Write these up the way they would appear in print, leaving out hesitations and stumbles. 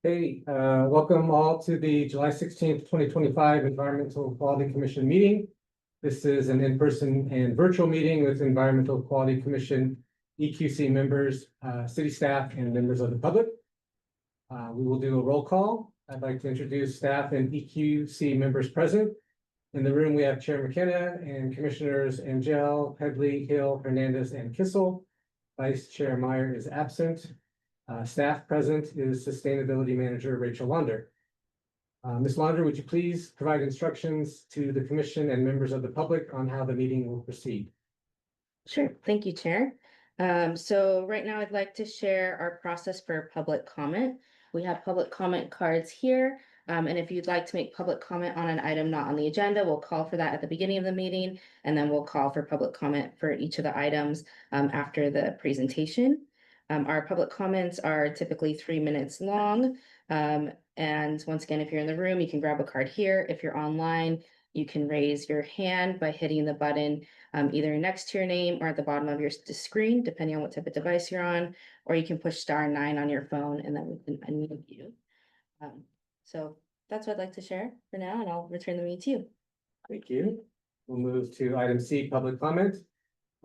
Hey, welcome all to the July 16th, 2025 Environmental Quality Commission meeting. This is an in-person and virtual meeting with Environmental Quality Commission, EQC members, city staff, and members of the public. We will do a roll call. I'd like to introduce staff and EQC members present. In the room, we have Chair McKenna and Commissioners Angel, Headley, Hill, Hernandez, and Kissel. Vice Chair Meyer is absent. Staff present is Sustainability Manager Rachel Launder. Ms. Launder, would you please provide instructions to the commission and members of the public on how the meeting will proceed? Sure, thank you, Chair. So right now I'd like to share our process for public comment. We have public comment cards here. And if you'd like to make public comment on an item not on the agenda, we'll call for that at the beginning of the meeting, and then we'll call for public comment for each of the items after the presentation. Our public comments are typically 3 minutes long. And once again, if you're in the room, you can grab a card here. If you're online, you can raise your hand by hitting the button either next to your name or at the bottom of your screen, depending on what type of device you're on, or you can push *9 on your phone and then we can unmute you. So that's what I'd like to share for now, and I'll return the meeting to you. Thank you. We'll move to item C, public comment.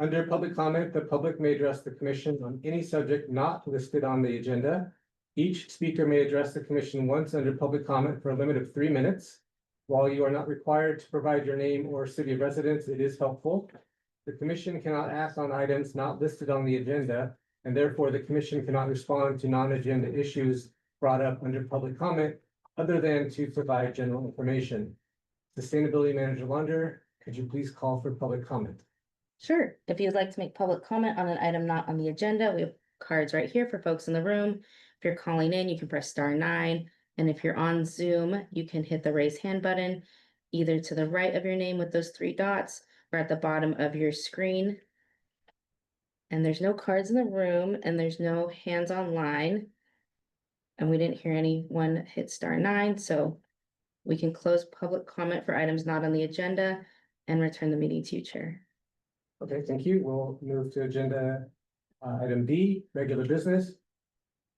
Under public comment, the public may address the commission on any subject not listed on the agenda. Each speaker may address the commission once under public comment for a limit of 3 minutes. While you are not required to provide your name or city of residence, it is helpful. The commission cannot act on items not listed on the agenda, and therefore the commission cannot respond to non-agenda issues brought up under public comment other than to provide general information. Sustainability Manager Launder, could you please call for public comment? Sure. If you'd like to make public comment on an item not on the agenda, we have cards right here for folks in the room. If you're calling in, you can press *9. And if you're on Zoom, you can hit the raise hand button, either to the right of your name with those 3 dots or at the bottom of your screen. And there's no cards in the room and there's no hands online. And we didn't hear anyone hit *9. So we can close public comment for items not on the agenda and return the meeting to you, Chair. Okay, thank you. We'll move to agenda item B, regular business.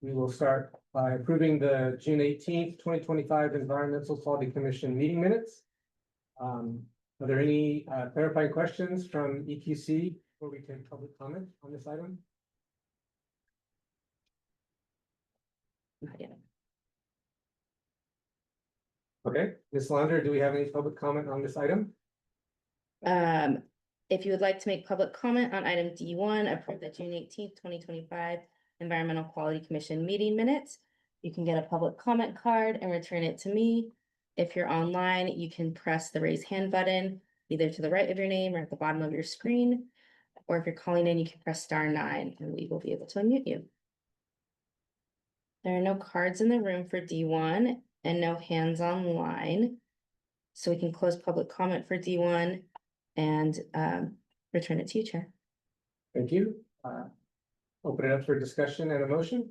We will start by approving the June 18th, 2025 Environmental Quality Commission meeting minutes. Are there any clarifying questions from EQC before we take public comment on this item? Not yet. Okay, Ms. Launder, do we have any public comment on this item? If you would like to make public comment on item D1, approve the June 18th, 2025 Environmental Quality Commission meeting minutes, you can get a public comment card and return it to me. If you're online, you can press the raise hand button, either to the right of your name or at the bottom of your screen. Or if you're calling in, you can press *9 and we will be able to unmute you. There are no cards in the room for D1 and no hands online. So we can close public comment for D1 and return it to you, Chair. Thank you. Open it up for discussion and a motion.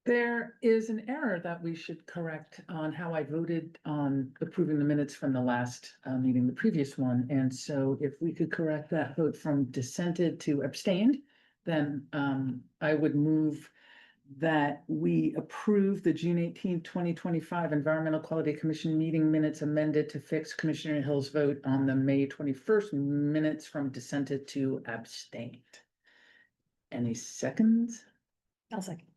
There is an error that we should correct on how I voted on approving the minutes from the last meeting, the previous one. And so if we could correct that vote from dissented to abstained, then I would move that we approve the June 18th, 2025 Environmental Quality Commission meeting minutes amended to fix Commissioner Hill's vote on the May 21st minutes from dissented to abstained. Any seconds? I'll second.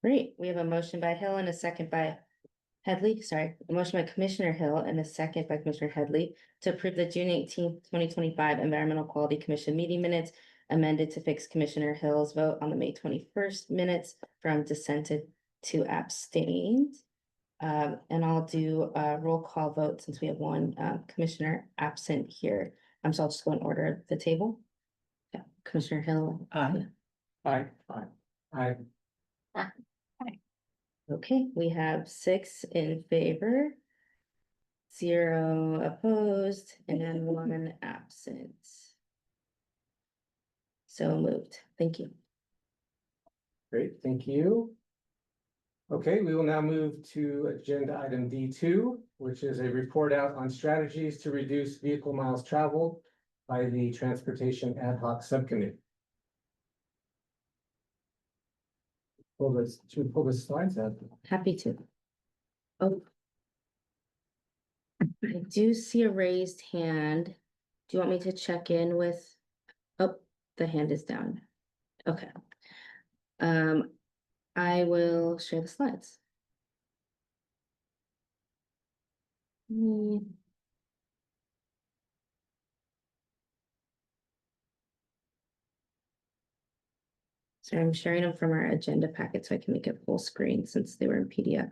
Great. We have a motion by Hill and a second by Headley. Sorry, a motion by Commissioner Hill and a second by Commissioner Headley to approve the June 18th, 2025 Environmental Quality Commission meeting minutes amended to fix Commissioner Hill's vote on the May 21st minutes from dissented to abstained. And I'll do a roll call vote since we have one commissioner absent here. So I'll just go in order of the table. Yeah, Commissioner Hill. Aye. Aye. Aye. Okay, we have 6 in favor, 0 opposed, and 1 absent. So moved. Thank you. Great, thank you. Okay, we will now move to agenda item D2, which is a report out on strategies to reduce vehicle miles traveled by the Transportation Ad Hoc Subcommittee. should we pull the slides up? Happy to. Oh. I do see a raised hand. Do you want me to check in with? Oh, the hand is down. Okay. I will share the slides. So I'm sharing them from our agenda packet so I can make it full screen since they were in PDF.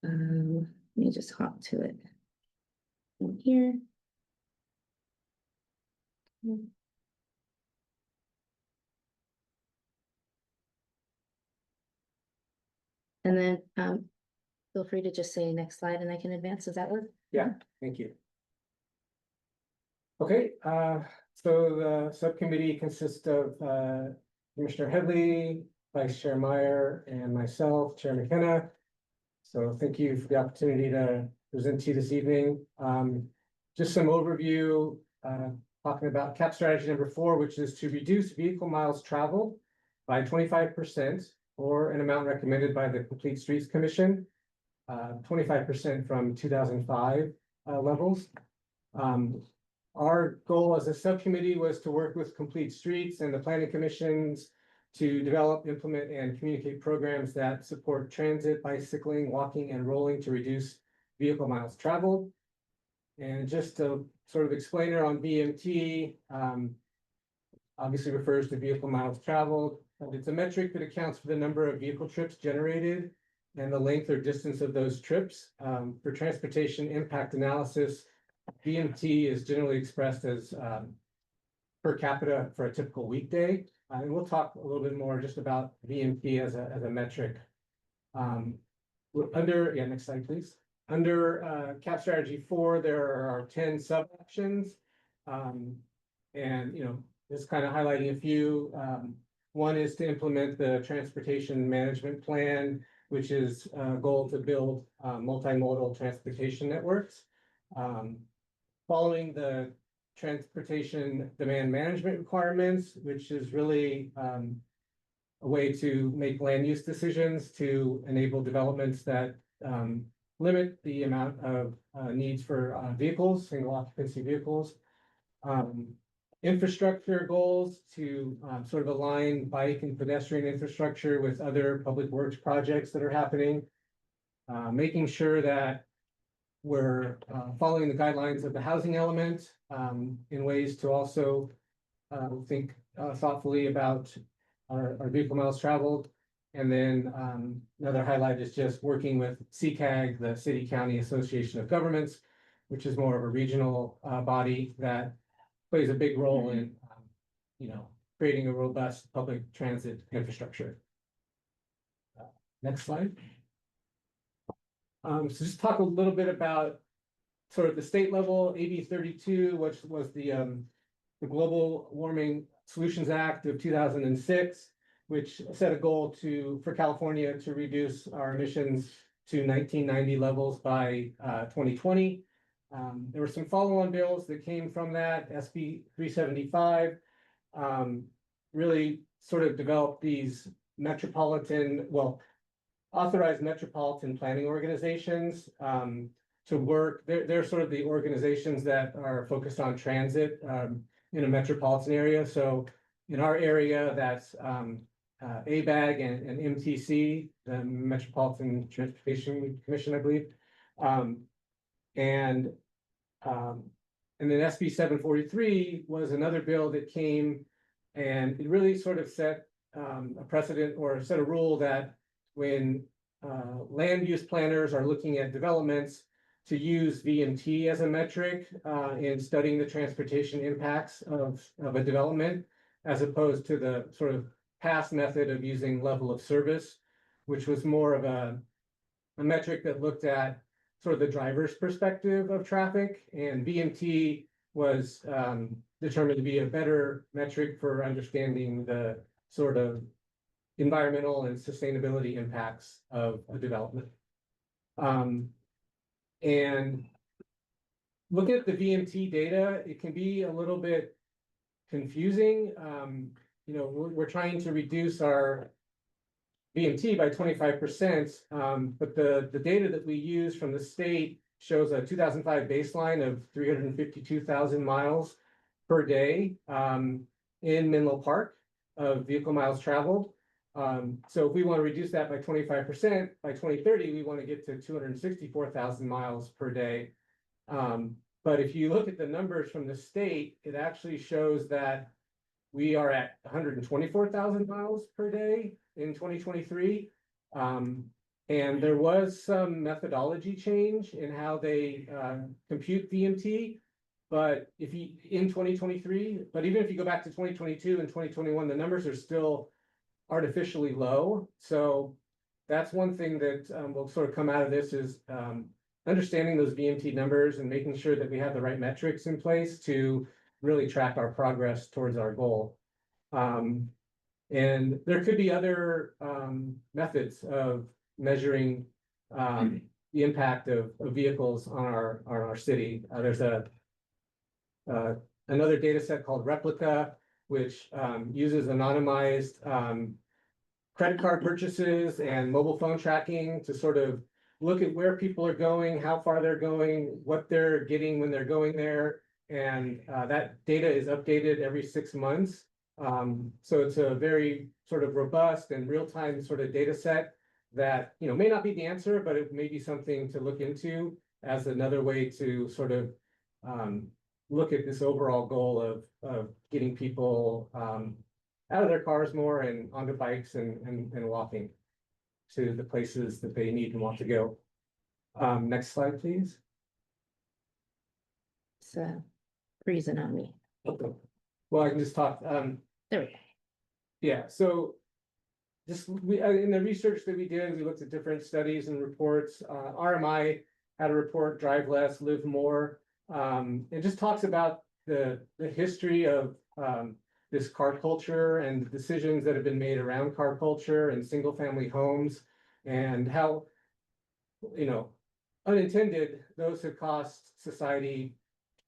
Let me just hop to it. In here. And then feel free to just say next slide and I can advance. Does that work? Yeah, thank you. Okay, so the subcommittee consists of Commissioner Headley, Vice Chair Meyer, and myself, Chair McKenna. So thank you for the opportunity to present to you this evening. Just some overview, talking about CAP strategy number 4, which is to reduce vehicle miles traveled by 25% or an amount recommended by the Complete Streets Commission, 25% from 2005 levels. Our goal as a subcommittee was to work with Complete Streets and the planning commissions to develop, implement, and communicate programs that support transit, bicycling, walking, and rolling to reduce vehicle miles traveled. And just a sort of explainer on VMT, obviously refers to vehicle miles traveled. And it's a metric that accounts for the number of vehicle trips generated and the length or distance of those trips. For transportation impact analysis, VMT is generally expressed as per capita for a typical weekday. And we'll talk a little bit more just about VMT as a metric. Next slide, please. Under CAP strategy 4, there are 10 sub actions. And just kind of highlighting a few. One is to implement the transportation management plan, which is a goal to build multimodal transportation networks. Following the transportation demand management requirements, which is really a way to make land use decisions to enable developments that limit the amount of needs for vehicles, single occupancy vehicles. Infrastructure goals to sort of align bike and pedestrian infrastructure with other public works projects that are happening. Making sure that we're following the guidelines of the housing element in ways to also think thoughtfully about our vehicle miles traveled. And then another highlight is just working with CCAG, the City County Association of Governments, which is more of a regional body that plays a big role in creating a robust public transit infrastructure. Next slide. So just talk a little bit about sort of the state level, AB 32, which was the Global Warming Solutions Act of 2006, which set a goal for California to reduce our emissions to 1990 levels by 2020. There were some follow-on bills that came from that, SB 375, really sort of developed these authorized metropolitan planning organizations to work. They're sort of the organizations that are focused on transit in a metropolitan area. So in our area, that's ABAG and MTC, the Metropolitan Transportation Commission, I believe. And then SB 743 was another bill that came, and it really sort of set a precedent or set a rule that when land use planners are looking at developments, to use VMT as a metric in studying the transportation impacts of a development, as opposed to the sort of past method of using level of service, which was more of a metric that looked at sort of the driver's perspective of traffic, and VMT was determined to be a better metric for understanding the sort of environmental and sustainability impacts of a development. And looking at the VMT data, it can be a little bit confusing. We're trying to reduce our VMT by 25%. But the data that we use from the state shows a 2005 baseline of 352,000 miles per day in Menlo Park of vehicle miles traveled. So if we want to reduce that by 25%, by 2030, we want to get to 264,000 miles per day. But if you look at the numbers from the state, it actually shows that we are at 124,000 miles per day in 2023. And there was some methodology change in how they compute VMT. But in 2023, but even if you go back to 2022 and 2021, the numbers are still artificially low. So that's one thing that will sort of come out of this is understanding those VMT numbers and making sure that we have the right metrics in place to really track our progress towards our goal. And there could be other methods of measuring the impact of vehicles on our city. There's another data set called Replica, which uses anonymized credit card purchases and mobile phone tracking to sort of look at where people are going, how far they're going, what they're getting when they're going there. And that data is updated every 6 months. So it's a very sort of robust and real-time sort of data set that, may not be the answer, but it may be something to look into as another way to sort of look at this overall goal of getting people out of their cars more and onto bikes and walking to the places that they need and want to go. Next slide, please. It's freezing on me. Okay. Well, I can just talk. There we go. Yeah, so just in the research that we did, we looked at different studies and reports. RMI had a report, Drive Less, Live More. It just talks about the history of this car culture and the decisions that have been made around car culture and single family homes and how, unintended, those have cost society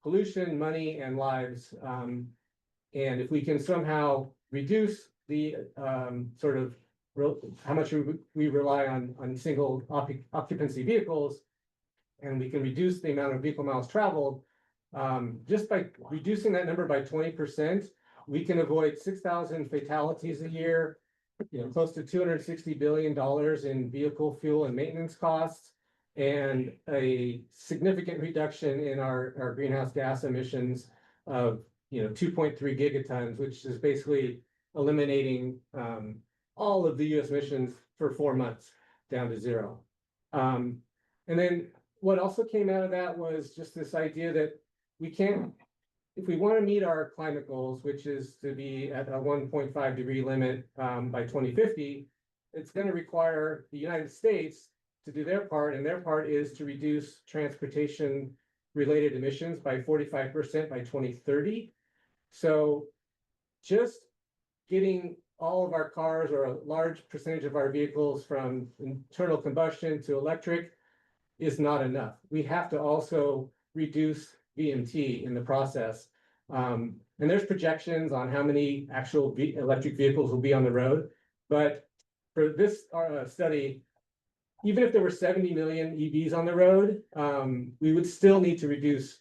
pollution, money, and lives. And if we can somehow reduce the how much we rely on single occupancy vehicles, and we can reduce the amount of vehicle miles traveled, just by reducing that number by 20%, we can avoid 6,000 fatalities a year, close to $260 billion in vehicle fuel and maintenance costs, and a significant reduction in our greenhouse gas emissions of 2.3 gigatons, which is basically eliminating all of the US emissions for 4 months down to zero. And then what also came out of that was just this idea that we can't, if we want to meet our climate goals, which is to be at a 1.5 degree limit by 2050, it's going to require the United States to do their part, and their part is to reduce transportation related emissions by 45% by 2030. So just getting all of our cars or a large percentage of our vehicles from internal combustion to electric is not enough. We have to also reduce VMT in the process. And there's projections on how many actual electric vehicles will be on the road. But for this study, even if there were 70 million EVs on the road, we would still need to reduce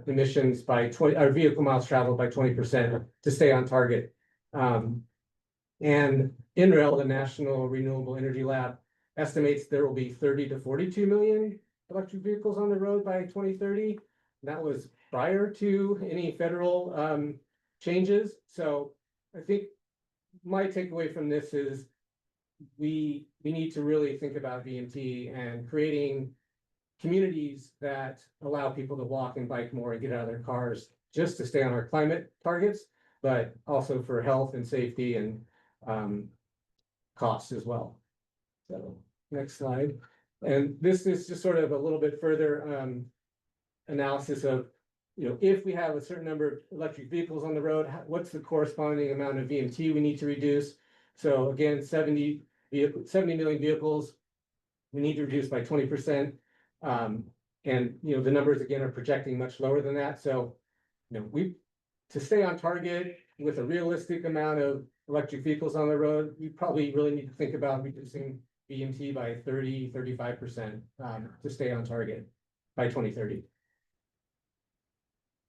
emissions by our vehicle miles traveled by 20% to stay on target. And NREL, the National Renewable Energy Lab, estimates there will be 30 to 42 million electric vehicles on the road by 2030. That was prior to any federal changes. So I think my takeaway from this is we need to really think about VMT and creating communities that allow people to walk and bike more and get out of their cars just to stay on our climate targets, but also for health and safety and costs as well. So next slide. And this is just sort of a little bit further analysis of, if we have a certain number of electric vehicles on the road, what's the corresponding amount of VMT we need to reduce? So again, 70 million vehicles, we need to reduce by 20%. And the numbers again are projecting much lower than that. So we to stay on target with a realistic amount of electric vehicles on the road, you probably really need to think about reducing VMT by 35%, to stay on target by 2030.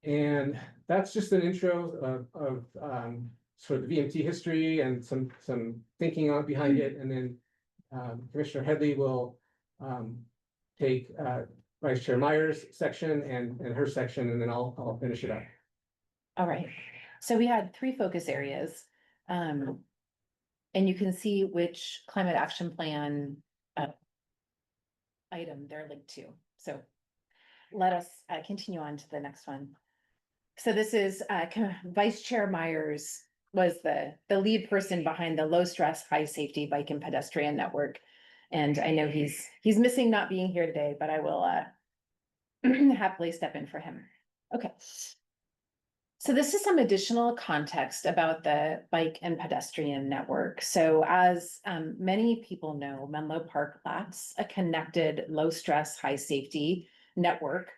And that's just an intro of sort of the VMT history and some thinking on behind it. And then Commissioner Headley will take Vice Chair Myers' section and her section, and then I'll finish it up. All right, so we had 3 focus areas. And you can see which climate action plan item they're linked to. So let us continue on to the next one. So this is Vice Chair Myers was the lead person behind the low stress, high safety bike and pedestrian network. And I know he's missing not being here today, but I will happily step in for him. Okay. So this is some additional context about the bike and pedestrian network. So as many people know, Menlo Park lacks a connected, low stress, high safety network.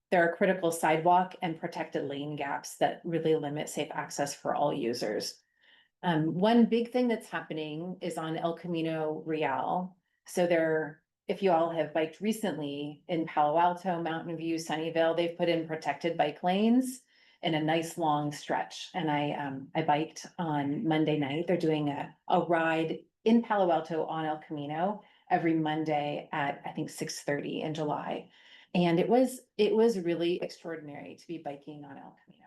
There are critical sidewalk and protected lane gaps that really limit safe access for all users. One big thing that's happening is on El Camino Real. So if you all have biked recently in Palo Alto, Mountain View, Sunnyvale, they've put in protected bike lanes in a nice long stretch. And I biked on Monday night. They're doing a ride in Palo Alto on El Camino every Monday at, I think, 6:30 in July. And it was really extraordinary to be biking on El Camino.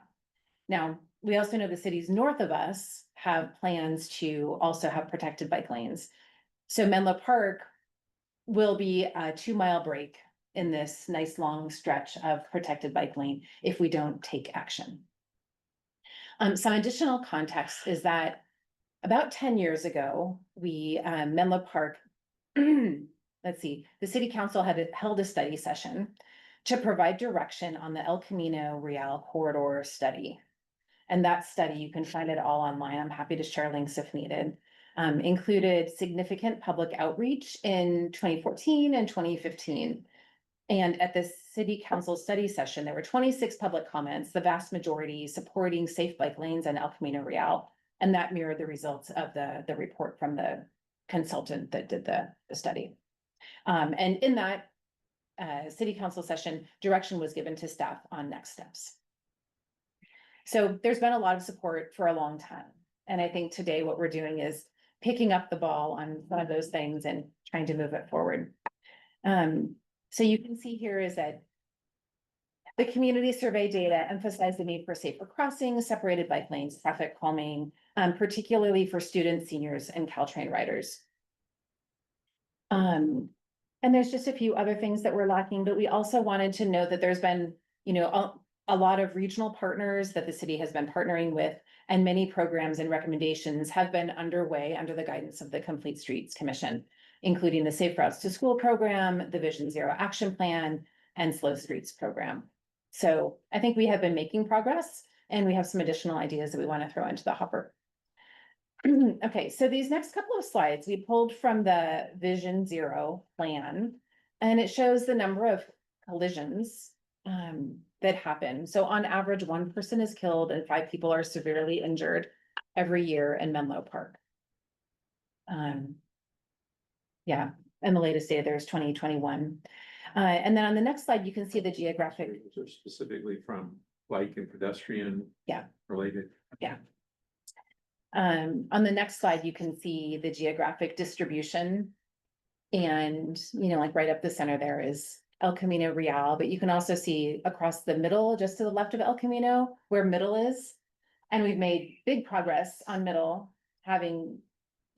Now, we also know the cities north of us have plans to also have protected bike lanes. So Menlo Park will be a 2-mile break in this nice long stretch of protected bike lane if we don't take action. Some additional context is that about 10 years ago, Menlo Park, let's see, the city council had held a study session to provide direction on the El Camino Real corridor study. And that study, you can find it all online. I'm happy to share links if needed. Included significant public outreach in 2014 and 2015. And at the city council study session, there were 26 public comments, the vast majority supporting safe bike lanes and El Camino Real. And that mirrored the results of the report from the consultant that did the study. And in that city council session, direction was given to staff on next steps. So there's been a lot of support for a long time. And I think today what we're doing is picking up the ball on one of those things and trying to move it forward. So you can see here is that the community survey data emphasize the need for safer crossings, separated bike lanes, traffic calming, particularly for students, seniors, and Caltrain riders. And there's just a few other things that we're lacking, but we also wanted to know that there's been, a lot of regional partners that the city has been partnering with, and many programs and recommendations have been underway under the guidance of the Complete Streets Commission, including the Safe Routes to School program, the Vision Zero Action Plan, and Slow Streets program. So I think we have been making progress, and we have some additional ideas that we want to throw into the hopper. Okay, so these next couple of slides we pulled from the Vision Zero plan, and it shows the number of collisions that happen. So on average, 1 person is killed and 5 people are severely injured every year in Menlo Park. Yeah, and the latest data there is 2021. And then on the next slide, you can see the geographic. Those are specifically from bike and pedestrian. Yeah. Related. Yeah. On the next slide, you can see the geographic distribution. And, like right up the center there is El Camino Real, but you can also see across the middle, just to the left of El Camino, where Middle is. And we've made big progress on Middle, having,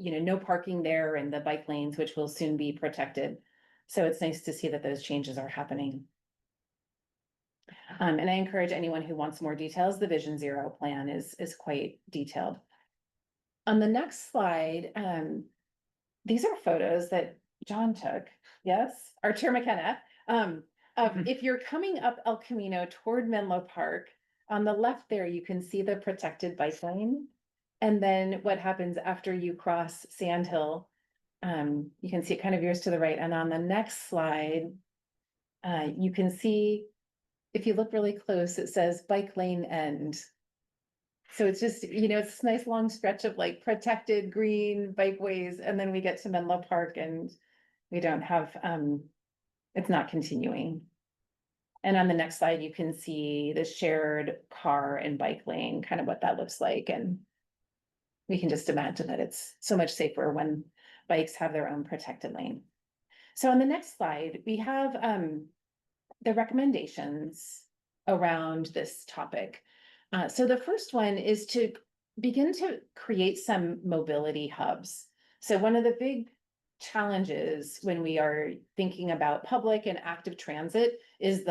no parking there and the bike lanes, which will soon be protected. So it's nice to see that those changes are happening. And I encourage anyone who wants more details, the Vision Zero plan is quite detailed. On the next slide, these are photos that John took, yes, our Chair McKenna, if you're coming up El Camino toward Menlo Park, on the left there, you can see the protected bike lane. And then what happens after you cross Sand Hill, you can see it kind of veers to the right. And on the next slide, you can see if you look really close, it says bike lane end. So it's just, it's this nice long stretch of like protected green bikeways, and then we get to Menlo Park and we don't have, it's not continuing. And on the next slide, you can see the shared car and bike lane, kind of what that looks like, and we can just imagine that it's so much safer when bikes have their own protected lane. So on the next slide, we have the recommendations around this topic. So the first one is to begin to create some mobility hubs. So one of the big challenges when we are thinking about public and active transit is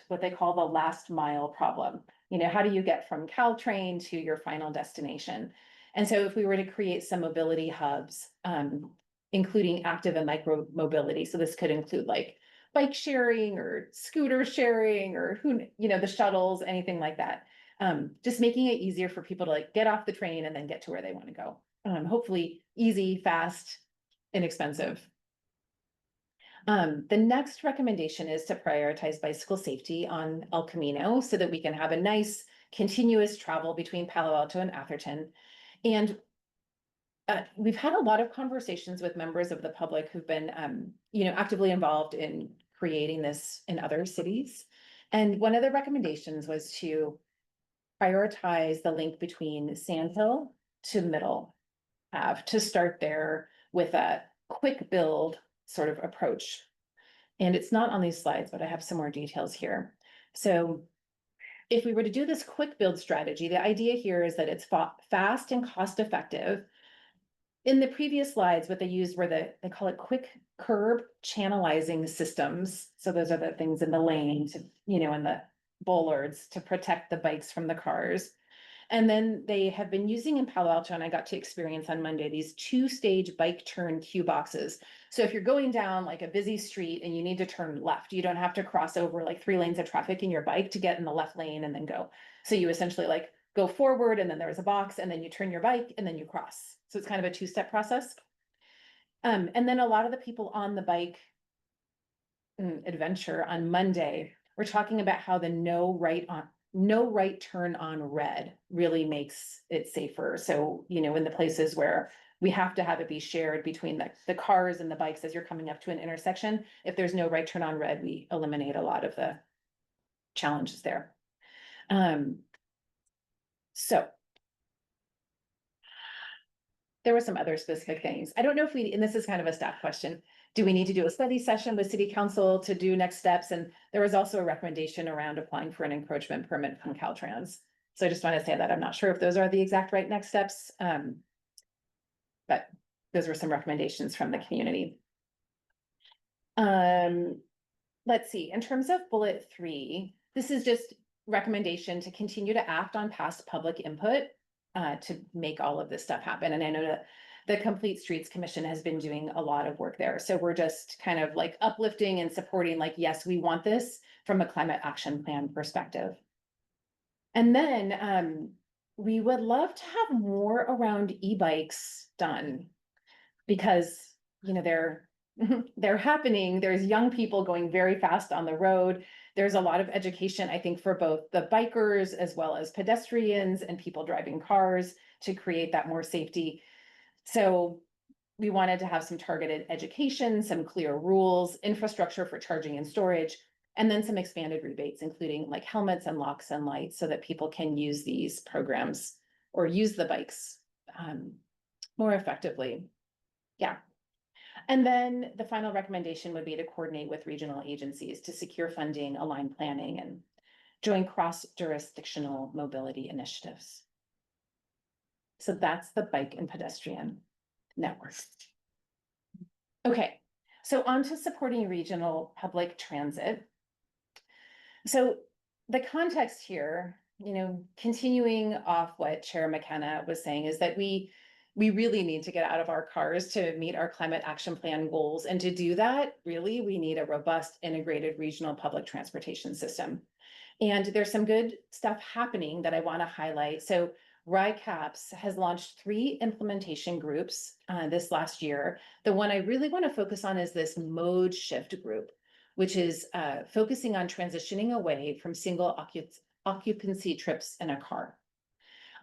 what they call the last mile problem. How do you get from Caltrain to your final destination? And so if we were to create some mobility hubs, including active and micro mobility, so this could include like bike sharing or scooter sharing or the shuttles, anything like that. Just making it easier for people to like get off the train and then get to where they want to go. Hopefully easy, fast, inexpensive. The next recommendation is to prioritize bicycle safety on El Camino so that we can have a nice continuous travel between Palo Alto and Atherton. And we've had a lot of conversations with members of the public who've been, actively involved in creating this in other cities. And one of the recommendations was to prioritize the link between Sandhill to Middle Ave, to start there with a quick build sort of approach. And it's not on these slides, but I have some more details here. So if we were to do this quick build strategy, the idea here is that it's fast and cost effective. In the previous slides, what they used were they call it quick curb channelizing systems. So those are the things in the lane to, in the bollards to protect the bikes from the cars. And then they have been using in Palo Alto, and I got to experience on Monday, these 2-stage bike turn queue boxes. So if you're going down like a busy street and you need to turn left, you don't have to cross over like 3 lanes of traffic in your bike to get in the left lane and then go. So you essentially like go forward and then there's a box and then you turn your bike and then you cross. So it's kind of a 2-step process. And then a lot of the people on the bike adventure on Monday were talking about how the no right turn on red really makes it safer. So, in the places where we have to have it be shared between the cars and the bikes as you're coming up to an intersection, if there's no right turn on red, we eliminate a lot of the challenges there. So there were some other specific things. I don't know if and this is kind of a staff question, do we need to do a study session with city council to do next steps? And there was also a recommendation around applying for an encroachment permit from Caltrans. So I just want to say that I'm not sure if those are the exact right next steps. But those were some recommendations from the community. Let's see, in terms of bullet 3, this is just recommendation to continue to act on past public input to make all of this stuff happen. And I know that the Complete Streets Commission has been doing a lot of work there. So we're just kind of like uplifting and supporting, like, yes, we want this from a climate action plan perspective. And then we would love to have more around e-bikes done because, they're happening. There's young people going very fast on the road. There's a lot of education, I think, for both the bikers as well as pedestrians and people driving cars to create that more safety. So we wanted to have some targeted education, some clear rules, infrastructure for charging and storage, and then some expanded rebates, including like helmets and locks and lights so that people can use these programs or use the bikes more effectively. Yeah. And then the final recommendation would be to coordinate with regional agencies to secure funding, align planning, and join cross-jurisdictional mobility initiatives. So that's the bike and pedestrian network. Okay, so on to supporting regional public transit. So the context here, continuing off what Chair McKenna was saying, is that we really need to get out of our cars to meet our climate action plan goals. And to do that, really, we need a robust, integrated regional public transportation system. And there's some good stuff happening that I want to highlight. So RICAPS has launched 3 implementation groups this last year. The one I really want to focus on is this mode shift group, which is focusing on transitioning away from single occupancy trips in a car.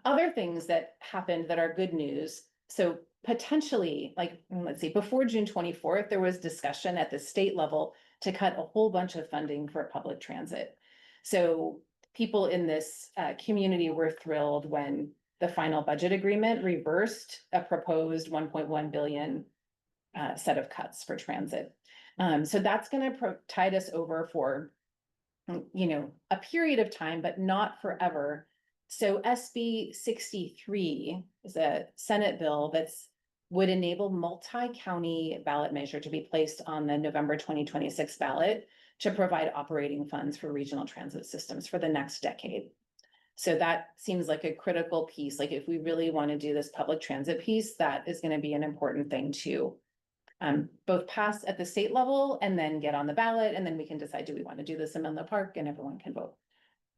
Other things that happened that are good news. So potentially, like, let's see, before June 24th, there was discussion at the state level to cut a whole bunch of funding for public transit. So people in this community were thrilled when the final budget agreement reversed a proposed 1.1 billion set of cuts for transit. So that's going to tide us over for, a period of time, but not forever. So SB 63 is a Senate bill that's would enable multi-county ballot measure to be placed on the November 2026 ballot to provide operating funds for regional transit systems for the next decade. So that seems like a critical piece. Like if we really want to do this public transit piece, that is going to be an important thing to both pass at the state level and then get on the ballot. And then we can decide, do we want to do this in Menlo Park and everyone can vote?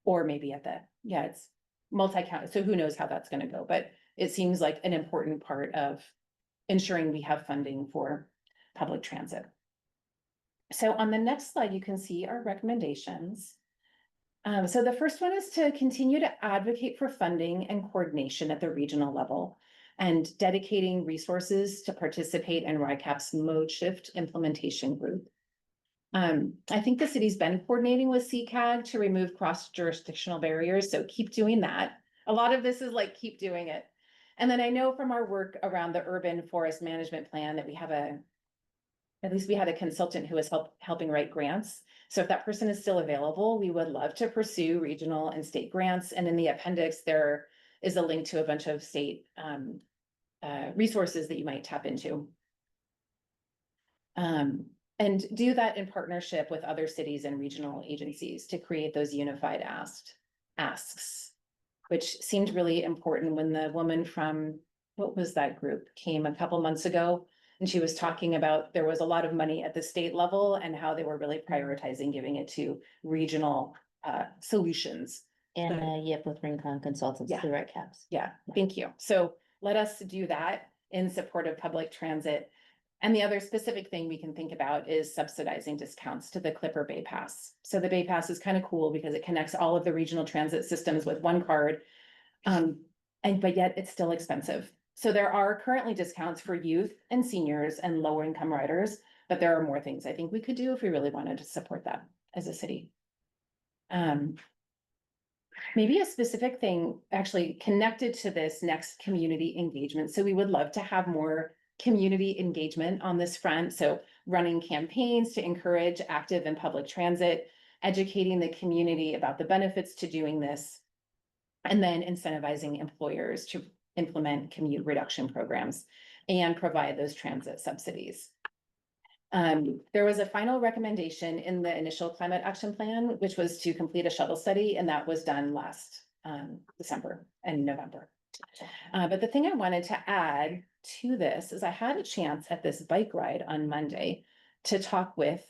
Or maybe at it's multi-county. So who knows how that's going to go, but it seems like an important part of ensuring we have funding for public transit. So on the next slide, you can see our recommendations. So the first one is to continue to advocate for funding and coordination at the regional level and dedicating resources to participate in RICAP's mode shift implementation group. I think the city's been coordinating with CCAG to remove cross-jurisdictional barriers, so keep doing that. A lot of this is like, keep doing it. And then I know from our work around the urban forest management plan that we have at least we had a consultant who was helping write grants. So if that person is still available, we would love to pursue regional and state grants. And in the appendix, there is a link to a bunch of state resources that you might tap into. And do that in partnership with other cities and regional agencies to create those unified asks, which seemed really important when the woman from, what was that group, came a couple months ago. And she was talking about there was a lot of money at the state level and how they were really prioritizing giving it to regional solutions. And Yip with Rincon Consultants Yeah. through RICAPS. Yeah, thank you. So let us do that in support of public transit. And the other specific thing we can think about is subsidizing discounts to the Clipper Bay Pass. So the Bay Pass is kind of cool because it connects all of the regional transit systems with one card. But yet it's still expensive. So there are currently discounts for youth and seniors and lower income riders, but there are more things I think we could do if we really wanted to support that as a city. Maybe a specific thing actually connected to this next community engagement. So we would love to have more community engagement on this front. So running campaigns to encourage active and public transit, educating the community about the benefits to doing this, and then incentivizing employers to implement commute reduction programs and provide those transit subsidies. There was a final recommendation in the initial climate action plan, which was to complete a shuttle study, and that was done last December and November. But the thing I wanted to add to this is I had a chance at this bike ride on Monday to talk with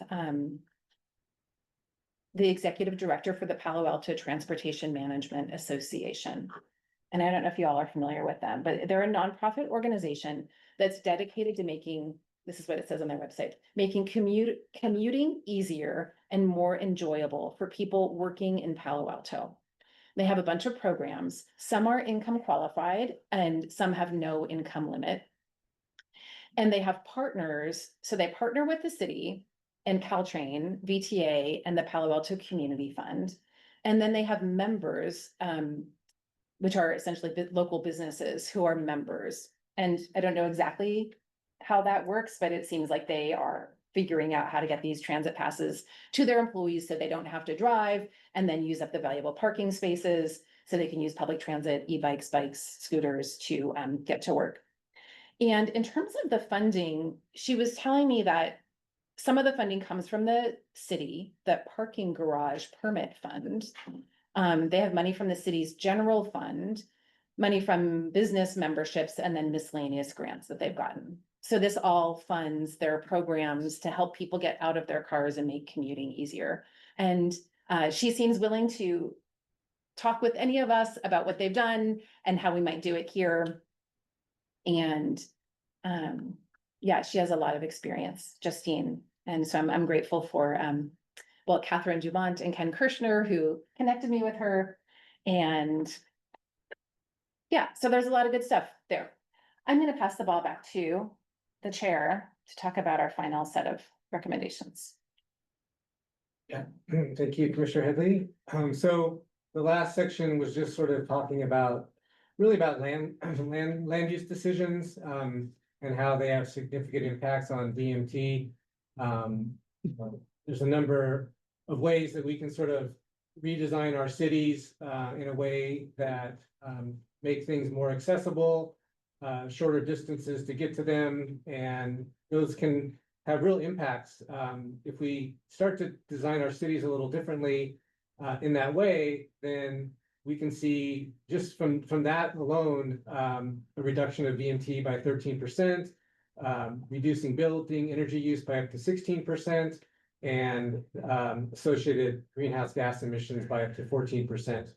the executive director for the Palo Alto Transportation Management Association. And I don't know if you all are familiar with them, but they're a nonprofit organization that's dedicated to making, this is what it says on their website, making commuting easier and more enjoyable for people working in Palo Alto. They have a bunch of programs. Some are income qualified and some have no income limit. And they have partners. So they partner with the city and Caltrain, VTA, and the Palo Alto Community Fund. And then they have members, which are essentially local businesses who are members. And I don't know exactly how that works, but it seems like they are figuring out how to get these transit passes to their employees so they don't have to drive and then use up the valuable parking spaces so they can use public transit, e-bikes, bikes, scooters to get to work. And in terms of the funding, she was telling me that some of the funding comes from the city, the parking garage permit fund. They have money from the city's general fund, money from business memberships, and then miscellaneous grants that they've gotten. So this all funds their programs to help people get out of their cars and make commuting easier. And she seems willing to talk with any of us about what they've done and how we might do it here. And yeah, she has a lot of experience, Justine. And so I'm grateful for well, Catherine Dumont and Ken Kirschner, who connected me with her. And yeah, so there's a lot of good stuff there. I'm gonna pass the ball back to the chair to talk about our final set of recommendations. Thank you, Commissioner Headley. So the last section was just sort of talking about, really about land use decisions, and how they have significant impacts on VMT. There's a number of ways that we can sort of redesign our cities, in a way that, make things more accessible, shorter distances to get to them, and those can have real impacts. If we start to design our cities a little differently, in that way, then we can see just from that alone, a reduction of VMT by 13%, reducing building energy use by up to 16%, and associated greenhouse gas emissions by up to 14%.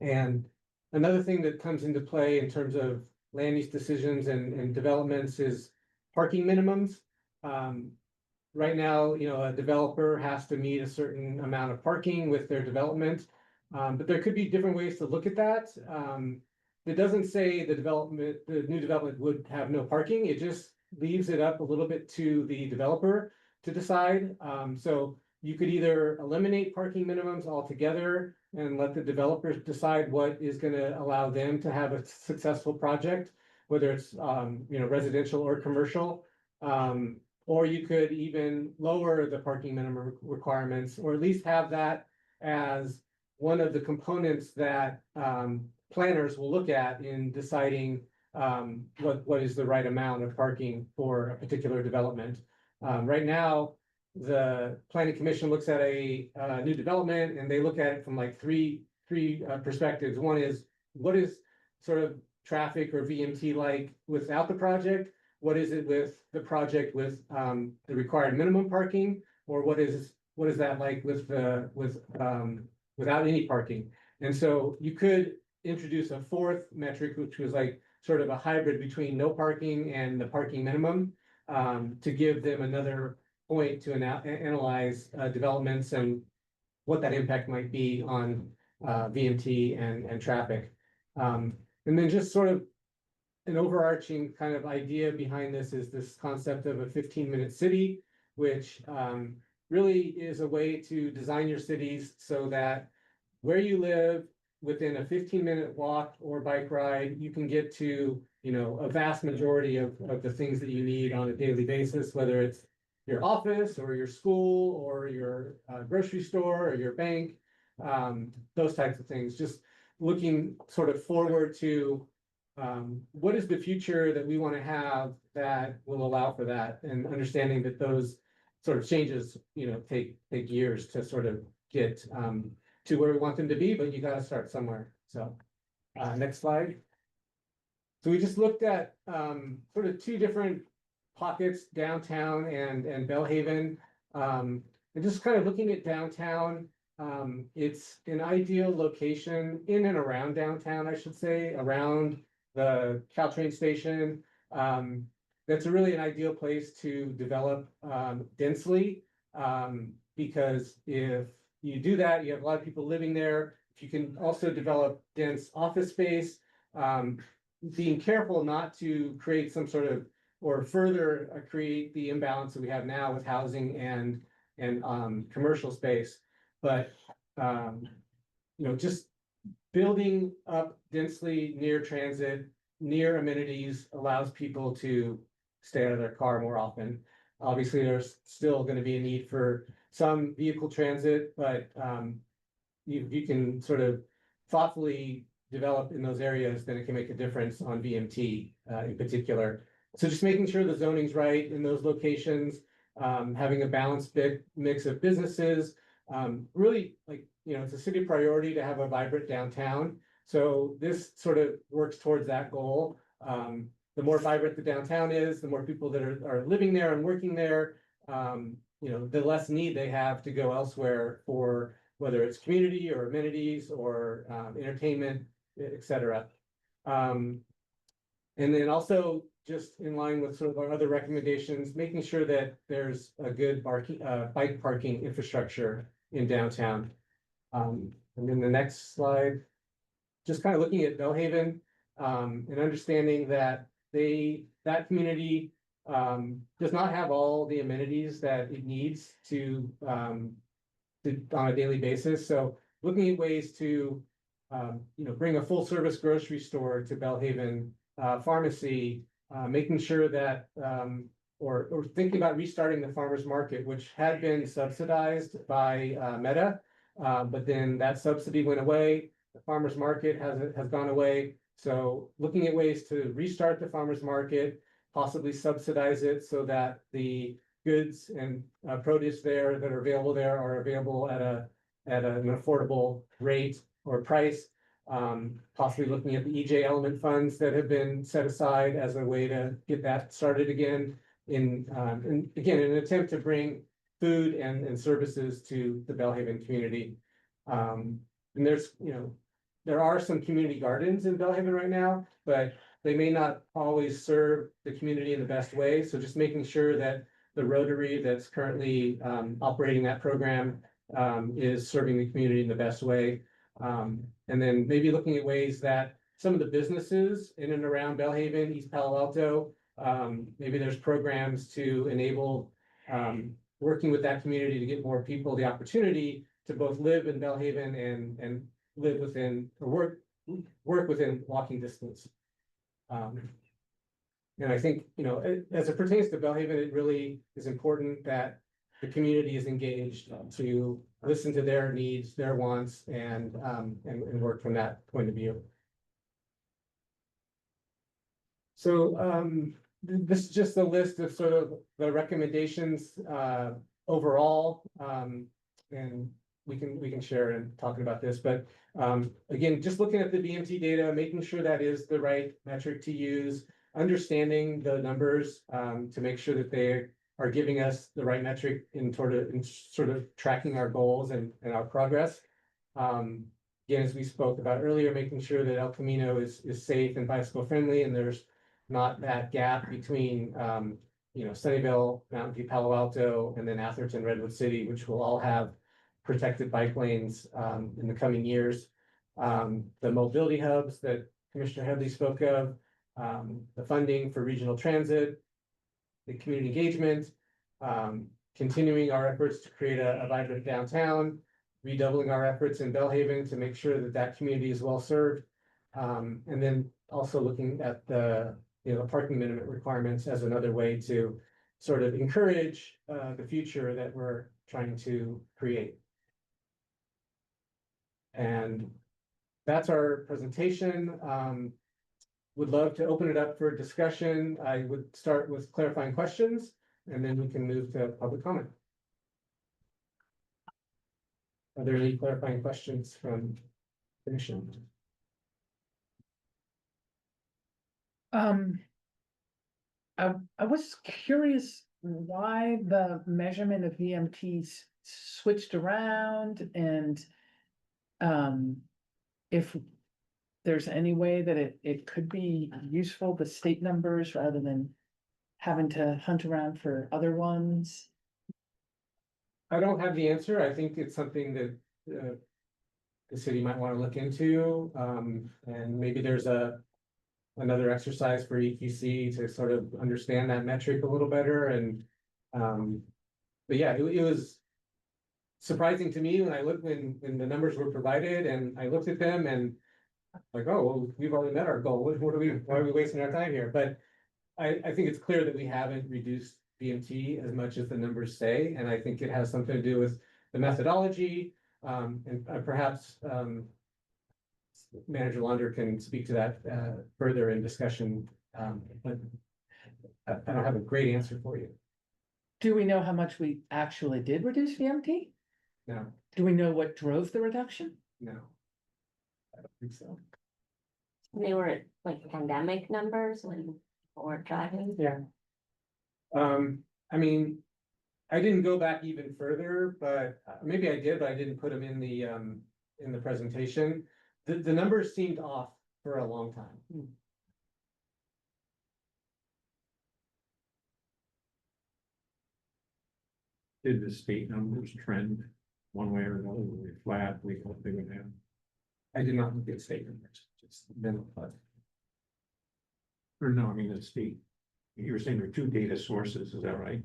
And another thing that comes into play in terms of land use decisions and developments is parking minimums. Right now, a developer has to meet a certain amount of parking with their development. But there could be different ways to look at that. It doesn't say the new development would have no parking. It just leaves it up a little bit to the developer to decide. So you could either eliminate parking minimums altogether and let the developers decide what is gonna allow them to have a successful project, whether it's, residential or commercial. Or you could even lower the parking minimum requirements, or at least have that as one of the components that, planners will look at in deciding, what is the right amount of parking for a particular development. Right now, the planning commission looks at a new development, and they look at it from like three perspectives. One is, what is sort of traffic or VMT like without the project? What is it with the project with the required minimum parking? Or what is that like with without any parking? And so you could introduce a fourth metric, which was like sort of a hybrid between no parking and the parking minimum, to give them another point to analyze developments and what that impact might be on VMT and traffic. And then just sort of an overarching kind of idea behind this is this concept of a 15-minute city, which really is a way to design your cities so that where you live, within a 15-minute walk or bike ride, you can get to, a vast majority of the things that you need on a daily basis, whether it's your office or your school or your grocery store or your bank, those types of things. Just looking sort of forward to what is the future that we want to have that will allow for that, and understanding that those sort of changes, take years to sort of get to where we want them to be, but you got to start somewhere. So next slide. So we just looked at sort of two different pockets, downtown and Bellhaven. And just kind of looking at downtown, it's an ideal location in and around downtown, I should say, around the Caltrain station. That's really an ideal place to develop densely, because if you do that, you have a lot of people living there. If you can also develop dense office space, being careful not to create some sort of, or further create the imbalance that we have now with housing and commercial space. But, just building up densely near transit, near amenities, allows people to stay out of their car more often. Obviously, there's still going to be a need for some vehicle transit, but you can sort of thoughtfully develop in those areas, then it can make a difference on VMT in particular. So just making sure the zoning's right in those locations, having a balanced mix of businesses, really, like, it's a city priority to have a vibrant downtown. So this sort of works towards that goal. The more vibrant the downtown is, the more people that are living there and working there, the less need they have to go elsewhere for whether it's community or amenities or entertainment, et cetera. And then also just in line with sort of our other recommendations, making sure that there's a good bike parking infrastructure in downtown. And then the next slide, just kind of looking at Bellhaven, and understanding that that community does not have all the amenities that it needs to on a daily basis. So looking at ways to bring a full service grocery store to Bellhaven, pharmacy, making sure that or thinking about restarting the farmers market, which had been subsidized by Meta, but then that subsidy went away. The farmers market has gone away. So looking at ways to restart the farmers market, possibly subsidize it so that the goods and produce there that are available there are available at an affordable rate or price. Possibly looking at the EJ element funds that have been set aside as a way to get that started again in again, in an attempt to bring food and services to the Bellhaven community. And there are some community gardens in Bellhaven right now, but they may not always serve the community in the best way. So just making sure that the Rotary that's currently operating that program is serving the community in the best way. And then maybe looking at ways that some of the businesses in and around Bellhaven, East Palo Alto, maybe there's programs to enable working with that community to get more people the opportunity to both live in Bellhaven and live within or work within walking distance. And I think, as it pertains to Bellhaven, it really is important that the community is engaged to listen to their needs, their wants, and work from that point of view. So this is just a list of sort of the recommendations overall, and we can share and talking about this, but again, just looking at the BMT data, making sure that is the right metric to use, understanding the numbers to make sure that they are giving us the right metric in sort of tracking our goals and our progress. Again, as we spoke about earlier, making sure that El Camino is safe and bicycle friendly, and there's not that gap between Sunnyvale, Mountain View, Palo Alto, and then Atherton, Redwood City, which will all have protected bike lanes in the coming years. The mobility hubs that Commissioner Headley spoke of, the funding for regional transit, the community engagement, continuing our efforts to create a vibrant downtown, redoubling our efforts in Bellhaven to make sure that that community is well served. And then also looking at the parking minimum requirements as another way to sort of encourage the future that we're trying to create. And that's our presentation. Would love to open it up for discussion. I would start with clarifying questions, and then we can move to public comment. Are there any clarifying questions from the commission? I was curious why the measurement of VMTs switched around and if there's any way that it could be useful, the state numbers, rather than having to hunt around for other ones. I don't have the answer. I think it's something that the city might want to look into. And maybe there's another exercise for EQC to sort of understand that metric a little better. And but yeah, it was surprising to me when I looked when the numbers were provided and I looked at them and like, oh, well, we've already met our goal. Why are we wasting our time here? But I think it's clear that we haven't reduced BMT as much as the numbers say, and I think it has something to do with the methodology, and perhaps Manager Launder can speak to that further in discussion. But I don't have a great answer for you. Do we know how much we actually did reduce VMT? No, Do we know what drove the reduction? no, I don't think so. They were at like pandemic numbers when people were driving. Yeah. I mean, I didn't go back even further, but maybe I did, but I didn't put them in the presentation. The numbers seemed off for a long time. Did the state numbers trend one way or another, were they flat, we hope they would have? I did not look at state numbers, just mental flood. Or no, I mean the state. You were saying there are two data sources, is that right?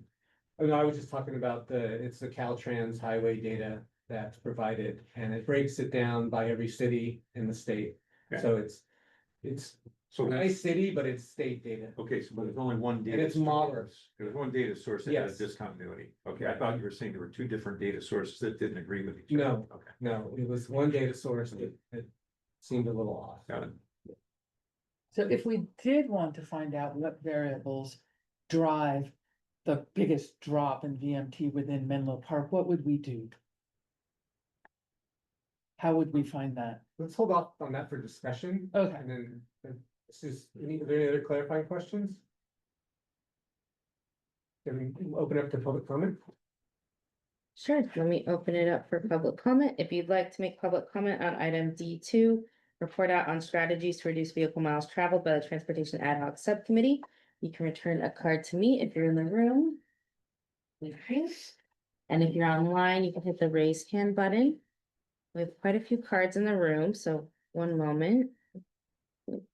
Oh, no, I was just talking about it's the Caltrans highway data that's provided, and it breaks it down by every city in the state. Okay. So it's So nice city, but it's state data. okay, so but there's only one data. And it's modeled. There's one data source that has Yes. discontinuity. Okay, I thought you were saying there were two different data sources that didn't agree with each other. No. Okay, No, it was one data source that seemed a little off. got it. So if we did want to find out what variables drive the biggest drop in VMT within Menlo Park, what would we do? How would we find that? Let's hold off on that for discussion, Okay, and then, this is, are there any other clarifying questions? Can we open up to public comment? Sure, let me open it up for public comment. If you'd like to make public comment on item D2, report out on strategies to reduce vehicle miles traveled by the Transportation Ad Hoc Subcommittee, you can return a card to me if you're in the room. Okay. And if you're online, you can hit the raise hand button. We have quite a few cards in the room, so one moment.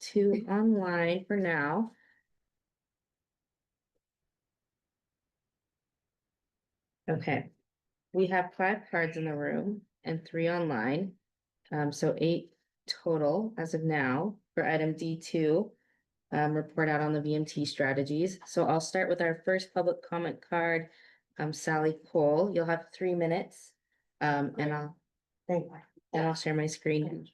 2 online for now. Okay, we have 5 cards in the room and 3 online. So 8 total as of now for item D2. Report out on the VMT strategies. So I'll start with our first public comment card. Sally Cole, you'll have 3 minutes. And I'll share my screen.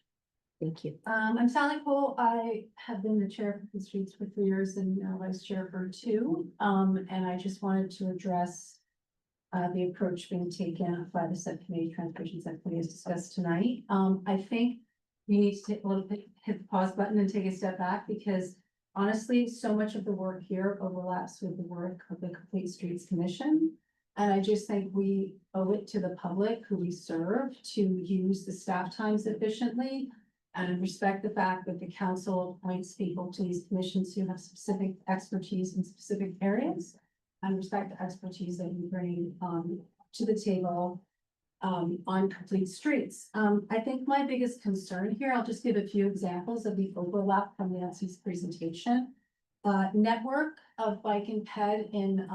Thank you. I'm Sally Cole. I have been the chair for the streets for 3 years and now vice chair for 2. And I just wanted to address the approach being taken by the subcommittee, transportation subcommittee, as discussed tonight. I think we need to take a little bit, hit the pause button and take a step back, because honestly, so much of the work here overlaps with the work of the Complete Streets Commission. And I just think we owe it to the public who we serve to use the staff times efficiently and respect the fact that the council appoints people to these commissions who have specific expertise in specific areas, and respect the expertise that you bring to the table on Complete Streets. I think my biggest concern here, I'll just give a few examples of the overlap from Nancy's presentation. Network of bike and ped in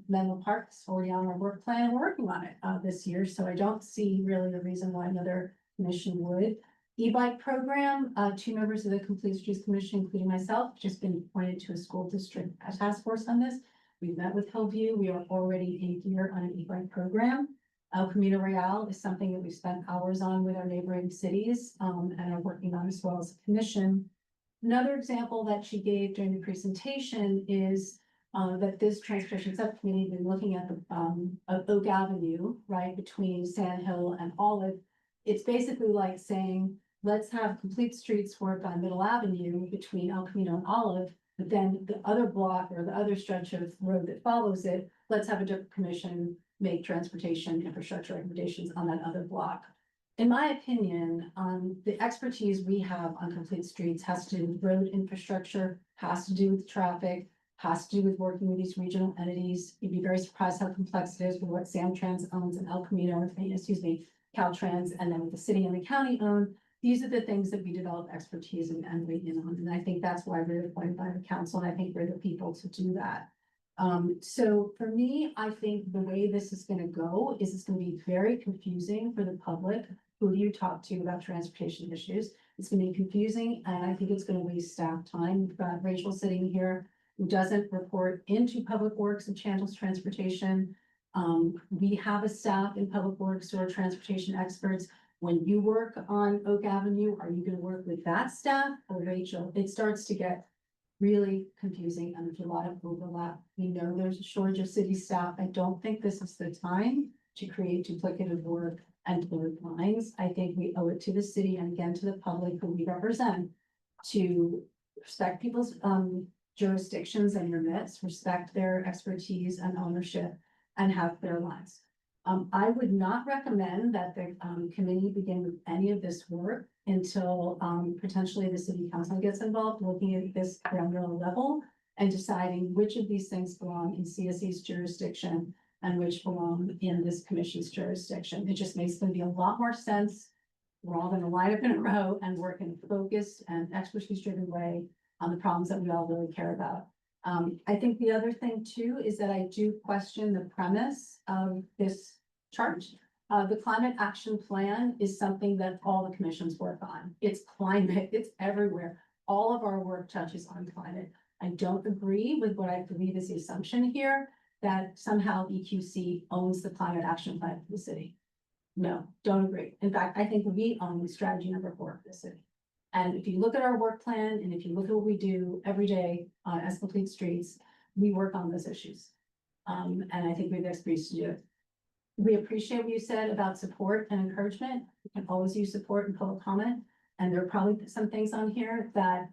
Menlo Park is already on our work plan, and we're working on it this year, so I don't see really the reason why another commission would. E-bike program, 2 members of the Complete Streets Commission, including myself, just been appointed to a school district task force on this. We've met with Hillview. We are already in gear on an e-bike program. El Camino Real is something that we spent hours on with our neighboring cities and are working on as well as a commission. Another example that she gave during the presentation is that this transportation subcommittee has been looking at the Oak Avenue, right, between Sand Hill and Olive. It's basically like saying, let's have Complete Streets work on Middle Avenue between El Camino and Olive, but then the other block or the other stretch of road that follows it, let's have a different commission make transportation infrastructure recommendations on that other block. In my opinion, the expertise we have on Complete Streets has to do with road infrastructure, has to do with traffic, has to do with working with these regional entities. You'd be very surprised how complex it is with what Samtrans owns and El Camino, Caltrans, and then with the city and the county own. These are the things that we develop expertise in and weigh in on, and I think that's why we're appointed by the council, and I think we're the people to do that. So for me, I think the way this is gonna go is it's gonna be very confusing for the public who you talk to about transportation issues. It's gonna be confusing, and I think it's gonna waste staff time. We've got Rachel sitting here who doesn't report into Public Works and channels transportation. We have a staff in Public Works who are transportation experts. When you work on Oak Avenue, are you gonna work with that staff or Rachel? It starts to get really confusing and there's a lot of overlap. We know there's a shortage of city staff. I don't think this is the time to create duplicative work and blurred lines. I think we owe it to the city and again to the public who we represent to respect people's jurisdictions and remits, respect their expertise and ownership, and have clear lines. I would not recommend that the committee begin with any of this work until potentially the city council gets involved, looking at this granular level and deciding which of these things belong in CSE's jurisdiction and which belong in this commission's jurisdiction. It just makes going to be a lot more sense. We're all gonna line up in a row and work in a focused and expertise-driven way on the problems that we all really care about. I think the other thing too is that I do question the premise of this chart. The climate action plan is something that all the commissions work on. It's climate, it's everywhere. All of our work touches on climate. I don't agree with what I believe is the assumption here, that somehow EQC owns the climate action plan for the city. No, don't agree. In fact, I think we own strategy number 4 for the city. And if you look at our work plan and if you look at what we do every day as Complete Streets, we work on those issues. And I think we have the expertise to do it. We appreciate what you said about support and encouragement. We can always use support and public comment. And there are probably some things on here that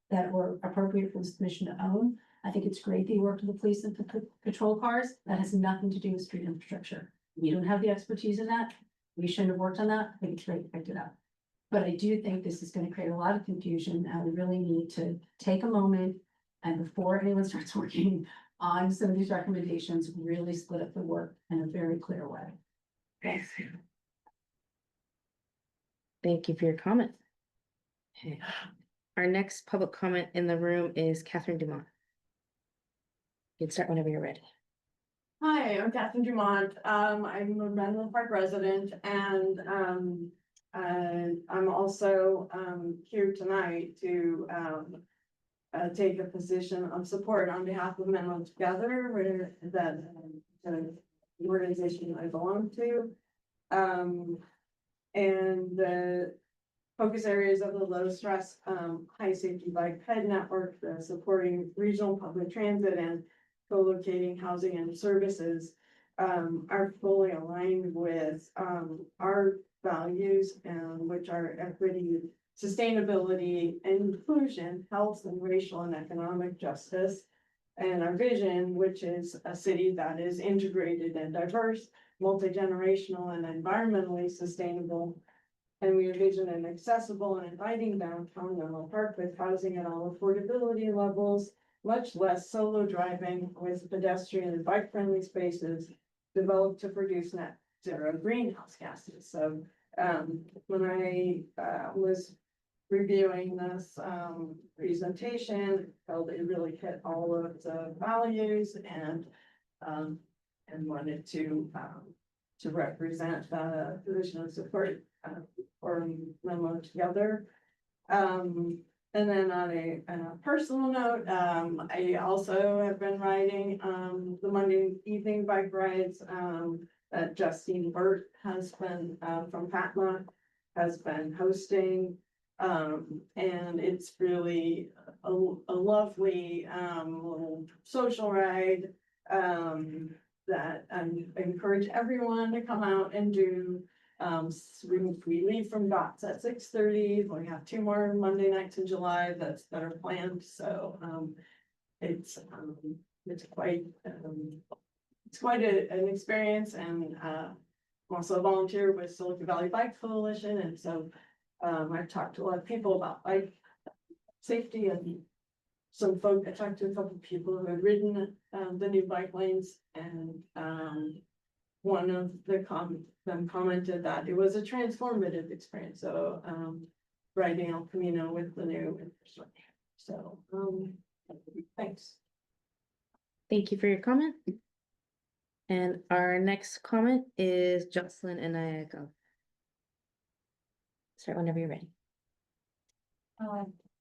that were appropriate for this commission to own. I think it's great that you work with the police and patrol cars. That has nothing to do with street infrastructure. We don't have the expertise in that. We shouldn't have worked on that. I think it's great you picked it up. But I do think this is going to create a lot of confusion, and we really need to take a moment and before anyone starts working on some of these recommendations, really split up the work in a very clear way. Thanks. Thank you for your comment. Our next public comment in the room is Catherine Dumont. You can start whenever you're ready. Hi, I'm Catherine Dumont. I'm a Menlo Park resident and I'm also here tonight to take a position of support on behalf of Menlo Together, where the organization I belong to. And the focus areas of the low stress, high safety bike ped network, the supporting regional public transit and co-locating housing and services are fully aligned with our values, and which are equity, sustainability, inclusion, health, and racial and economic justice. And our vision, which is a city that is integrated and diverse, multi-generational, and environmentally sustainable. And we envision an accessible and inviting downtown Menlo Park with housing at all affordability levels, much less solo driving, with pedestrian and bike friendly spaces developed to produce net zero greenhouse gases. So when I was reviewing this presentation, felt it really hit all of the values and wanted to represent the position of support for Menlo Together. And then on a personal note, I also have been riding the Monday evening bike rides that Justine Burt has been from Patna has been hosting. And it's really a lovely little social ride that I encourage everyone to come out and do. We leave from Dots at 6:30. We have 2 more Monday nights in July that are planned. So it's quite an experience. And I'm also a volunteer with Silicon Valley Bike Coalition, and so I've talked to a lot of people about bike safety, and I talked to a couple of people who had ridden the new bike lanes, and one of them commented that it was a transformative experience. So riding El Camino with the new infrastructure. So thanks. Thank you for your comment. And our next comment is Jocelyn Anayago. Start whenever you're ready.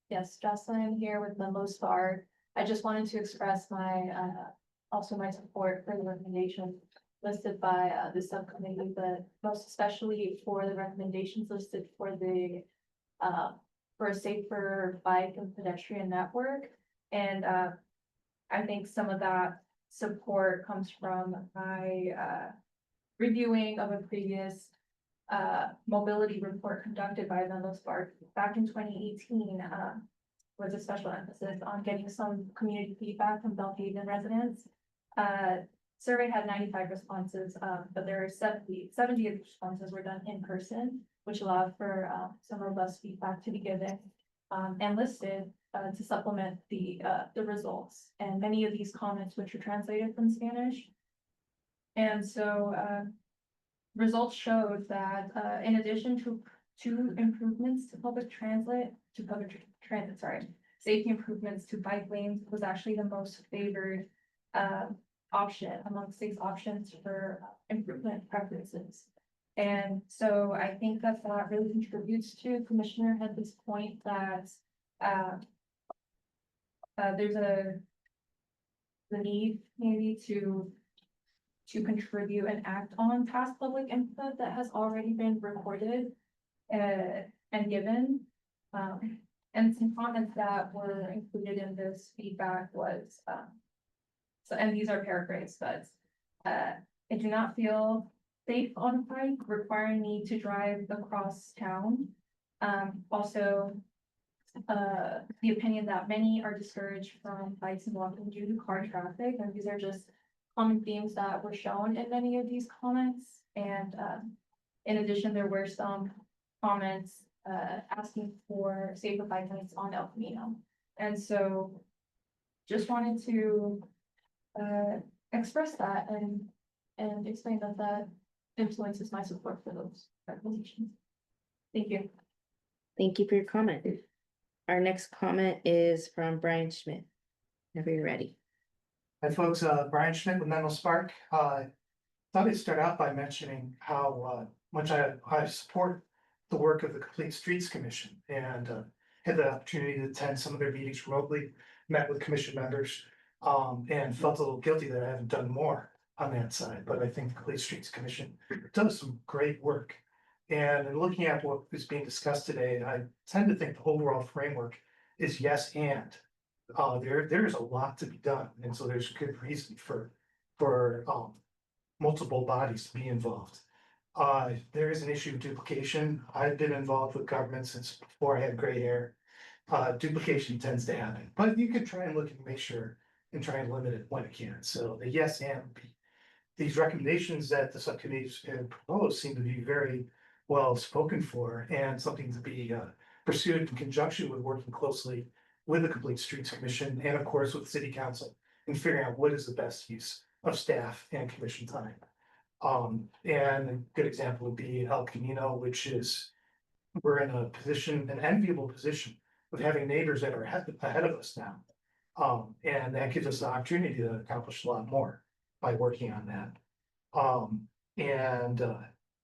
Yes, Jocelyn here with Menlo Star. I just wanted to express my also my support for the recommendation listed by the subcommittee, but most especially for the recommendations listed for the for a safer bike and pedestrian network. And I think some of that support comes from my reviewing of a previous mobility report conducted by Menlo Spark back in 2018, with a special emphasis on getting some community feedback from Belhaven residents. Survey had 95 responses, but there are 70 of the responses were done in person, which allowed for some robust feedback to be given and listed to supplement the results. And many of these comments, which are translated from Spanish, And so, results showed that, in addition to improvements to transit, sorry, safety improvements to bike lanes was actually the most favored, option among 6 options for improvement preferences. And so I think that that really contributes to Commissioner Headley's point that, there's the need maybe to contribute and act on past public input that has already been recorded and given. And some comments that were included in this feedback was, so, and these are paraphrased, but I do not feel safe on a bike, requiring me to drive across town. Also, the opinion that many are discouraged from bikes and walking due to car traffic, and these are just common themes that were shown in many of these comments. And in addition, there were some comments asking for safer bike lanes on El Camino. And so just wanted to express that and explain that that influences my support for those recommendations. Thank you. Thank you for your comment. Our next comment is from Brian Schmidt. Whenever you're ready. Hi folks, Brian Schmidt with Menlo Spark. Thought I'd start out by mentioning how much I support the work of the Complete Streets Commission and had the opportunity to attend some of their meetings remotely, met with commission members, and felt a little guilty that I haven't done more on that side, but I think the Complete Streets Commission does some great work. And in looking at what is being discussed today, I tend to think the overall framework is yes and. There's a lot to be done, and so there's good reason for multiple bodies to be involved. There is an issue of duplication. I've been involved with government since before I had gray hair. Duplication tends to happen, but you could try and look and make sure and try and limit it when it can. So the yes and these recommendations that the subcommittees have proposed seem to be very well spoken for and something to be pursued in conjunction with working closely with the Complete Streets Commission and of course with City Council in figuring out what is the best use of staff and commission time. And a good example would be El Camino, which is, we're in a position, an enviable position of having neighbors that are ahead of us now. And that gives us the opportunity to accomplish a lot more by working on that.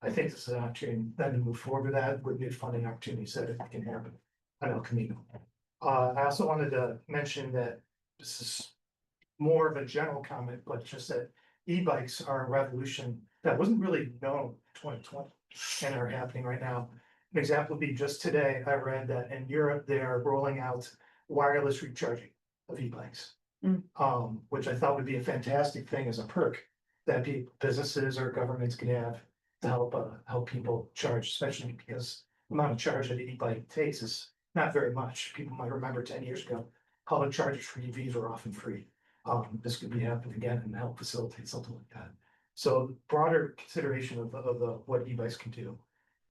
I think this is an opportunity then to move forward with that with new funding opportunities that it can happen on El Camino. I also wanted to mention that this is more of a general comment, but just that e-bikes are a revolution that wasn't really known in 2020 and are happening right now. An example would be just today, I read that in Europe, they are rolling out wireless recharging of e-bikes. Which I thought would be a fantastic thing as a perk that businesses or governments can have to help people charge, especially because the amount of charge that an e-bike takes is not very much. People might remember 10 years ago, public chargers for EVs were often free. This could be happening again and help facilitate something like that. So broader consideration of what e-bikes can do,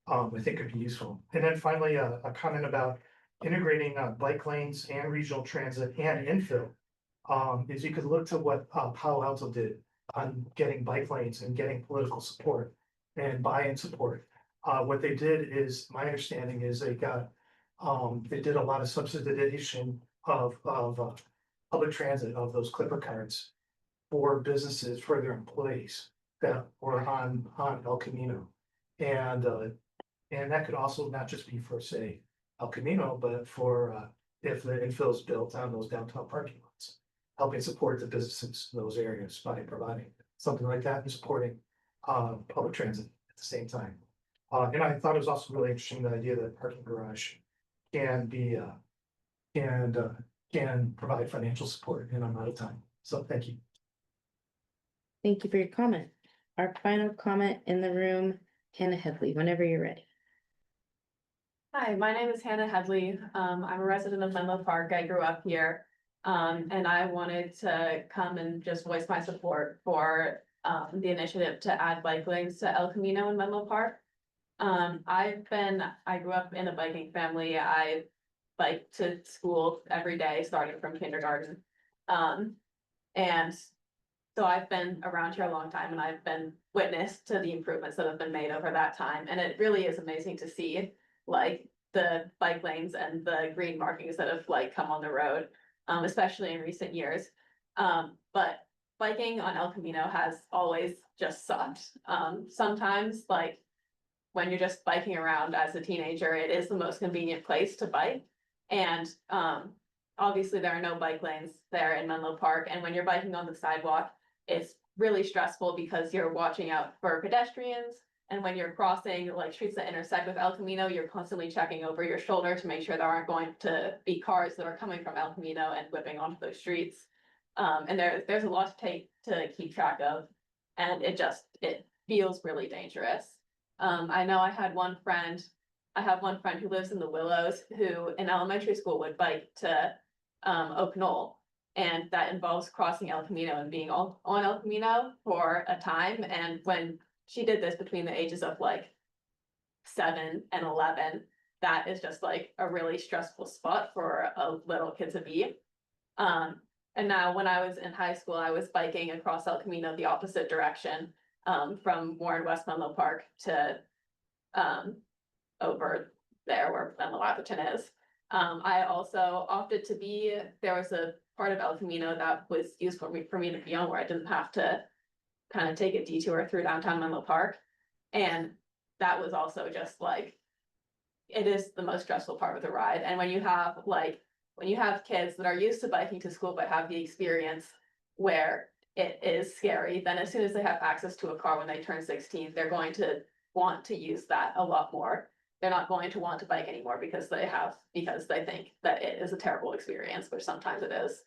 I think could be useful. And then finally, a comment about integrating bike lanes and regional transit and infill. Is you could look to what Palo Alto did on getting bike lanes and getting political support and buy-in support. What they did is, my understanding is they did a lot of subsidization of public transit of those Clipper cards for businesses, for their employees that were on El Camino. And that could also not just be for, say, El Camino, but for if the infill is built on those downtown parking lots, helping support the businesses in those areas by providing something like that and supporting public transit at the same time. And I thought it was also really interesting, the idea that parking garage can be can provide financial support, and I'm out of time. So thank you. Thank you for your comment. Our final comment in the room, Hannah Headley, whenever you're ready. Hi, my name is Hannah Headley. I'm a resident of Menlo Park. I grew up here. And I wanted to come and just voice my support for the initiative to add bike lanes to El Camino in Menlo Park. I grew up in a biking family. I bike to school every day, starting from kindergarten. And So I've been around here a long time and I've been witness to the improvements that have been made over that time. And it really is amazing to see like the bike lanes and the green markings that have like come on the road, especially in recent years. But biking on El Camino has always just sucked. Sometimes like when you're just biking around as a teenager, it is the most convenient place to bike. And obviously there are no bike lanes there in Menlo Park. And when you're biking on the sidewalk, it's really stressful because you're watching out for pedestrians. And when you're crossing like streets that intersect with El Camino, you're constantly checking over your shoulder to make sure there aren't going to be cars that are coming from El Camino and whipping onto those streets. And there's a lot to keep track of, and it feels really dangerous. I know I have one friend who lives in the Willows who in elementary school would bike to Oak Knoll. And that involves crossing El Camino and being on El Camino for a time. And when she did this between the ages of like 7 and 11, that is just like a really stressful spot for a little kid to be. And now when I was in high school, I was biking across El Camino the opposite direction, from Warren West Menlo Park to over there where Menlo Atherton is. I also opted to there was a part of El Camino that was used for me to be on where I didn't have to kind of take a detour through downtown Menlo Park. And that was also just like, it is the most stressful part of the ride. And when you have kids that are used to biking to school but have the experience where it is scary, then as soon as they have access to a car when they turn 16, they're going to want to use that a lot more. They're not going to want to bike anymore because they think that it is a terrible experience, which sometimes it is.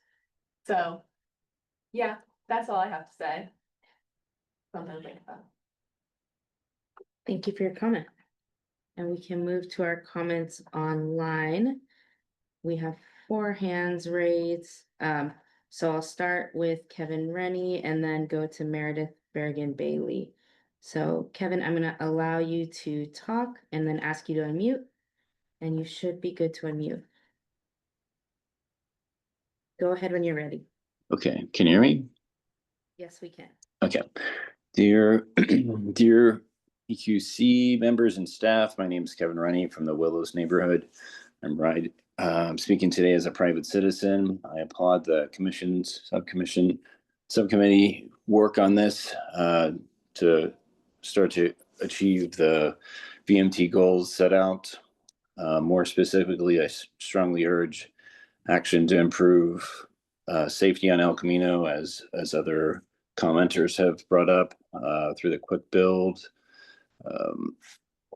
So yeah, that's all I have to say. Something to think about. Thank you for your comment. And we can move to our comments online. We have 4 hands raised. So I'll start with Kevin Rennie and then go to Meredith Berrigan Bailey. So Kevin, I'm gonna allow you to talk and then ask you to unmute. And you should be good to unmute. Go ahead when you're ready. Okay, can you hear me? Yes, we can. Okay. Dear EQC members and staff, my name is Kevin Rennie from the Willows neighborhood. I'm speaking today as a private citizen. I applaud the subcommittee work on this to start to achieve the VMT goals set out. More specifically, I strongly urge action to improve safety on El Camino, as other commenters have brought up, through the quick build,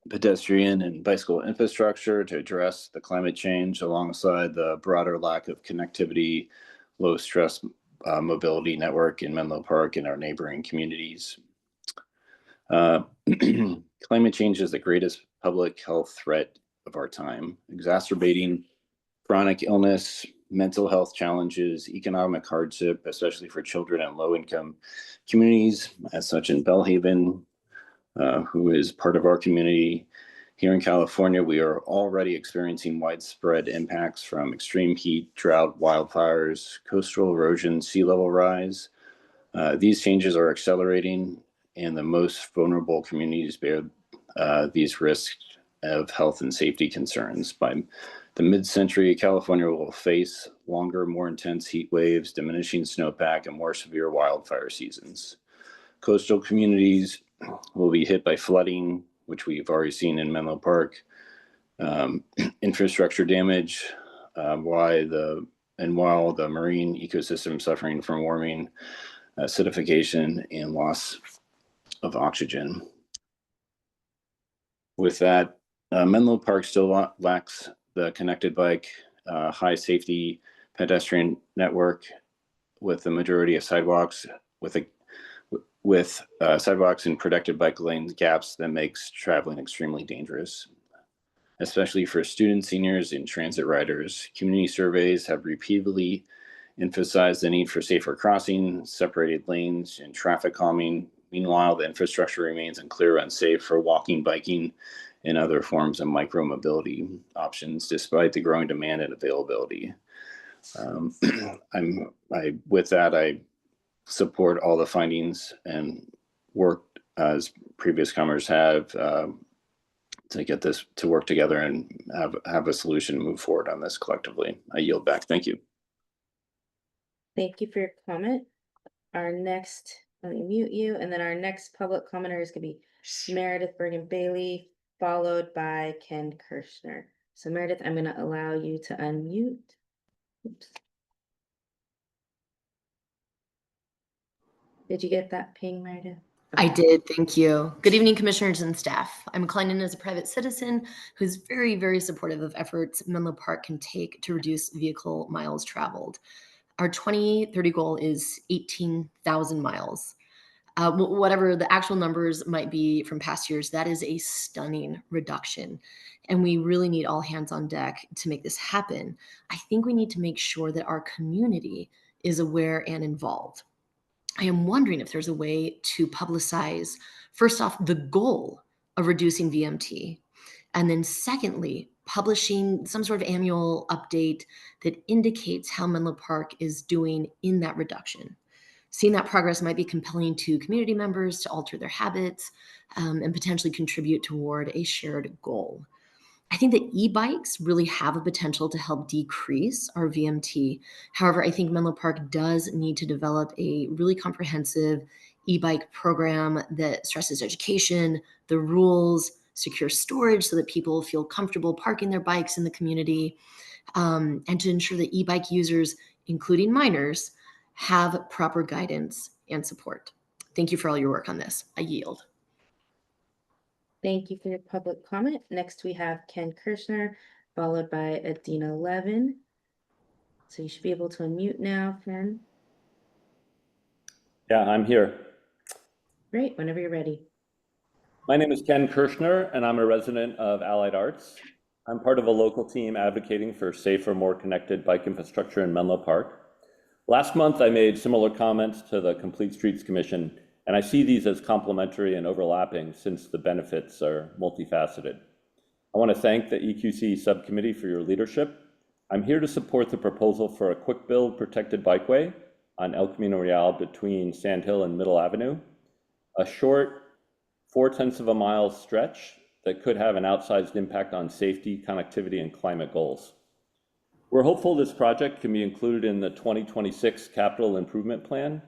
pedestrian and bicycle infrastructure to address the climate change alongside the broader lack of connectivity, low stress mobility network in Menlo Park and our neighboring communities. Climate change is the greatest public health threat of our time, exacerbating chronic illness, mental health challenges, economic hardship, especially for children in low-income communities, as such in Bellhaven, who is part of our community. Here in California, we are already experiencing widespread impacts from extreme heat, drought, wildfires, coastal erosion, sea level rise. These changes are accelerating, and the most vulnerable communities bear these risks of health and safety concerns. By the mid-century, California will face longer, more intense heat waves, diminishing snowpack, and more severe wildfire seasons. Coastal communities will be hit by flooding, which we've already seen in Menlo Park, infrastructure damage, while the marine ecosystem suffering from warming, acidification, and loss of oxygen. With that, Menlo Park still lacks the connected bike, high safety pedestrian network with the majority of sidewalks with sidewalks and protected bike lane gaps that makes traveling extremely dangerous, especially for students, seniors, and transit riders. Community surveys have repeatedly emphasized the need for safer crossing, separated lanes, and traffic calming. Meanwhile, the infrastructure remains unclear, unsafe for walking, biking, and other forms of micro-mobility options, despite the growing demand and availability. With that, I support all the findings and work as previous comers have to get this to work together and have a solution move forward on this collectively. I yield back. Thank you. Thank you for your comment. Our next, let me mute you, and then our next public commenter is gonna be Meredith Bergen Bailey, followed by Ken Kirschner. So Meredith, I'm gonna allow you to unmute. Oops. Did you get that ping, Meredith? I did, thank you. Good evening, commissioners and staff. I'm calling in as a private citizen who's very, very supportive of efforts Menlo Park can take to reduce vehicle miles traveled. Our 2030 goal is 18,000 miles. Whatever the actual numbers might be from past years, that is a stunning reduction. And we really need all hands on deck to make this happen. I think we need to make sure that our community is aware and involved. I am wondering if there's a way to publicize, first off, the goal of reducing VMT, and then secondly, publishing some sort of annual update that indicates how Menlo Park is doing in that reduction. Seeing that progress might be compelling to community members to alter their habits and potentially contribute toward a shared goal. I think that e-bikes really have a potential to help decrease our VMT. However, I think Menlo Park does need to develop a really comprehensive e-bike program that stresses education, the rules, secure storage so that people feel comfortable parking their bikes in the community, and to ensure that e-bike users, including minors, have proper guidance and support. Thank you for all your work on this. I yield. Thank you for your public comment. Next, we have Ken Kirschner, followed by Adina Levin. So you should be able to unmute now, Ken. Yeah, I'm here. Great, whenever you're ready. My name is Ken Kirschner, and I'm a resident of Allied Arts. I'm part of a local team advocating for safer, more connected bike infrastructure in Menlo Park. Last month, I made similar comments to the Complete Streets Commission, and I see these as complementary and overlapping since the benefits are multifaceted. I want to thank the EQC subcommittee for your leadership. I'm here to support the proposal for a quick build protected bikeway on El Camino Real between Sand Hill and Middle Avenue, a short 0.4 of a mile stretch that could have an outsized impact on safety, connectivity, and climate goals. We're hopeful this project can be included in the 2026 capital improvement plan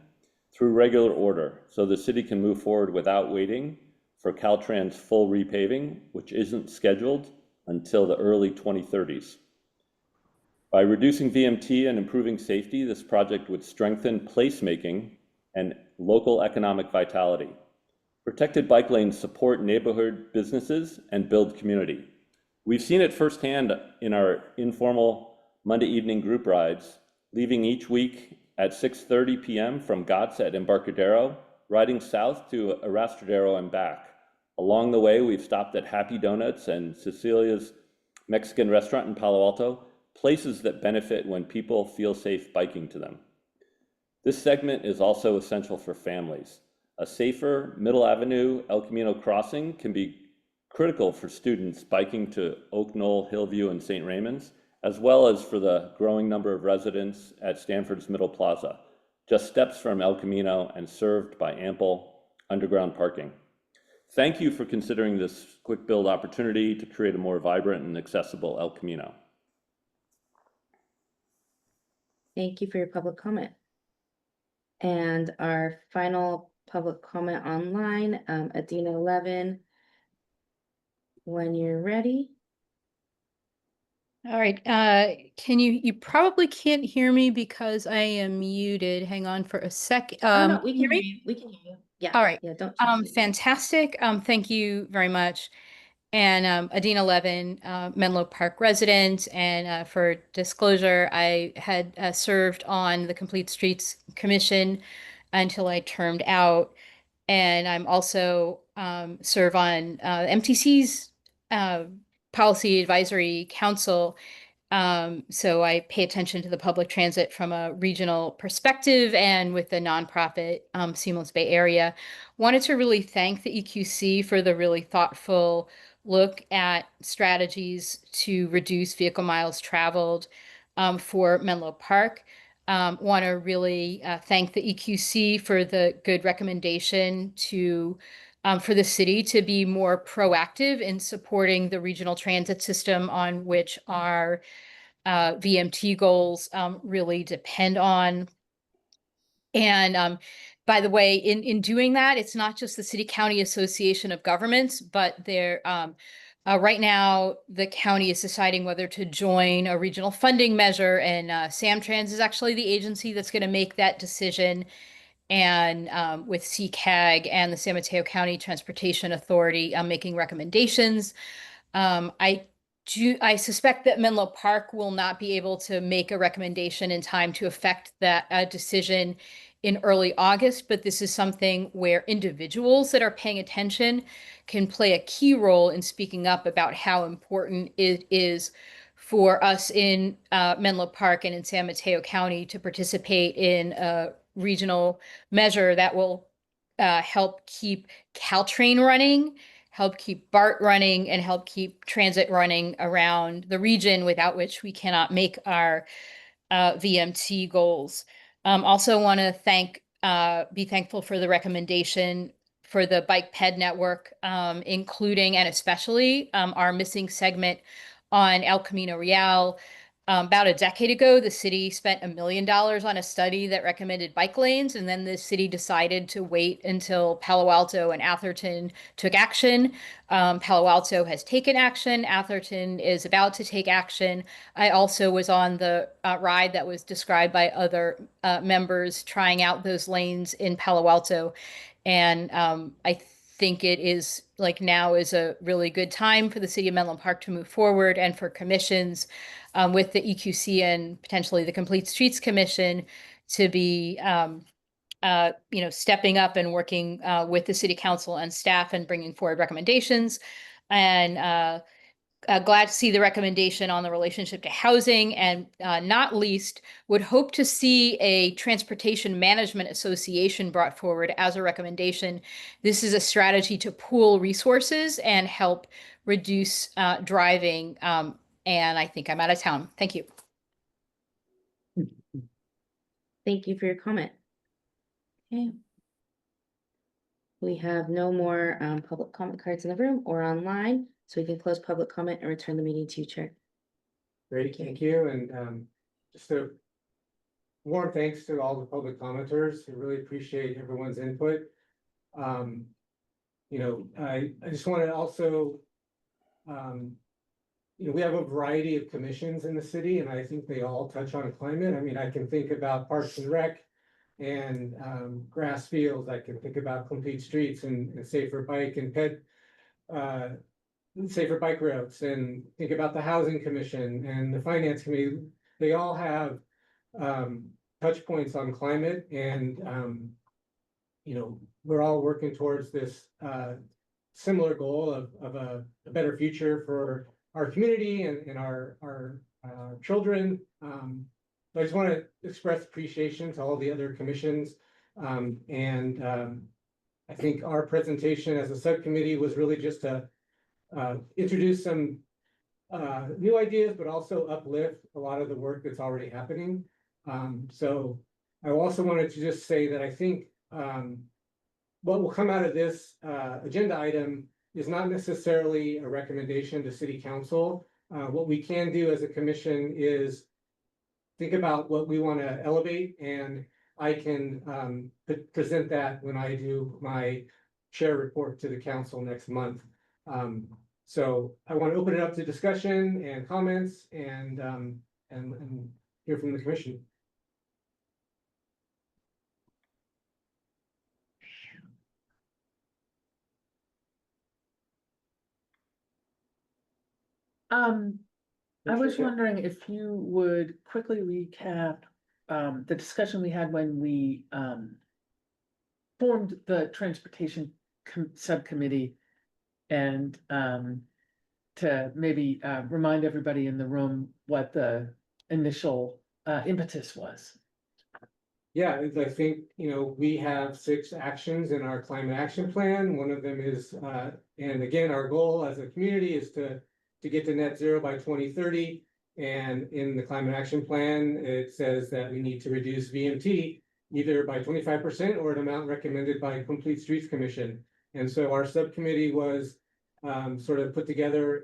through regular order, so the city can move forward without waiting for Caltrans full repaving, which isn't scheduled until the early 2030s. By reducing VMT and improving safety, this project would strengthen placemaking and local economic vitality. Protected bike lanes support neighborhood businesses and build community. We've seen it firsthand in our informal Monday evening group rides, leaving each week at 6:30 p.m. from GOTS at Embarcadero, riding south to Arrastradero and back. Along the way, we've stopped at Happy Donuts and Cecilia's Mexican restaurant in Palo Alto, places that benefit when people feel safe biking to them. This segment is also essential for families. A safer Middle Avenue El Camino crossing can be critical for students biking to Oak Knoll, Hillview, and St. Raymond's, as well as for the growing number of residents at Stanford's Middle Plaza, just steps from El Camino and served by ample underground parking. Thank you for considering this quick build opportunity to create a more vibrant and accessible El Camino. Thank you for your public comment. And our final public comment online, Adina Levin, when you're ready. All right, you probably can't hear me because I am muted. Hang on for a sec. No, we can hear hear me? you. We can hear you. Yeah. All right. Yeah, don't change it. Fantastic. Thank you very much. And Adina Levin, Menlo Park resident, and for disclosure, I had served on the Complete Streets Commission until I termed out, and I'm also serve on MTC's Policy Advisory Council. So I pay attention to the public transit from a regional perspective and with the nonprofit Seamless Bay Area. Wanted to really thank the EQC for the really thoughtful look at strategies to reduce vehicle miles traveled for Menlo Park. want to really thank the EQC for the good recommendation to for the city to be more proactive in supporting the regional transit system on which our VMT goals really depend on. And by the way, in doing that, it's not just the City County Association of Governments, but there right now the county is deciding whether to join a regional funding measure, and Samtrans is actually the agency that's going to make that decision. And with CCAG and the San Mateo County Transportation Authority making recommendations. I suspect that Menlo Park will not be able to make a recommendation in time to affect that decision in early August, but this is something where individuals that are paying attention can play a key role in speaking up about how important it is for us in Menlo Park and in San Mateo County to participate in a regional measure that will help keep Caltrain running, help keep BART running, and help keep transit running around the region, without which we cannot make our VMT goals. Also want to be thankful for the recommendation for the bike ped network, including and especially our missing segment on El Camino Real. About a decade ago, the city spent $1 million on a study that recommended bike lanes, and then the city decided to wait until Palo Alto and Atherton took action. Palo Alto has taken action. Atherton is about to take action. I also was on the ride that was described by other members trying out those lanes in Palo Alto. And I think it is like now is a really good time for the city of Menlo Park to move forward, and for commissions with the EQC and potentially the Complete Streets Commission to be stepping up and working with the city council and staff and bringing forward recommendations. And glad to see the recommendation on the relationship to housing, and not least would hope to see a Transportation Management Association brought forward as a recommendation. This is a strategy to pool resources and help reduce driving. And I think I'm out of town. Thank you. Thank you for your comment. Okay. We have no more public comment cards in the room or online, so we can close public comment and return the meeting to you, Chair. Great, thank you, and just a warm thanks to all the public commenters. I really appreciate everyone's input. I just want to also, we have a variety of commissions in the city, and I think they all touch on climate. I mean, I can think about Parks and Rec and grass fields. I can think about Complete Streets and safer bike and ped, safer bike routes, and think about the Housing Commission and the Finance Committee. They all have touch points on climate, and we're all working towards this similar goal of a better future for our community and our children. So I just want to express appreciation to all the other commissions. I think our presentation as a subcommittee was really just to introduce some new ideas, but also uplift a lot of the work that's already happening. So I also wanted to just say that I think what will come out of this agenda item is not necessarily a recommendation to City Council. What we can do as a commission is think about what we want to elevate, and I can present that when I do my chair report to the council next month. So I want to open it up to discussion and comments, and hear from the commission. I was wondering if you would quickly recap the discussion we had when we formed the transportation subcommittee, and to maybe remind everybody in the room what the initial impetus was. Yeah, I think, we have 6 actions in our climate action plan. One of them is, and again, our goal as a community is to get to net zero by 2030. And in the climate action plan, it says that we need to reduce VMT either by 25% or an amount recommended by Complete Streets Commission. And so our subcommittee was sort of put together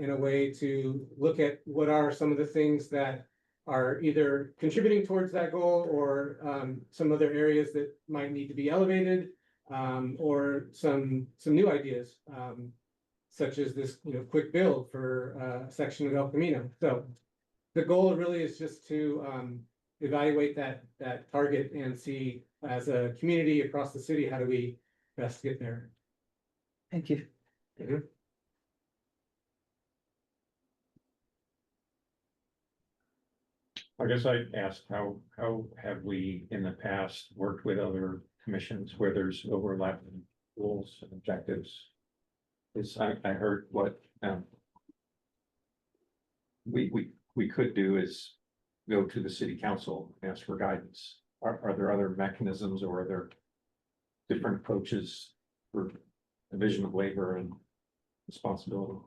in a way to look at what are some of the things that are either contributing towards that goal or some other areas that might need to be elevated, or some new ideas, such as this, quick build for a section of El Camino. So the goal really is just to evaluate that target and see, as a community across the city, how do we best get there? Thank you. I guess I'd ask, how have we in the past worked with other commissions where there's overlapping goals and objectives? I heard what we could do is go to the city council and ask for guidance. Are there other mechanisms, or are there different approaches for division of labor and responsibility?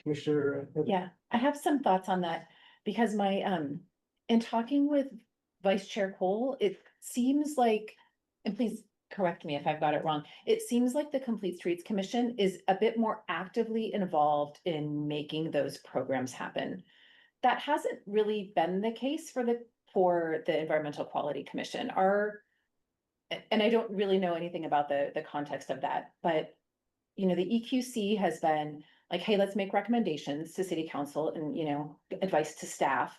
Commissioner. Yeah, I have some thoughts on that because in talking with Vice Chair Cole, it seems like, and please correct me if I've got it wrong, it seems like the Complete Streets Commission is a bit more actively involved in making those programs happen. That hasn't really been the case for the Environmental Quality Commission. And I don't really know anything about the context of that, but the EQC has been like, hey, let's make recommendations to city council and, advice to staff.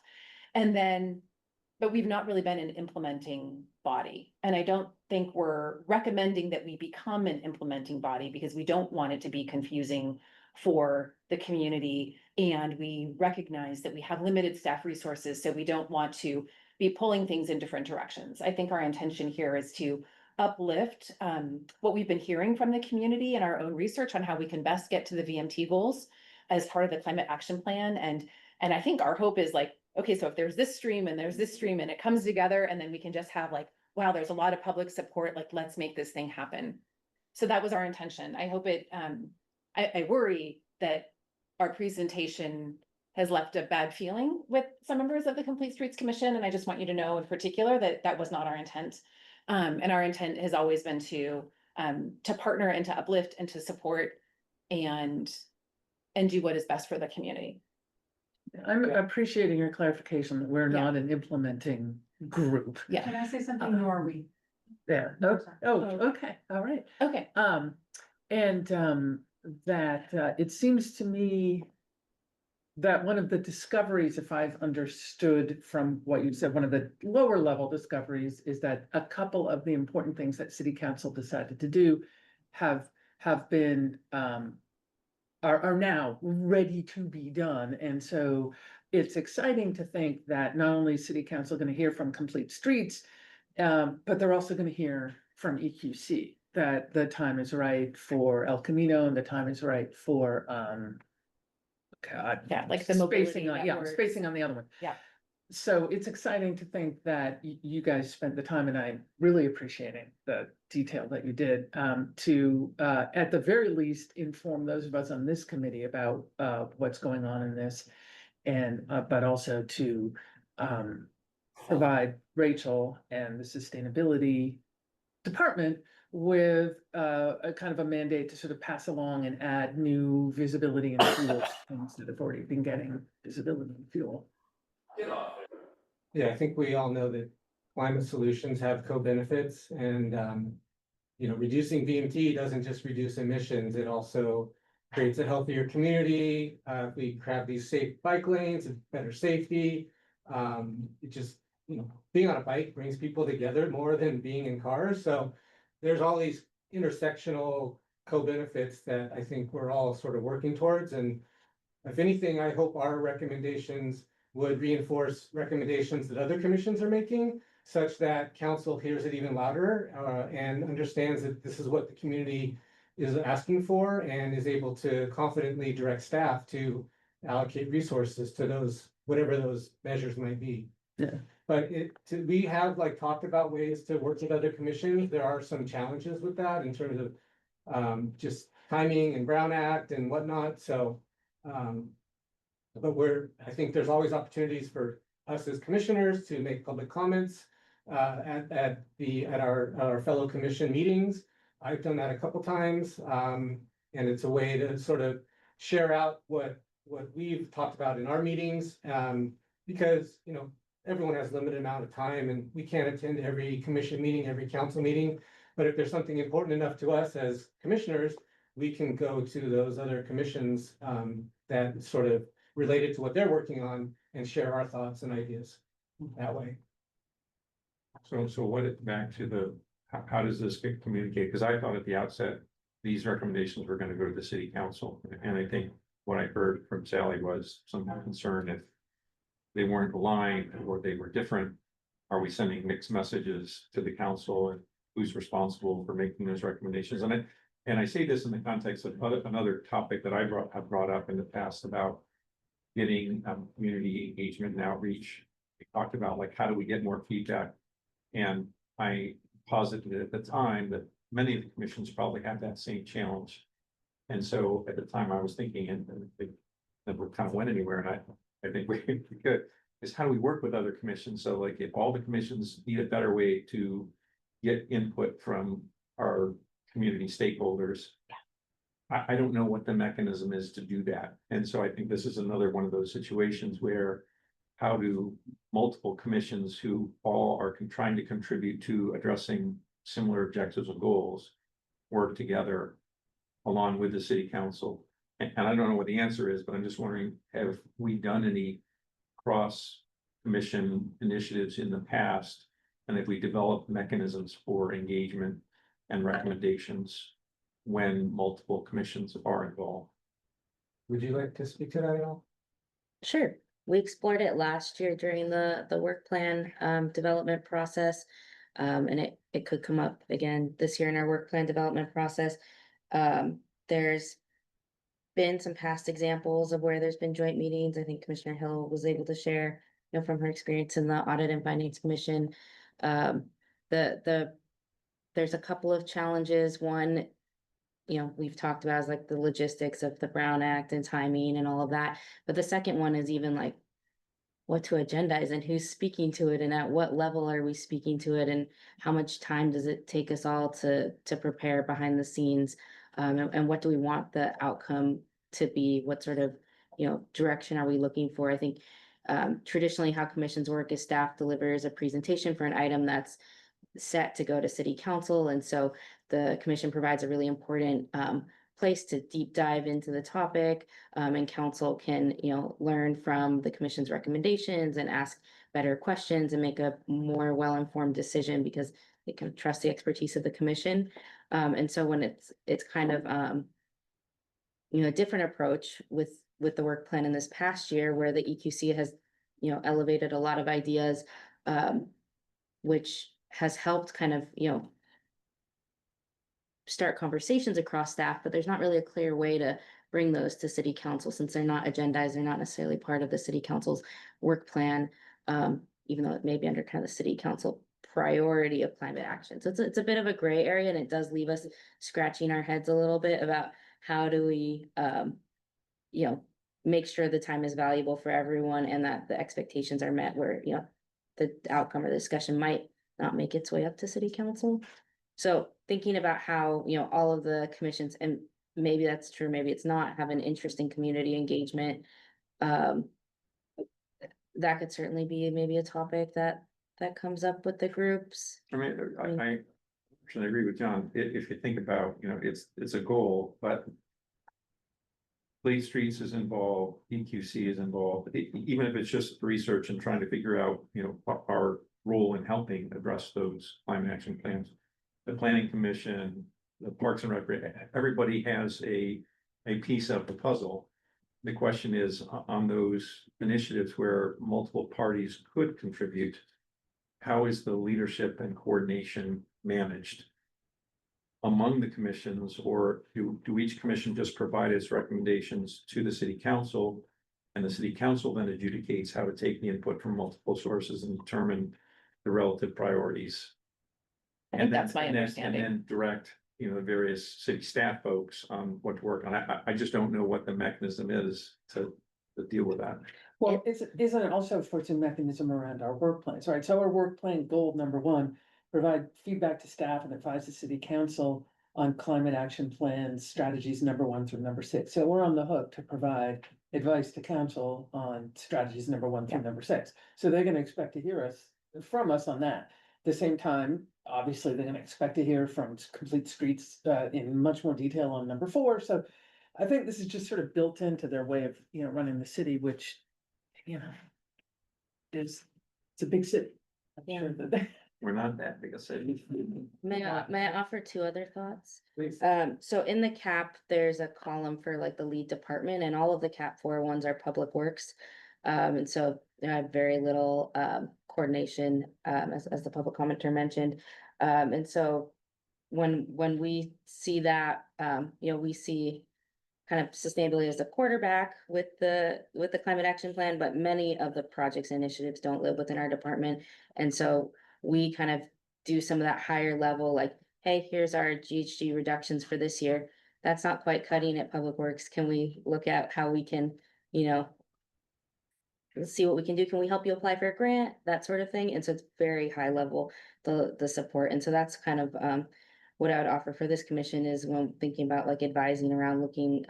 But we've not really been an implementing body. And I don't think we're recommending that we become an implementing body because we don't want it to be confusing for the community. And we recognize that we have limited staff resources, so we don't want to be pulling things in different directions. I think our intention here is to uplift what we've been hearing from the community and our own research on how we can best get to the VMT goals as part of the climate action plan. And I think our hope is like, okay, so if there's this stream and there's this stream and it comes together, and then we can just have like, wow, there's a lot of public support, like, let's make this thing happen. So that was our intention. I hope I worry that our presentation has left a bad feeling with some members of the Complete Streets Commission. And I just want you to know in particular that that was not our intent. And our intent has always been to partner and to uplift and to support and do what is best for the community. I'm appreciating your clarification that we're not an implementing group. Yeah. Can I say something, nor are we? Yeah, no, okay, all right. Okay. That it seems to me that one of the discoveries, if I've understood from what you said, one of the lower level discoveries is that a couple of the important things that city council decided to do have been are now ready to be done. And so it's exciting to think that not only is city council going to hear from Complete Streets, but they're also going to hear from EQC that the time is right for El Camino and the time is right for like the mobility spacing on, networks. spacing on the other one. Yeah. So it's exciting to think that you guys spent the time, and I'm really appreciating the detail that you did to at the very least inform those of us on this committee about what's going on in this, and but also to provide Rachel and the sustainability department with a kind of a mandate to sort of pass along and add new visibility and fuel things that have already been getting visibility and fuel. Yeah, I think we all know that climate solutions have co-benefits, and reducing VMT doesn't just reduce emissions, it also creates a healthier community. We have these safe bike lanes and better safety. It just, being on a bike brings people together more than being in cars. So there's all these intersectional co-benefits that I think we're all sort of working towards. And if anything, I hope our recommendations would reinforce recommendations that other commissions are making, such that council hears it even louder and understands that this is what the community is asking for, and is able to confidently direct staff to allocate resources to those, whatever those measures might be. Yeah. But we have talked about ways to work with other commissions. There are some challenges with that in terms of just timing and Brown Act and whatnot. So But I think there's always opportunities for us as commissioners to make public comments at our fellow commission meetings. I've done that a couple times, and it's a way to sort of share out what we've talked about in our meetings, because, you know, everyone has a limited amount of time and we can't attend every commission meeting, every council meeting. But if there's something important enough to us as commissioners, we can go to those other commissions that sort of related to what they're working on and share our thoughts and ideas that way. So back to how does this get communicated? Because I thought at the outset, these recommendations were gonna go to the city council. And I think what I heard from Sally was some concern if they weren't aligned or they were different. Are we sending mixed messages to the council, and who's responsible for making those recommendations? And I say this in the context of another topic that have brought up in the past about getting community engagement and outreach. We talked about, like, how do we get more feedback? And I posited at the time that many of the commissions probably have that same challenge. And so at the time I was thinking, and it never kind of went anywhere, and I think we could, is how do we work with other commissions? So like, if all the commissions need a better way to get input from our community stakeholders, I don't know what the mechanism is to do that. And so I think this is another one of those situations where how do multiple commissions who all are trying to contribute to addressing similar objectives and goals work together along with the city council? And I don't know what the answer is, but I'm just wondering, have we done any cross commission initiatives in the past? And if we developed mechanisms for engagement and recommendations when multiple commissions are involved? Would you like to speak to that at all? Sure. We explored it last year during the work plan development process. And it could come up again this year in our work plan development process. There's been some past examples of where there's been joint meetings. I think Commissioner Hill was able to share, you know, from her experience in the Audit and Finance Commission. There's a couple of challenges. One, you know, we've talked about is like the logistics of the Brown Act and timing and all of that. But the second one is even like what to agendize and who's speaking to it and at what level are we speaking to it and how much time does it take us all to prepare behind the scenes, and what do we want the outcome to be? What sort of, you know, direction are we looking for? I think traditionally how commissions work is staff delivers a presentation for an item that's set to go to city council. And so the commission provides a really important place to deep dive into the topic, and council can, you know, learn from the commission's recommendations and ask better questions and make a more well-informed decision because they can trust the expertise of the commission. And so when it's kind of, you know, a different approach with the work plan in this past year where the EQC has, you know, elevated a lot of ideas, which has helped kind of, you know, start conversations across staff, but there's not really a clear way to bring those to city council since they're not agendized, they're not necessarily part of the city council's work plan, even though it may be under kind of the city council priority of climate action. So it's a bit of a gray area, and it does leave us scratching our heads a little bit about how do we, you know, make sure the time is valuable for everyone and that the expectations are met where, you know, the outcome of the discussion might not make its way up to city council. So thinking about how, you know, all of the commissions, and maybe that's true, maybe it's not, have an interest in community engagement. That could certainly be maybe a topic that comes up with the groups. I mean, I actually agree with John. If you think about, you know, it's a goal, but Fleet Streets is involved, EQC is involved, even if it's just research and trying to figure out, you know, our role in helping address those climate action plans. The Planning Commission, the Parks and Recreation, everybody has a piece of the puzzle. The question is on those initiatives where multiple parties could contribute, how is the leadership and coordination managed among the commissions, or do each commission just provide its recommendations to the city council, and the city council then adjudicates how to take the input from multiple sources and determine the relative priorities? I think that's my understanding. And then direct the various city staff folks on what to work on. I just don't know what the mechanism is to deal with that. Well, isn't it also for a mechanism around our work plans, right? So our work plan goal number one, provide feedback to staff and advise the city council on climate action plans, strategies number 1 through number 6. So we're on the hook to provide advice to council on strategies number 1 through number 6. So they're gonna expect to hear from us on that. At the same time, obviously, they're gonna expect to hear from Complete Streets in much more detail on number 4. So I think this is just sort of built into their way of, running the city, which, it's a big city. I'm Yeah. sure that We're not that big a city. May I offer two other thoughts? Please. So in the cap, there's a column for like the lead department, and all of the cap 4 ones are public works. And so I have very little coordination, as the public commenter mentioned. And so when we see that, we see kind of sustainability as a quarterback with the climate action plan, but many of the projects and initiatives don't live within our department. And so we kind of do some of that higher level, like, hey, here's our GHG reductions for this year. That's not quite cutting it, Public Works. Can we look at how we can, let's see what we can do. Can we help you apply for a grant? That sort of thing. And so it's very high level, the support. And so that's kind of what I would offer for this commission is when thinking about like advising around looking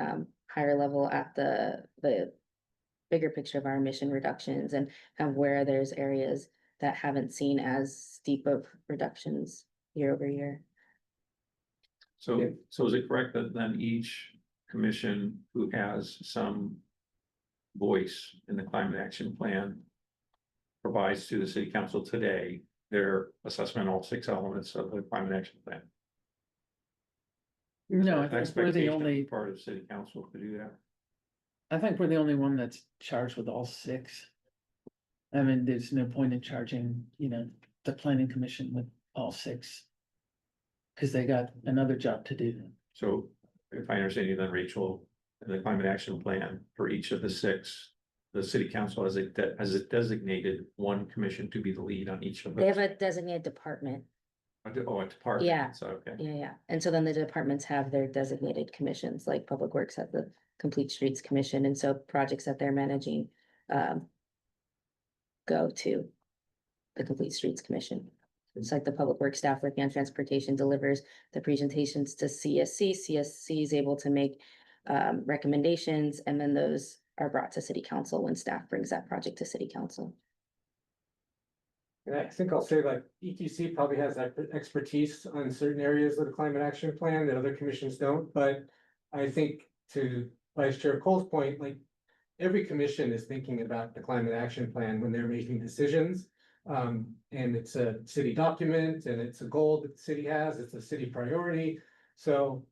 higher level at the bigger picture of our emission reductions and kind of where there's areas that haven't seen as steep of reductions year over year. So is it correct that then each commission who has some voice in the climate action plan provides to the city council today their assessment on all 6 elements of the climate action plan? No, I think we're the Expectation on only, part of city council to do that. I think we're the only one that's charged with all 6. I mean, there's no point in charging, the planning commission with all 6. Cause they got another job to do. So if I understand you, then Rachel, in the climate action plan for each of the 6, the city council has it designated one commission to be the lead on each of They have those. a designated department. Oh, a department. Yeah. So, okay. Yeah. And so then the departments have their designated commissions, like Public Works has the Complete Streets Commission. And so projects that they're managing go to the Complete Streets Commission. It's like the Public Works staff working on transportation delivers the presentations to CSC. CSC is able to make recommendations, and then those are brought to city council when staff brings that project to city council. And I think I'll say like EQC probably has that expertise on certain areas of the climate action plan that other commissions don't, but I think to Vice Chair Cole's point, like every commission is thinking about the climate action plan when they're making decisions. And it's a city document and it's a goal that the city has, it's a city priority. So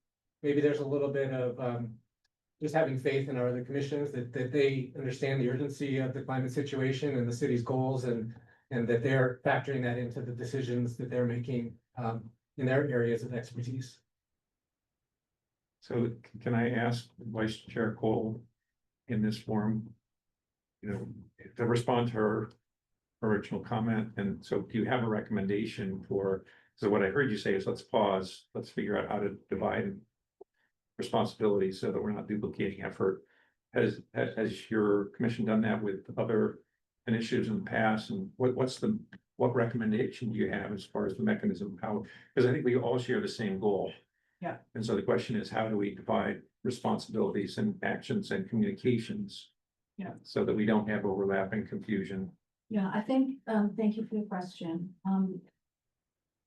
maybe there's a little bit of just having faith in our other commissions that they understand the urgency of the climate situation and the city's goals and that they're factoring that into the decisions that they're making in their areas of expertise. So can I ask Vice Chair Cole in this forum, to respond to her original comment? And so do you have a recommendation so what I heard you say is let's pause, let's figure out how to divide responsibilities so that we're not duplicating effort. Has your commission done that with other initiatives in the past? And what recommendation do you have as far as the mechanism? Because I think we all share the same goal. Yeah. And so the question is, how do we divide responsibilities and actions and communications? Yeah. So that we don't have overlapping confusion. Yeah, I think, thank you for your question.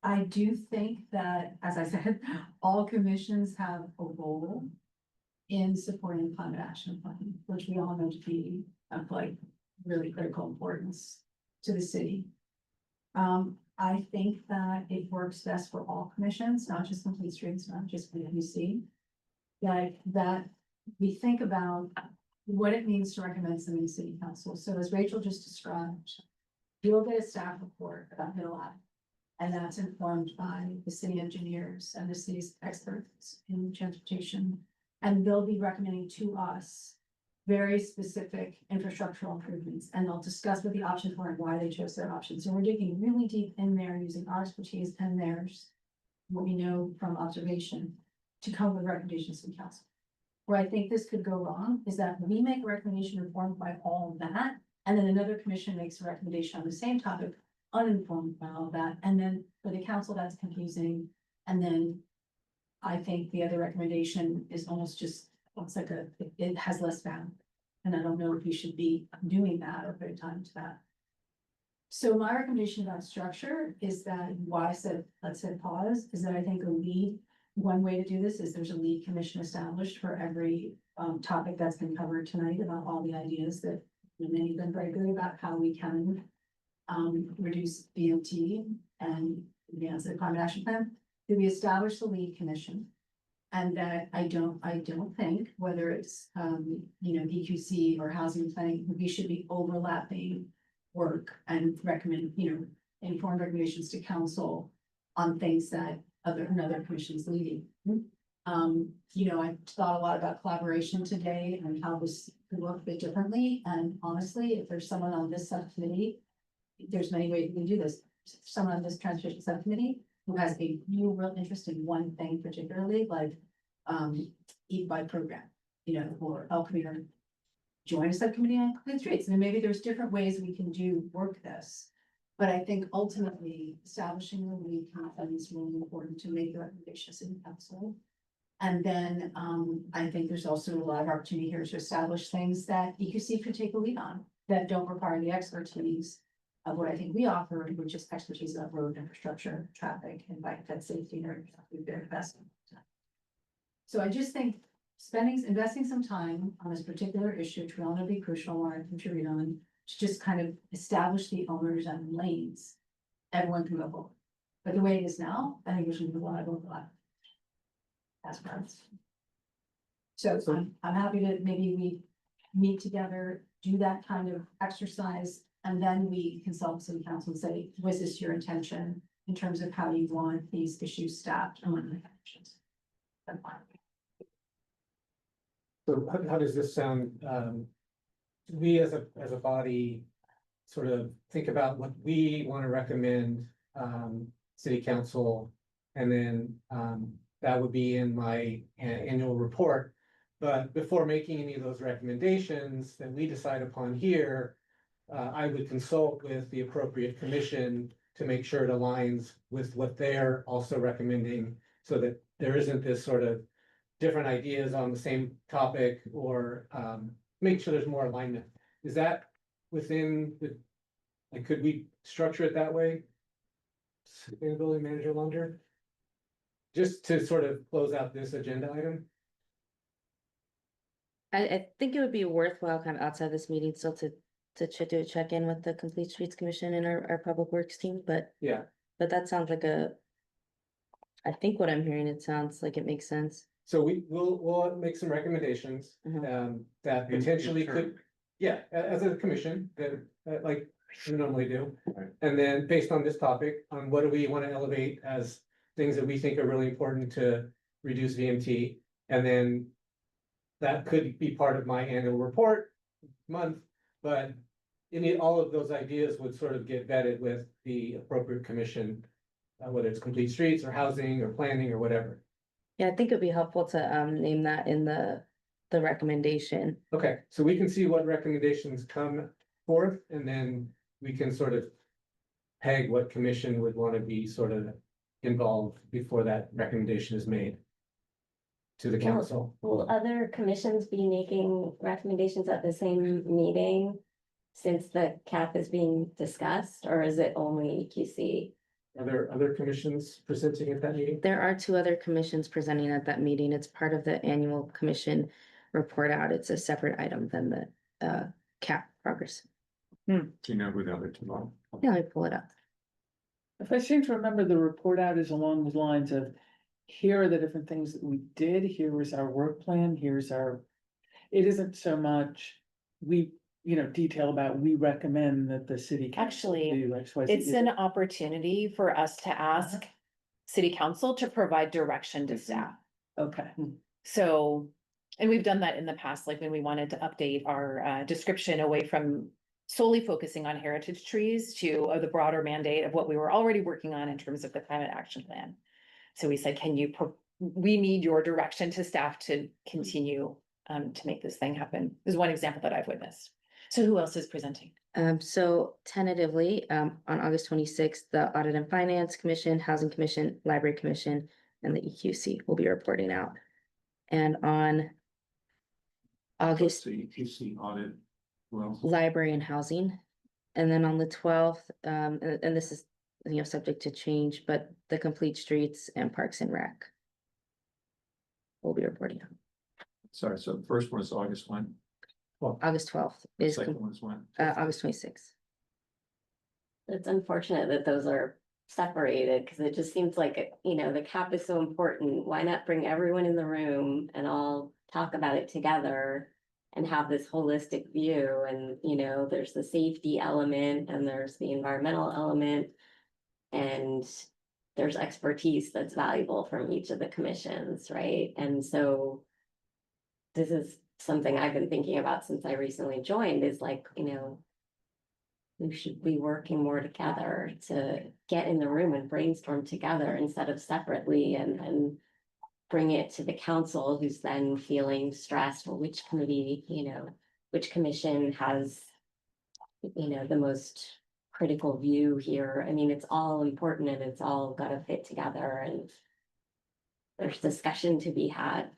I do think that, as I said, all commissions have a role in supporting climate action plan, which we all know to be of like really critical importance to the city. I think that it works best for all commissions, not just Complete Streets, not just PWC. That we think about what it means to recommend something to city council. So as Rachel just described, you'll get a staff report about Middle Ave. And that's informed by the city engineers and the city's experts in transportation. And they'll be recommending to us very specific infrastructural improvements. And they'll discuss what the options were and why they chose their options. So we're digging really deep in there using our expertise and theirs. what we know from observation, to come with recommendations from council. Where I think this could go wrong is that we make a recommendation informed by all of that, and then another commission makes a recommendation on the same topic, uninformed by all of that, and then for the council, that's confusing. And then I think the other recommendation is almost just, it's like it has less value. And I don't know if you should be doing that or putting time to that. So my recommendation about structure is that, why I said, let's hit pause, is that I think one way to do this is there's a lead commission established for every topic that's been covered tonight, about all the ideas that many have been very good about how we can reduce VMT and advance the climate action plan. That we establish the lead commission. And that I don't think, whether it's EQC or housing planning, we should be overlapping work and recommend, informed recommendations to council on things that another commission's leading. I thought a lot about collaboration today and how this could work a bit differently. And honestly, if there's someone on this subcommittee, there's many ways we can do this. Someone on this transportation subcommittee who has a real interest in one thing particularly, like Eat Bike program, or El Camino, join a subcommittee on clean streets. And maybe there's different ways we can work this. But I think ultimately establishing the lead content is really important to make the recommendations in the council. And then I think there's also a lot of opportunity here to establish things that EQC could take a lead on that don't require the expertise of what I think we offer, which is expertise about road infrastructure, traffic, and bike ped safety, or we've been investing. So I just think investing some time on this particular issue, which we all know be crucial, want to contribute on, to just kind of establish the owners and lanes, everyone can go forward. But the way it is now, I think there's going to be a lot of overlap. That's parts. So I'm happy to maybe we meet together, do that kind of exercise, and then we consult city council and say, was this your intention in terms of how you want these issues staffed and what are the actions? So how does this sound? We as a body sort of think about what we want to recommend city council, and then that would be in my annual report. But before making any of those recommendations that we decide upon here, I would consult with the appropriate commission to make sure it aligns with what they're also recommending, so that there isn't this sort of different ideas on the same topic, or make sure there's more alignment. Is that within could we structure it that way? Sustainability Manager Lunder? Just to sort of close out this agenda item? I think it would be worthwhile kind of outside this meeting still to do a check-in with the Complete Streets Commission and our Public Works team, but Yeah. but that sounds like I think what I'm hearing, it sounds like it makes sense. So we'll make some recommendations that potentially could, as a commission, that like we normally do. Right. And then based on this topic, on what do we want to elevate as things that we think are really important to reduce VMT, and then that could be part of my annual report month, but all of those ideas would sort of get vetted with the appropriate commission, whether it's Complete Streets or housing or planning or whatever. Yeah, I think it'd be helpful to name that in the recommendation. Okay, so we can see what recommendations come forth, and then we can sort of peg what commission would want to be sort of involved before that recommendation is made to the council. Will other commissions be making recommendations at the same meeting since the cap is being discussed, or is it only EQC? Are there other commissions presenting at that meeting? There are 2 other commissions presenting at that meeting. It's part of the annual commission report out. It's a separate item than the cap progress. Do you know who the other two are? Yeah, let me pull it up. If I seem to remember, the report out is along the lines of, here are the different things that we did, here was our work plan, it isn't so much, detail about, we recommend that the city. council Actually, do X, Y, Z. it's an opportunity for us to ask city council to provide direction to staff. Okay. So, and we've done that in the past, like when we wanted to update our description away from solely focusing on heritage trees to the broader mandate of what we were already working on in terms of the climate action plan. So we said, we need your direction to staff to continue to make this thing happen. This is one example that I've witnessed. So who else is presenting? So tentatively, on August 26th, the Audit and Finance Commission, Housing Commission, Library Commission, and the EQC will be reporting out. And on August, So EQC audit, well, Library and Housing. And then on the 12th, and this is, subject to change, but the Complete Streets and Parks and Rec will be reporting out. sorry, so the first one is August one, August 12th the is second one is when? August 26th. It's unfortunate that those are separated, because it just seems like, the cap is so important. Why not bring everyone in the room and all talk about it together and have this holistic view? And, there's the safety element and there's the environmental element. And there's expertise that's valuable from each of the commissions, right? And so this is something I've been thinking about since I recently joined, is like, we should be working more together to get in the room and brainstorm together instead of separately, and bring it to the council, who's then feeling stressed. Well, which committee, which commission has, the most critical view here? I mean, it's all important and it's all got to fit together, and there's discussion to be had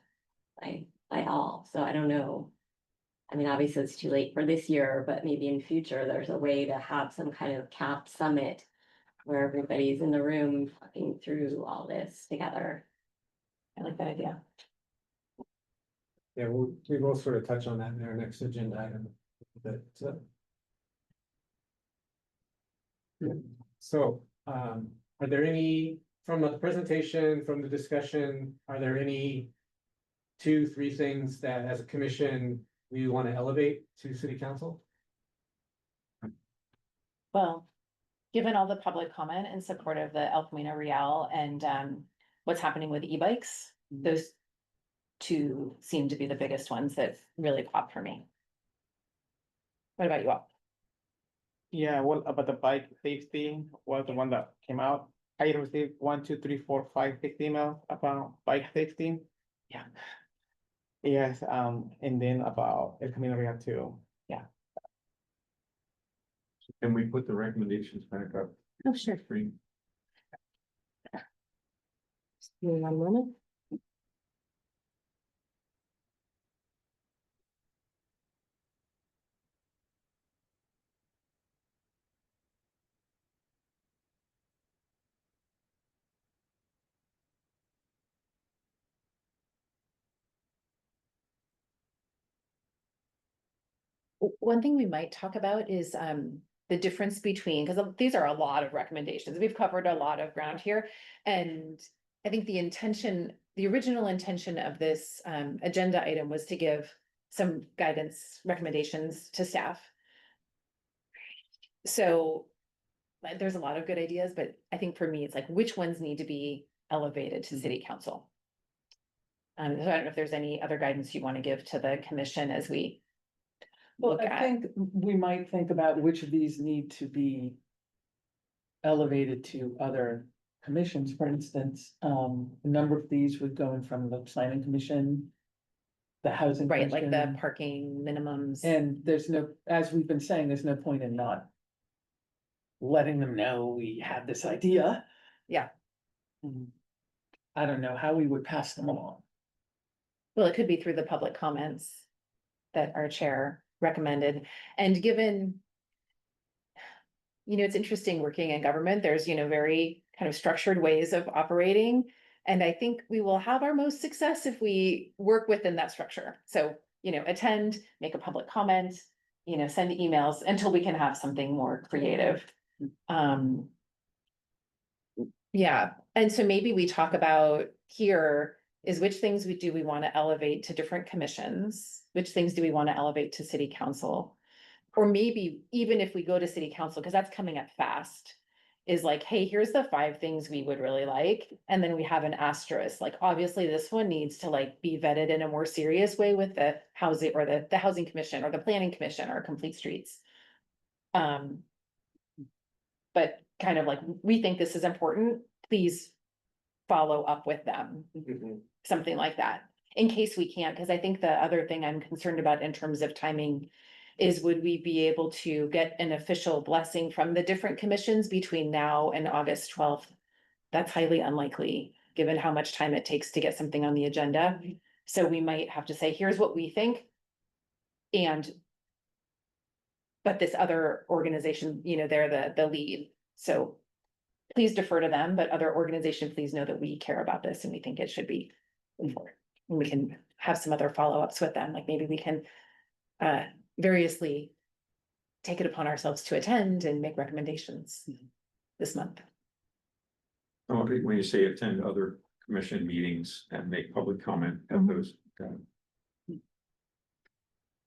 by all. So I don't know. I mean, obviously it's too late for this year, but maybe in future, there's a way to have some kind of CAP summit where everybody's in the room talking through all this together. I like that idea. Yeah, we will sort of touch on that in our next agenda item. So, are there any, from the presentation, from the discussion, are there any 2-3 things that as a commission we want to elevate to city council? Well, given all the public comment in support of the El Camino Real and what's happening with e-bikes, those two seem to be the biggest ones that really pop for me. What about you all? Yeah, well, about the bike safety was the one that came out. I received 1, 2, 3, 4, 5, 6 emails about bike safety. Yeah. Yes, and then about El Camino Real too. Can we put the recommendations back up? Oh, sure. Screen? Give me one moment. One thing we might talk about is the difference between, because these are a lot of recommendations. We've covered a lot of ground here. And I think the original intention of this agenda item was to give some guidance recommendations to staff. So there's a lot of good ideas, but I think for me, it's like, which ones need to be elevated to city council? So I don't know if there's any other guidance you want to give to the commission as we Well, look I at. think we might think about which of these need to be elevated to other commissions. For instance, a number of these would go in from the planning commission, the housing. Right, like the commission, parking minimums. and there's no, as we've been saying, there's no point in not letting them know we had this idea. Yeah. I don't know how we would pass them along. Well, it could be through the public comments that our chair recommended. And given, it's interesting working in government, there's, very kind of structured ways of operating. And I think we will have our most success if we work within that structure. So, attend, make a public comment, send emails until we can have something more creative. Yeah, and so maybe we talk about here is which things do we want to elevate to different commissions? Which things do we want to elevate to city council? Or maybe even if we go to city council, because that's coming up fast, is like, hey, here's the 5 things we would really like. And then we have an asterisk, like, obviously this one needs to like be vetted in a more serious way with the housing or the housing commission or the planning commission or Complete Streets. But kind of like, we think this is important, please follow up with them, something like that. In case we can't, because I think the other thing I'm concerned about in terms of timing is would we be able to get an official blessing from the different commissions between now and August 12th? That's highly unlikely, given how much time it takes to get something on the agenda. So we might have to say, here's what we think. But this other organization, they're the lead. So please defer to them, but other organization, please know that we care about this and we think it should be important. And we can have some other follow-ups with them, like maybe we can variously take it upon ourselves to attend and make recommendations this month. When you say attend other commission meetings and make public comment at those.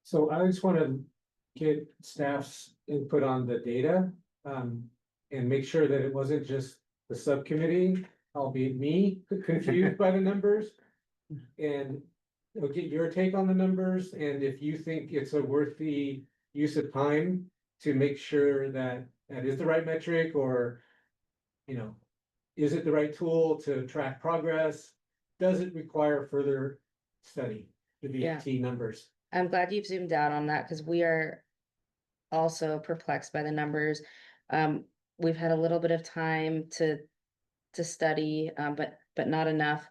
So I just want to get staff's input on the data, and make sure that it wasn't just the subcommittee, albeit me, confused by the numbers. And get your take on the numbers, and if you think it's a worthy use of time to make sure that that is the right metric, or, is it the right tool to track progress? Does it require further study, the VT numbers? I'm glad you've zoomed out on that because we are also perplexed by the numbers. We've had a little bit of time to study, but not enough.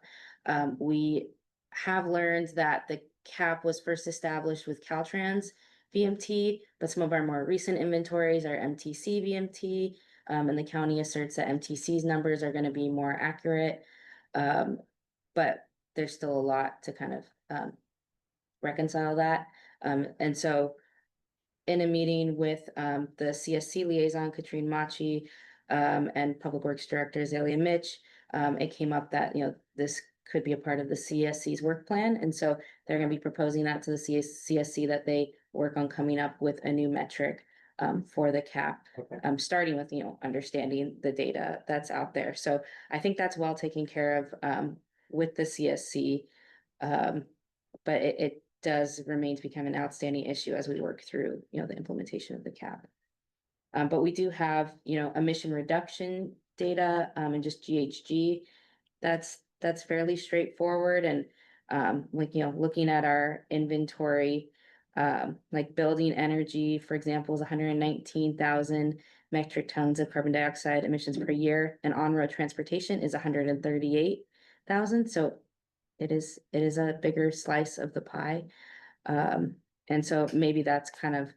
We have learned that the cap was first established with Caltrans VMT, but some of our more recent inventories are MTC VMT, and the county asserts that MTC's numbers are going to be more accurate. But there's still a lot to kind of reconcile that. And so in a meeting with the CSC liaison, Katrine Machi, and Public Works Director Azalea Mitch, it came up that, this could be a part of the CSC's work plan. And so they're going to be proposing that to the CSC that they work on coming up with a new metric for the cap, starting with, understanding the data that's out there. So I think that's well taken care of with the CSC. But it does remain to become an outstanding issue as we work through, the implementation of the cap. But we do have, emission reduction data and just GHG. That's fairly straightforward. And looking at our inventory, like building energy, for example, is 119,000 metric tons of carbon dioxide emissions per year, and on-road transportation is 138,000. So it is a bigger slice of the pie. And so maybe that's kind of,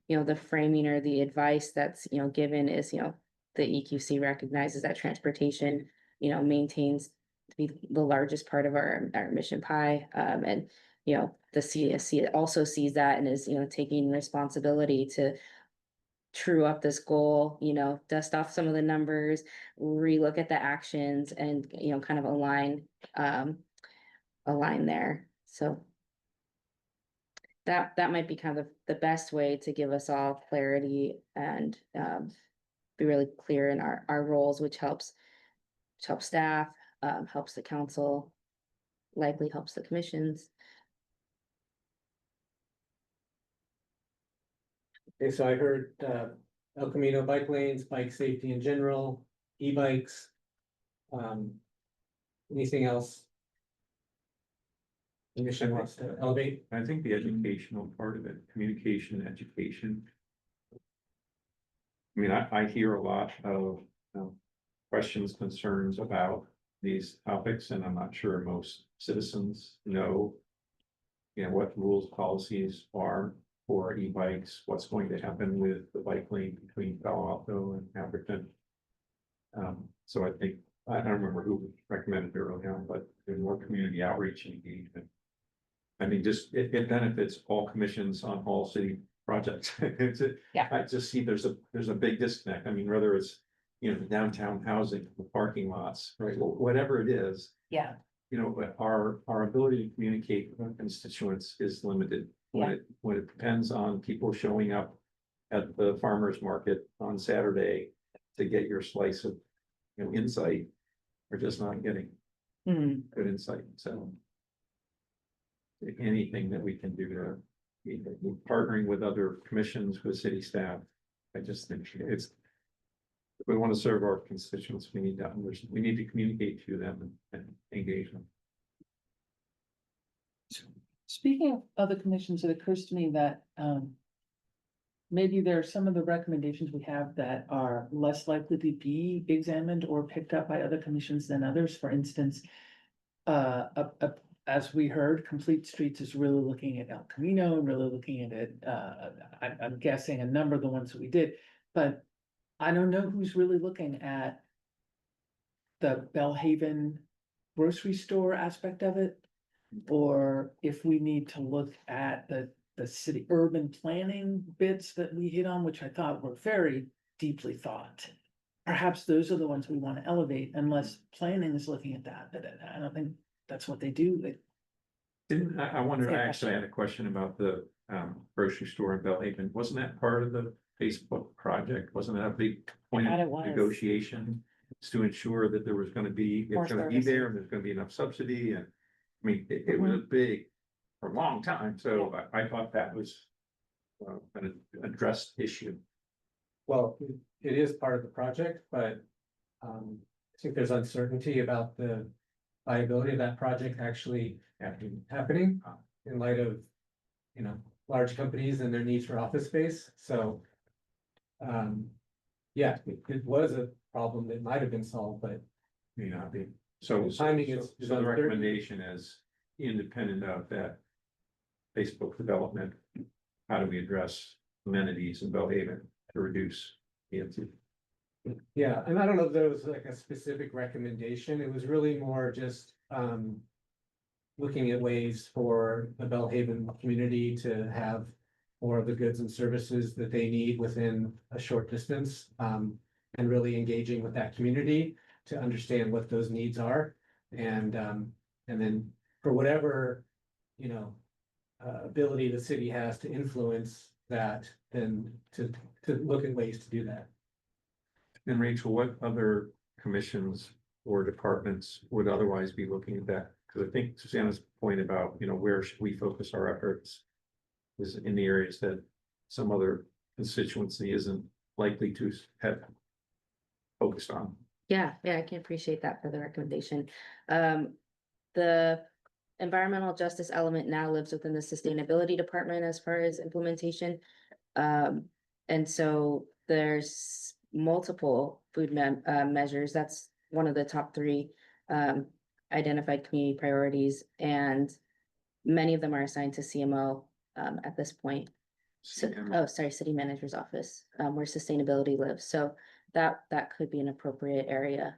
the framing or the advice that's, given is, the EQC recognizes that transportation, maintains to be the largest part of our emission pie. And, the CSC also sees that and is, taking responsibility to true up this goal, dust off some of the numbers, relook at the actions and, kind of align there. So that might be kind of the best way to give us all clarity and be really clear in our roles, which helps staff, helps the council, likely helps the commissions. Okay, so I heard El Camino bike lanes, bike safety in general, e-bikes. Anything else? Commission wants to elevate? I think the educational part of it, communication, education. I mean, I hear a lot of questions, concerns about these topics, and I'm not sure most citizens know, what rules, policies are for e-bikes, what's going to happen with the bike lane between Palo Alto and Atherton. So I think, I don't remember who recommended it early on, but there's more community outreach and engagement. I mean, just, it benefits all commissions on all city projects. I just see there's a big disconnect. I mean, whether it's, the downtown housing, the parking lots, right, whatever it is. Yeah. But our ability to communicate with constituents is limited. When it depends on people showing up at the farmer's market on Saturday to get your slice of, insight, we're just not getting good insight. So anything that we can do to partnering with other commissions, with city staff, I just think If we want to serve our constituents, we need to we need to communicate to them and engage them. Speaking of other commissions, it occurs to me that, maybe there are some of the recommendations we have that are less likely to be examined or picked up by other commissions than others. For instance, as we heard, Complete Streets is really looking at El Camino, and really looking at it, I'm guessing a number of the ones that we did, but I don't know who's really looking at the Bellhaven grocery store aspect of it, or if we need to look at the city urban planning bits that we hit on, which I thought were very deeply thought. Perhaps those are the ones we want to elevate, unless planning is looking at that, but I don't think that's what they do. I wonder, Yeah, I actually had a question about the grocery store in Bellhaven. Wasn't that part of the Facebook project? Wasn't that a big point thought it of was. negotiation? It's to ensure that there was gonna be, More it's gonna be there and there's gonna be enough subsidy and, I mean, it was a big, for a long time, so I thought that was an addressed issue. Well, it is part of the project, but I think there's uncertainty about the viability of that project actually happening in light of, you know, large companies and their needs for office space, so. Yeah, it was a problem that might have been solved, but May not be. So, The timing is so the uncertain. recommendation is independent of that Facebook development. How do we address amenities in Bellhaven to reduce EMT? yeah, and I don't know if there was like a specific recommendation, it was really more just, looking at ways for the Bellhaven community to have more of the goods and services that they need within a short distance, and really engaging with that community to understand what those needs are. And then for whatever, you know, ability the city has to influence that, then to look at ways to do that. And Rachel, what other commissions or departments would otherwise be looking at that? Because I think Susanna's point about, you know, where should we focus our efforts is in the areas that some other constituency isn't likely to have focused on. Yeah, I can appreciate that for the recommendation. The environmental justice element now lives within the sustainability department as far as implementation. And so there's multiple food measures. That's one of the top three identified community priorities, and many of them are assigned to CMO at this point. So, city manager's office, where sustainability lives. So that could be an appropriate area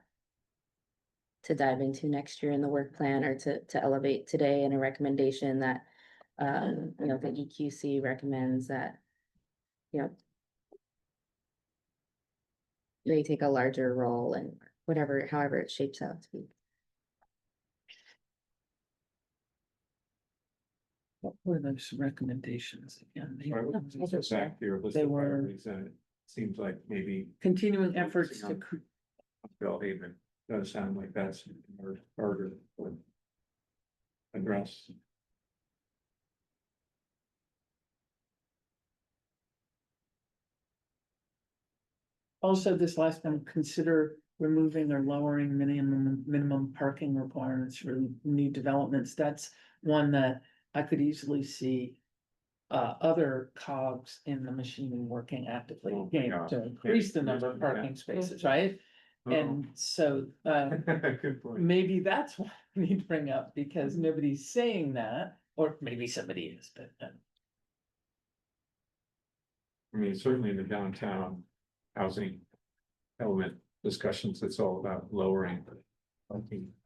to dive into next year in the work plan, or to elevate today in a recommendation that, you know, the EQC recommends that, you know, they take a larger role and however it shapes out to be. What were those recommendations again? Back to your list They of were- priorities, and it seems like maybe Continuing efforts to, Focusing Bellhaven does sound like that's harder to address. also this last one, consider removing or lowering minimum parking requirements for new developments. That's one that I could easily see other cogs in the machine working actively, Oh, again, yeah. to increase the Yeah. number of Yeah. parking spaces, right? And so, Good point. maybe that's what we need to bring up, because nobody's saying that, or maybe somebody is, but. I mean, certainly in the downtown housing element discussions, it's all about lowering.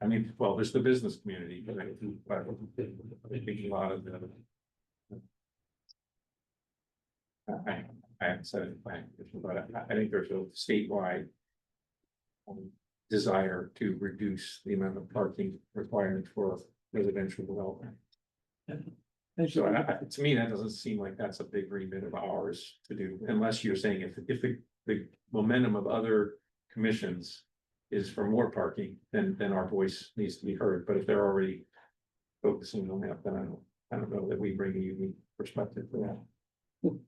I mean, well, there's the business community, but I think a lot of the. I haven't said it, but I think there's a statewide desire to reduce the amount of parking required for residential development. So to me, that doesn't seem like that's a big remit of ours to do, unless you're saying if the momentum of other commissions is for more parking, then our voice needs to be heard. But if they're already focusing on that, then I don't know that we bring a unique perspective for that.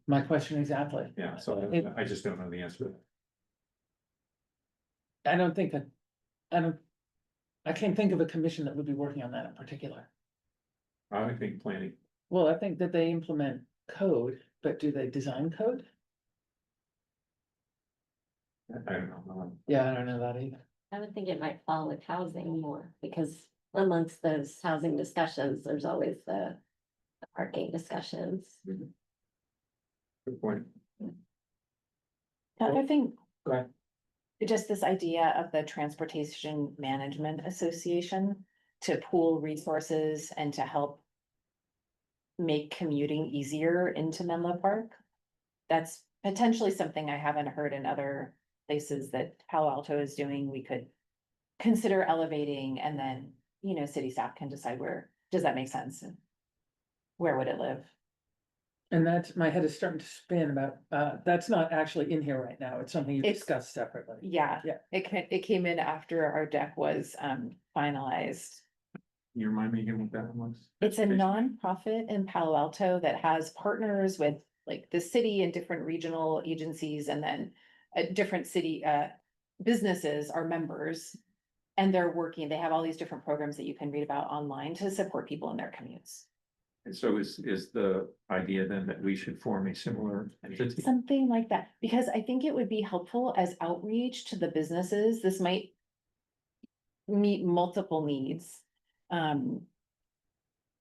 My question exactly. Yeah, so I just don't know the answer to that. I don't think that, I can't think of a commission that would be working on that in particular. I think planning. Well, I think that they implement code, but do they design code? I don't know. Yeah, I don't know that either. I would think it might fall with housing more, because amongst those housing discussions, there's always the parking discussions. Good point. The other thing. Go ahead. Just this idea of the Transportation Management Association to pool resources and to help make commuting easier into Menlo Park. That's potentially something I haven't heard in other places that Palo Alto is doing. We could consider elevating, and then, you know, city staff can decide where, does that make sense? And where would it live? And that's, my head is starting to spin about, that's not actually in here right now. It's something you It's- discussed separately. Yeah. Yeah. It came in after our deck was finalized. You remind me again what that one was? It's a nonprofit in Palo Alto that has partners with like the city and different regional agencies, and then different city businesses are members. And they're working, they have all these different programs that you can read about online to support people in their commutes. And so is the idea then that we should form a similar entity? Something like that, because I think it would be helpful as outreach to the businesses. This might meet multiple needs.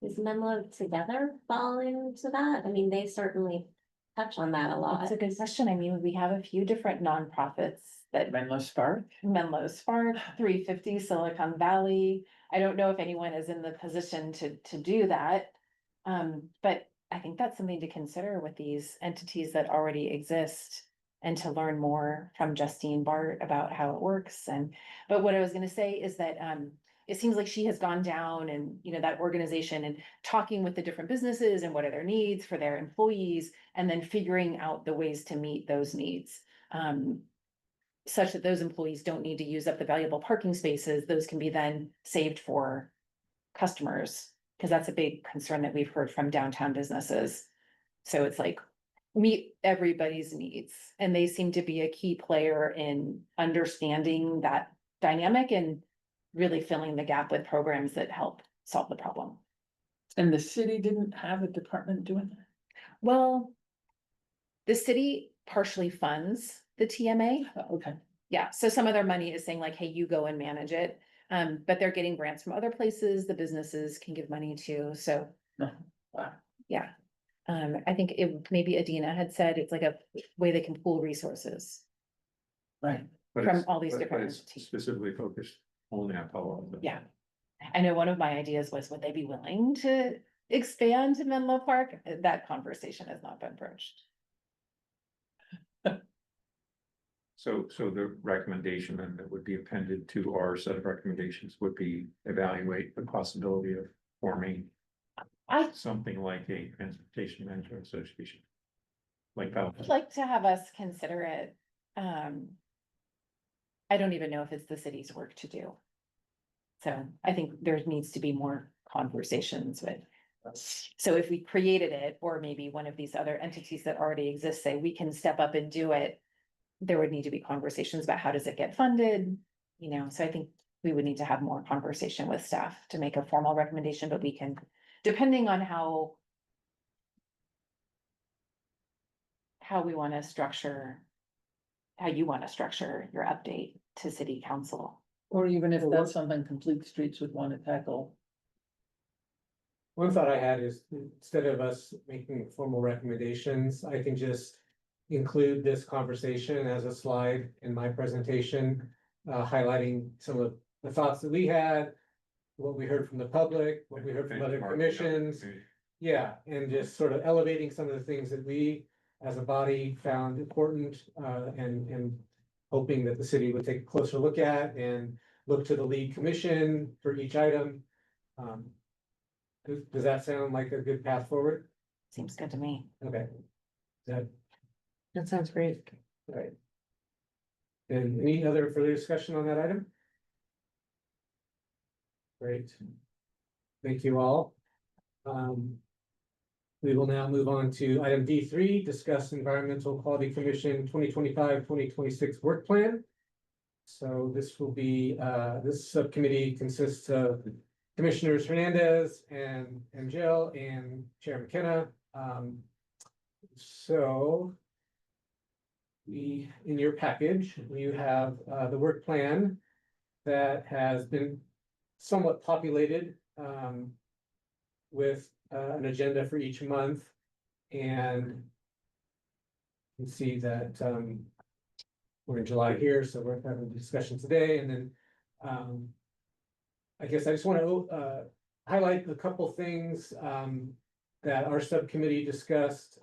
Is Menlo Together fall into that? I mean, they certainly touch on that a lot. That's a good question. I mean, we have a few different nonprofits that Menlo Spark? Menlo Spark, 350 Silicon Valley. I don't know if anyone is in the position to do that. But I think that's something to consider with these entities that already exist, and to learn more from Justine Bart about how it works. But what I was gonna say is that, it seems like she has gone down and, you know, that organization, and talking with the different businesses and what are their needs for their employees, and then figuring out the ways to meet those needs. Such that those employees don't need to use up the valuable parking spaces, those can be then saved for customers. Cause that's a big concern that we've heard from downtown businesses. So it's like, meet everybody's needs, and they seem to be a key player in understanding that dynamic and really filling the gap with programs that help solve the problem. And the city didn't have a department doing that? Well, the city partially funds the TMA. Okay. Yeah, so some of their money is saying like, hey, you go and manage it. But they're getting grants from other places, the businesses can give money to, so. No. Wow. Yeah. I think maybe Adina had said it's like a way they can pool resources Right. But from it's- all these but different it's entities. specifically focused only on Palo Alto. Yeah. I know one of my ideas was, would they be willing to expand to Menlo Park? That conversation has not been broached. So the recommendation then that would be appended to our set of recommendations would be evaluate the possibility of forming I something like a transportation management association. Like that. would like to have us consider it. I don't even know if it's the city's work to do. So I think there needs to be more conversations with. So if we created it, or maybe one of these other entities that already exist, say we can step up and do it. There would need to be conversations about how does it get funded, you know, so I think we would need to have more conversation with staff to make a formal recommendation, but we can, depending on how we want to structure, how you want to structure your update to city council. Or even if that's something Complete Streets would want to tackle. One thought I had is, instead of us making formal recommendations, I can just include this conversation as a slide in my presentation, highlighting some of the thoughts that we had, what we heard from the public, what we heard from other commissions. Yeah, and just sort of elevating some of the things that we, as a body, found important, and hoping that the city would take a closer look at and look to the lead commission for each item. Does that sound like a good path forward? Seems good to me. Okay. That sounds great. Right. And any other further discussion on that item? Great. Thank you all. We will now move on to item D3, discuss Environmental Quality Commission 2025-2026 work plan. So this will be, this subcommittee consists of Commissioners Hernandez and Jill and Chair McKenna. So in your package, you have the work plan that has been somewhat populated with an agenda for each month. And you can see that we're in July here, so we're having a discussion today, and then I guess I just want to highlight a couple things that our subcommittee discussed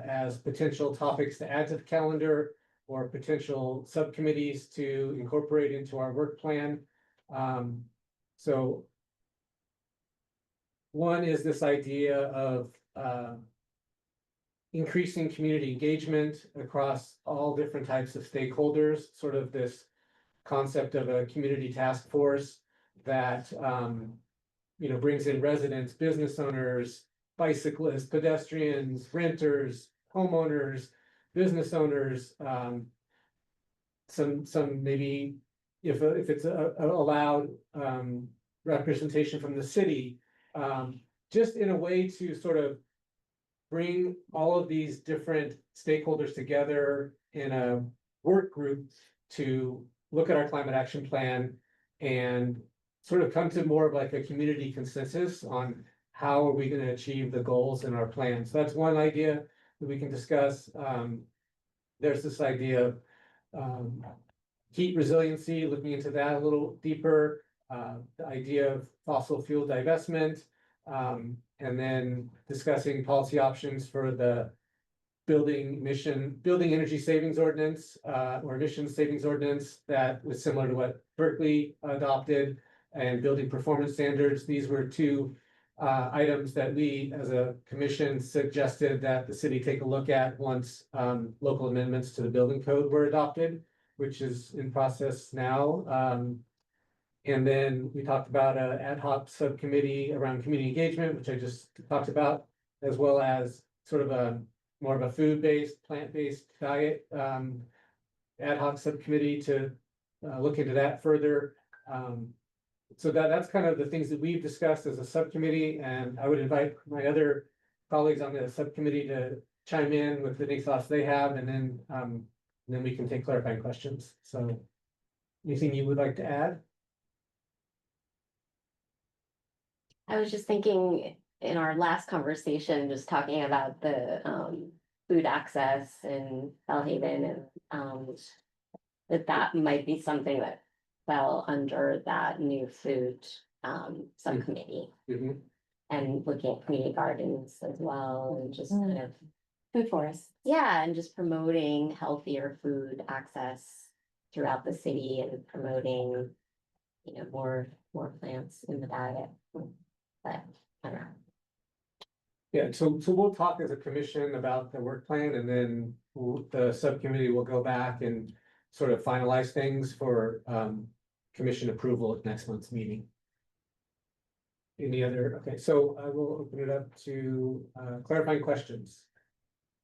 as potential topics to add to the calendar or potential subcommittees to incorporate into our work plan. So one is this idea of increasing community engagement across all different types of stakeholders, sort of this concept of a community task force that brings in residents, business owners, bicyclists, pedestrians, renters, homeowners, business owners, some maybe if it's allowed representation from the city, just in a way to sort of bring all of these different stakeholders together in a work group to look at our climate action plan and sort of come to more of like a community consensus on how are we going to achieve the goals in our plan. So that's one idea that we can discuss. There's this idea of heat resiliency, looking into that a little deeper, the idea of fossil fuel divestment, and then discussing policy options for the building energy savings ordinance, or emissions savings ordinance that was similar to what Berkeley adopted, and building performance standards. These were two items that we as a commission suggested that the city take a look at once local amendments to the building code were adopted, which is in process now. And then we talked about an ad hoc subcommittee around community engagement, which I just talked about, as well as sort of a more of a food-based, plant-based diet ad hoc subcommittee to look into that further. So that's kind of the things that we've discussed as a subcommittee, and I would invite my other colleagues on the subcommittee to chime in with any thoughts they have, and then we can take clarifying questions. So anything you would like to add? I was just thinking in our last conversation, just talking about the food access in Bellhaven and that might be something that fell under that new food subcommittee. Mm-hmm. And looking at community gardens as well and just kind of Food forests. yeah, and just promoting healthier food access throughout the city and promoting, more plants in the diet. But I don't know. Yeah, so we'll talk as a commission about the work plan, and then the subcommittee will go back and sort of finalize things for commission approval at next month's meeting. Any other, okay, so I will open it up to clarifying questions.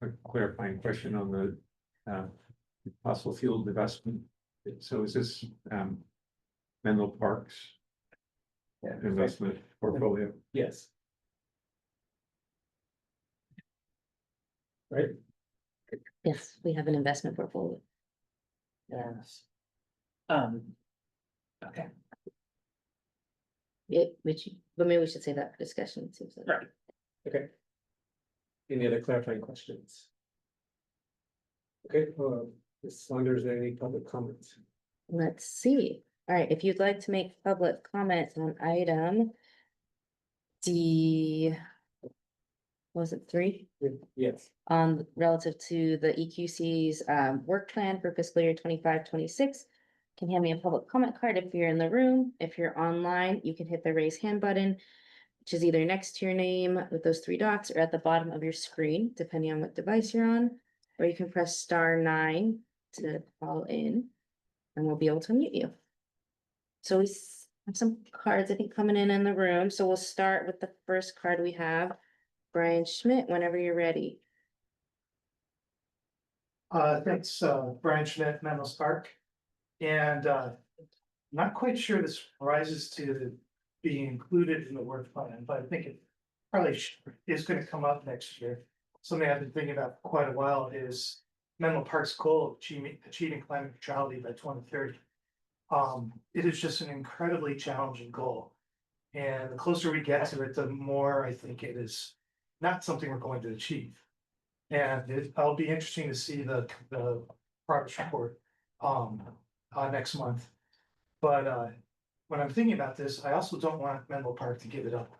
A clarifying question on the fossil fuel divestment. So is this Menlo Park's investment portfolio? Yes. Right? Yes, we have an investment portfolio. Yes. Okay. But maybe we should say that for discussion. It seems like. Right. Okay. Any other clarifying questions? Okay, Ms. Saunders, are there any public comments? Let's see. All right, if you'd like to make public comments on item D, was it 3? Yes. Relative to the EQC's work plan for fiscal year 25-26, can hand me a public comment card if you're in the room. If you're online, you can hit the raise hand button, which is either next to your name with those 3 dots or at the bottom of your screen, depending on what device you're on, or you can press *9 to call in and we'll be able to unmute you. So we have some cards, I think, coming in the room. So we'll start with the first card we have. Brian Schmidt, whenever you're ready. Thanks, Brian Schmidt, Menlo Park. And not quite sure this rises to being included in the work plan, but I think it probably is gonna come up next year. Something I've been thinking about for quite a while is Menlo Park's goal of achieving climate neutrality by 2030. It is just an incredibly challenging goal. And the closer we get to it, the more I think it is not something we're going to achieve. And it'll be interesting to see the progress report next month. But when I'm thinking about this, I also don't want Menlo Park to give it up.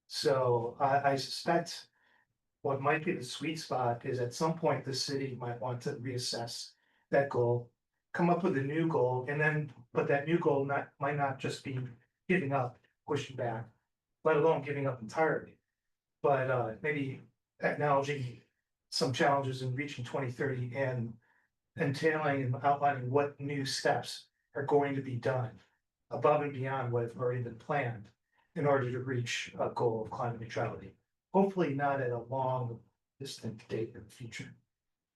So I suspect what might be the sweet spot is at some point the city might want to reassess that goal, come up with a new goal, and then, but that new goal might not just be giving up, pushing back, let alone giving up entirely. But maybe acknowledging some challenges in reaching 2030 and entailing and outlining what new steps are going to be done above and beyond what have already been planned in order to reach a goal of climate neutrality. Hopefully not at a long distant date in the future.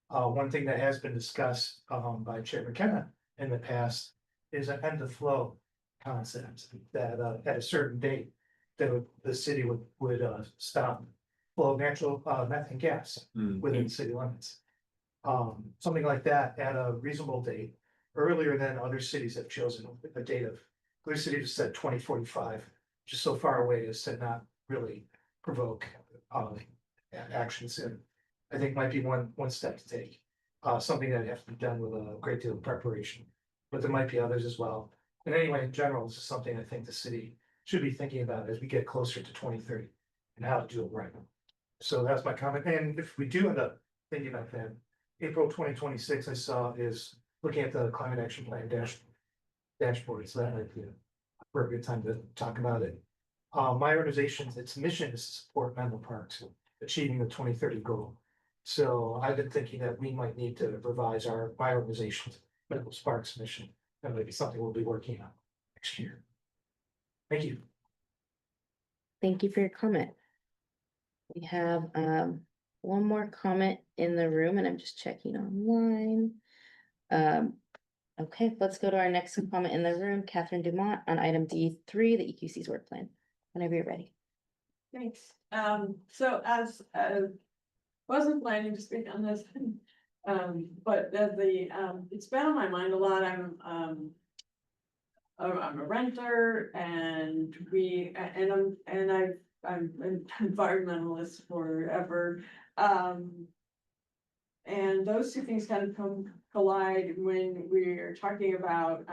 One thing that has been discussed by Chair McKenna in the past is an end of flow concept that at a certain date that the city would stop flow of natural methane gas within city limits. Something like that at a reasonable date, earlier than other cities have chosen a date of, other cities said 2045, just so far away as to not really provoke action soon. I think might be one step to take. Something that has to be done with a great deal of preparation, but there might be others as well. And anyway, in general, this is something I think the city should be thinking about as we get closer to 2030 and how to do it right. So that's my comment. And if we do end up thinking about that, April 2026, I saw is looking at the climate action plan dashboard. So that might be a appropriate time to talk about it. My organization, its mission is to support Menlo Parks achieving the 2030 goal. So I've been thinking that we might need to revise my organization's Menlo Parks mission. That might be something we'll be working on next year. Thank you. Thank you for your comment. We have one more comment in the room and I'm just checking online. Okay, let's go to our next comment in the room, Catherine Dumont on item D3, the EQC's work plan. Whenever you're ready. Thanks. So as wasn't planning to speak on this, but it's been on my mind a lot. I'm a renter and I'm an environmentalist forever. And those two things kind of collide when we're talking about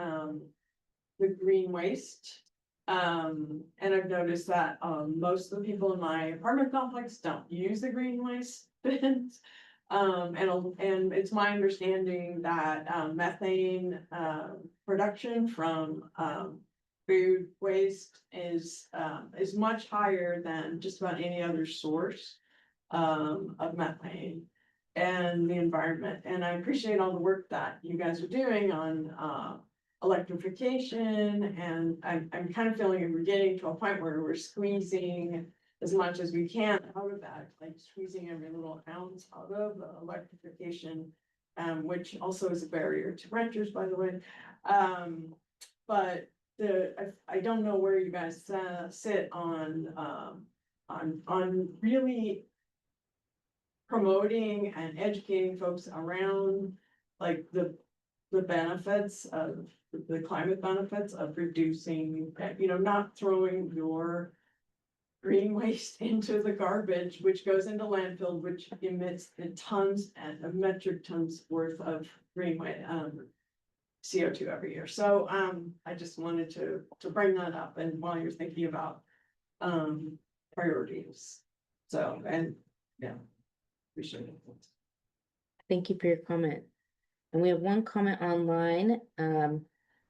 the green waste. And I've noticed that most of the people in my apartment complex don't use the green waste bins. And it's my understanding that methane production from food waste is much higher than just about any other source of methane and the environment. And I appreciate all the work that you guys are doing on electrification, and I'm kind of feeling like we're getting to a point where we're squeezing as much as we can out of that, like squeezing every little ounce out of electrification, which also is a barrier to renters, by the way. But I don't know where you guys sit on really promoting and educating folks around like the benefits of the climate benefits of reducing, not throwing your green waste into the garbage, which goes into landfill, which emits tons and metric tons worth of green waste, CO2 every year. So I just wanted to bring that up, and while you're thinking about priorities. So, and yeah, appreciate it. Thank you for your comment. And we have one comment online.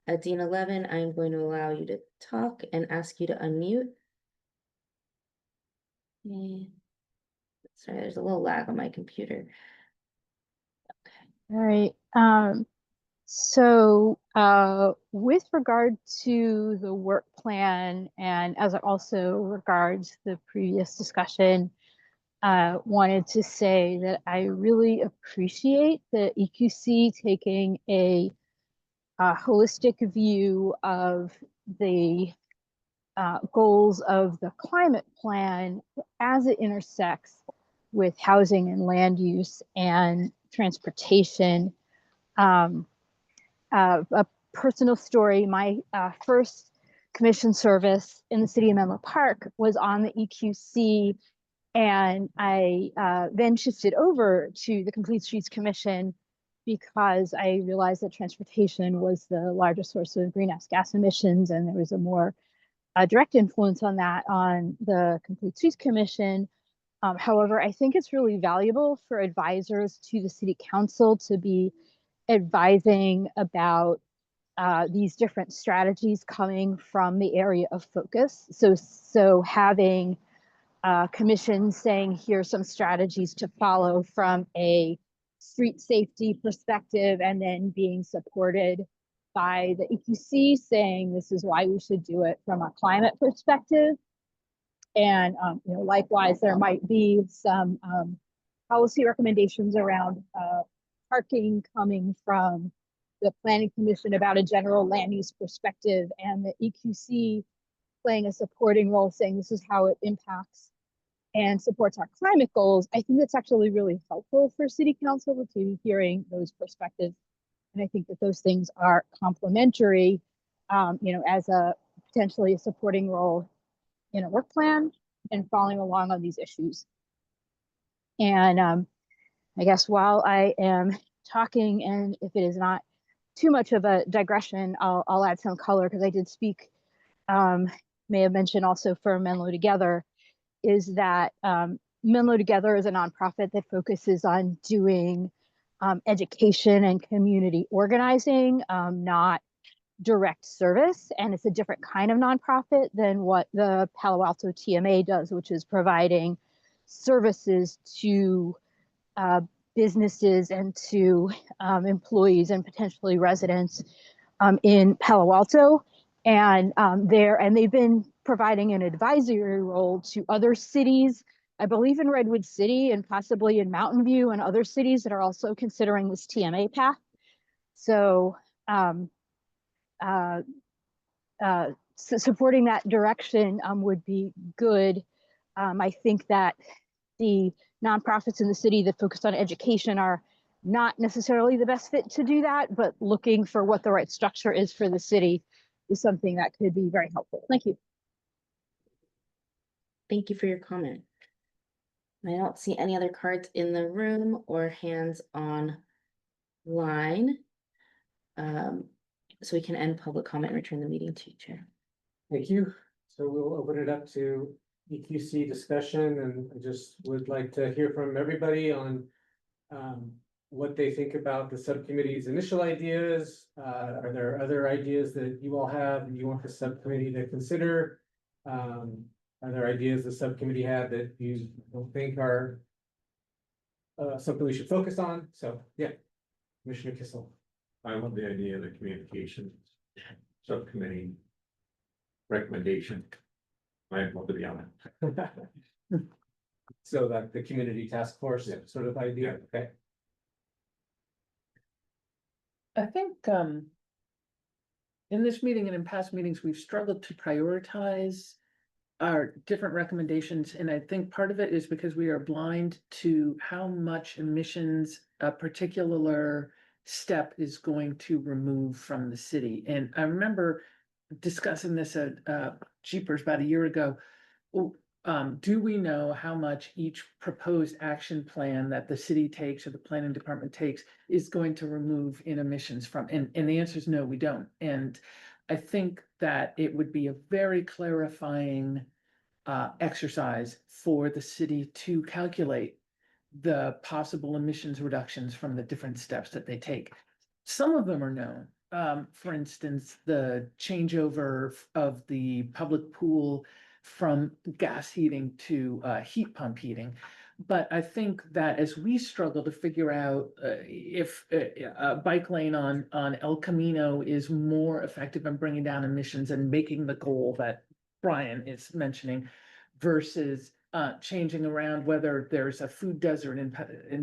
Adina Levin, I'm going to allow you to talk and ask you to unmute. Sorry, there's a little lag on my computer. All right. So with regard to the work plan, and as it also regards the previous discussion, wanted to say that I really appreciate the EQC taking a holistic view of the goals of the climate plan as it intersects with housing and land use and transportation. A personal story, my first commission service in the city of Menlo Park was on the EQC, and I then shifted over to the Complete Streets Commission because I realized that transportation was the largest source of greenhouse gas emissions, and there was a more direct influence on that on the Complete Streets Commission. However, I think it's really valuable for advisors to the city council to be advising about these different strategies coming from the area of focus. So having commissions saying, here's some strategies to follow from a street safety perspective, and then being supported by the EQC saying this is why we should do it from a climate perspective. And likewise, there might be some policy recommendations around parking coming from the Planning Commission about a general land use perspective, and the EQC playing a supporting role, saying this is how it impacts and supports our climate goals. I think that's actually really helpful for City Council to be hearing those perspectives. And I think that those things are complementary, as a potentially a supporting role in a work plan and following along on these issues. And I guess while I am talking, and if it is not too much of a digression, I'll add some color, because I did speak, may have mentioned also for Menlo Together, is that Menlo Together is a nonprofit that focuses on doing education and community organizing, not direct service. And it's a different kind of nonprofit than what the Palo Alto TMA does, which is providing services to businesses and to employees and potentially residents in Palo Alto. And they've been providing an advisory role to other cities, I believe in Redwood City and possibly in Mountain View, and other cities that are also considering this TMA path. So supporting that direction would be good. I think that the nonprofits in the city that focus on education are not necessarily the best fit to do that, but looking for what the right structure is for the city is something that could be very helpful. Thank you. Thank you for your comment. I don't see any other cards in the room or hands online. So we can end public comment and return the meeting to you, Chair. Thank you. So we'll open it up to EQC discussion, and I just would like to hear from everybody on what they think about the subcommittee's initial ideas. Are there other ideas that you all have you want the subcommittee to consider? Are there ideas the subcommittee had that you don't think are something we should focus on? So yeah, Commissioner Kissel. I love the idea of the communications subcommittee recommendation. I'd love to be on it. So that the community task force sort of idea, okay? I think in this meeting and in past meetings, we've struggled to prioritize our different recommendations. And I think part of it is because we are blind to how much emissions a particular step is going to remove from the city. And I remember discussing this at Jeepers about a year ago. Do we know how much each proposed action plan that the city takes or the planning department takes is going to remove in emissions from? And the answer is no, we don't. And I think that it would be a very clarifying exercise for the city to calculate the possible emissions reductions from the different steps that they take. Some of them are known. For instance, the changeover of the public pool from gas heating to heat pump heating. But I think that as we struggle to figure out if a bike lane on El Camino is more effective in bringing down emissions and making the goal that Brian is mentioning versus changing around, whether there's a food desert in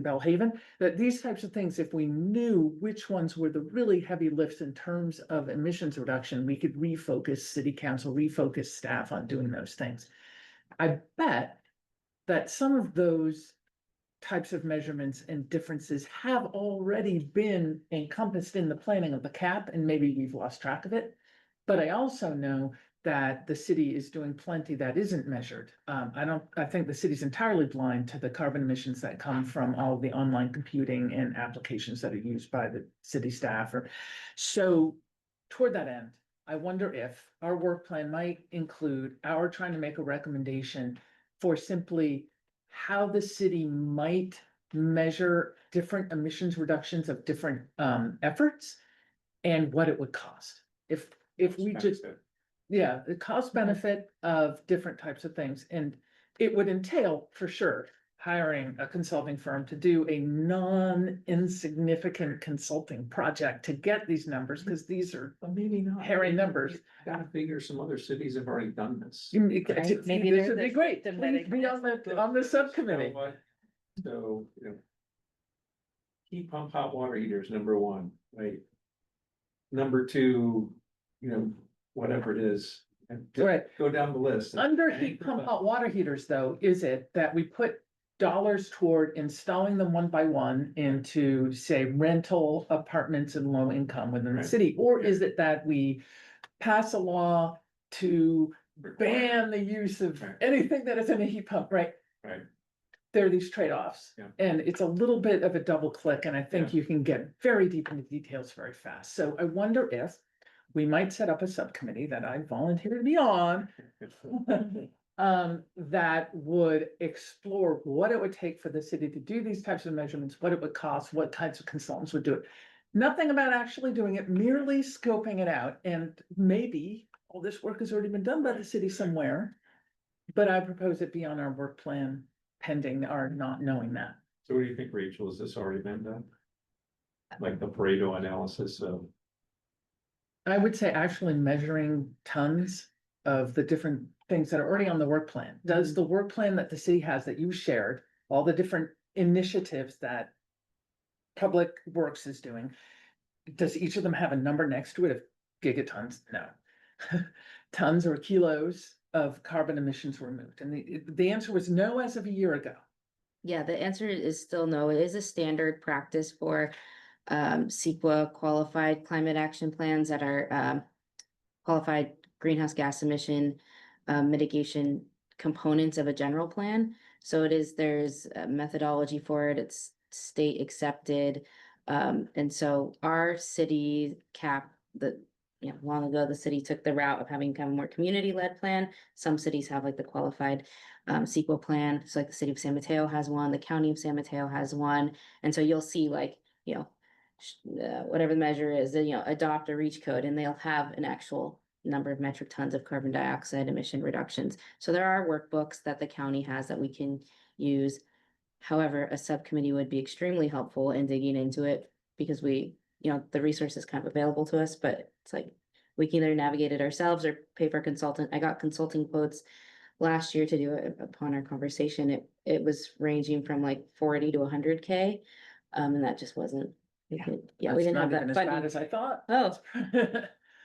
Bellhaven, that these types of things, if we knew which ones were the really heavy lifts in terms of emissions reduction, we could refocus city council, refocus staff on doing those things. I bet that some of those types of measurements and differences have already been encompassed in the planning of the CAP, and maybe we've lost track of it. But I also know that the city is doing plenty that isn't measured. I think the city's entirely blind to the carbon emissions that come from all of the online computing and applications that are used by the city staff. So toward that end, I wonder if our work plan might include our trying to make a recommendation for simply how the city might measure different emissions reductions of different efforts and what it would cost. If we just, yeah, the cost benefit of different types of things, and it would entail for sure hiring a consulting firm to do a non-insignificant consulting project to get these numbers, because these are Maybe not. hairy numbers. Gotta figure some other cities have already done this. Maybe there's this would be a great. thematic Please be on the subcommittee. So, heat pump hot water heaters, number one, right? Number two, whatever it is. And just Right. go down the list. Under heat pump hot water heaters, though, is it that we put dollars toward installing them one by one into, say, rental apartments and low income within the Right. city? Or is it that we pass a law to ban the use of Right. anything that is in a heat pump, right? Right. There are these trade-offs. Yeah. And it's a little bit of a double click, and I think Yeah. you can get very deep into details very fast. So I wonder if we might set up a subcommittee that I volunteer to be on. That would explore what it would take for the city to do these types of measurements, what it would cost, what types of consultants would do it. Nothing about actually doing it, merely scoping it out, and maybe all this work has already been done by the city somewhere. But I propose it be on our work plan pending our not knowing that. So what do you think, Rachel? Has this already been done? Like the Pareto analysis of, I would say actually measuring tons of the different things that are already on the work plan. Does the work plan that the city has that you shared, all the different initiatives that Public Works is doing, does each of them have a number next to it of gigatons? No. Tons or kilos of carbon emissions removed? And the answer was no as of a year ago. Yeah, the answer is still no. It is a standard practice for CEQA qualified climate action plans that are qualified greenhouse gas emission mitigation components of a general plan. So there's a methodology for it. It's state accepted. And so our city CAP, long ago, the city took the route of having kind of more community-led plan. Some cities have like the qualified CEQA plan. So like the city of San Mateo has one, the county of San Mateo has one. And so you'll see like, whatever the measure is, adopt a REACH code, and they'll have an actual number of metric tons of carbon dioxide emission reductions. So there are workbooks that the county has that we can use. However, a subcommittee would be extremely helpful in digging into it, because the resource is kind of available to us, but it's like we can either navigate it ourselves or pay for a consultant. I got consulting quotes last year to do it upon our conversation. It was ranging from like 40 to 100K. And that just wasn't, we didn't have that As bad funding. as I thought. Oh,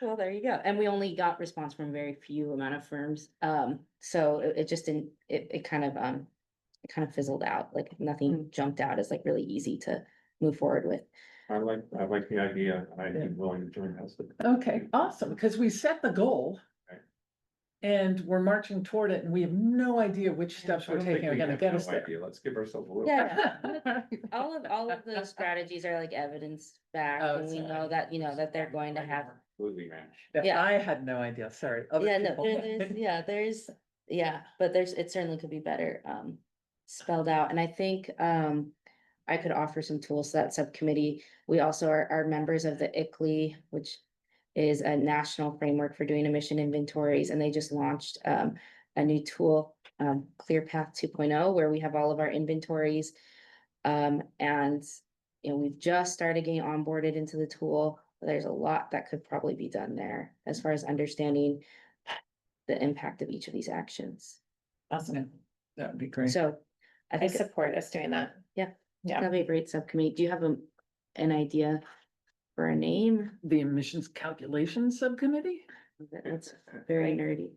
well, there you go. And we only got response from very few amount of firms. So it just didn't, it kind of fizzled out, like nothing jumped out as like really easy to move forward with. I like the idea. I'd be willing to join us. Okay, awesome, because we set the goal. Right. And we're marching toward it, and we have no idea which steps I we're don't think taking are we gonna have get no us there. idea. Let's give ourselves a little. Yeah. All of the strategies are like evidence backed, Oh, and we sorry. know that, that they're going to have. Absolutely, man. That Yeah. I had no idea, sorry. Other Yeah, no, people- but it certainly could be better spelled out. And I think I could offer some tools to that subcommittee. We also are members of the ICLEI, which is a national framework for doing emission inventories, and they just launched a new tool, ClearPath 2.0, where we have all of our inventories. And we've just started getting onboarded into the tool. There's a lot that could probably be done there as far as understanding the impact of each of these actions. Awesome. That would be great. So I I think support us doing that. Yeah. Yeah. that'd be a great subcommittee. Do you have an idea for a name? The emissions calculation subcommittee? That's very nerdy.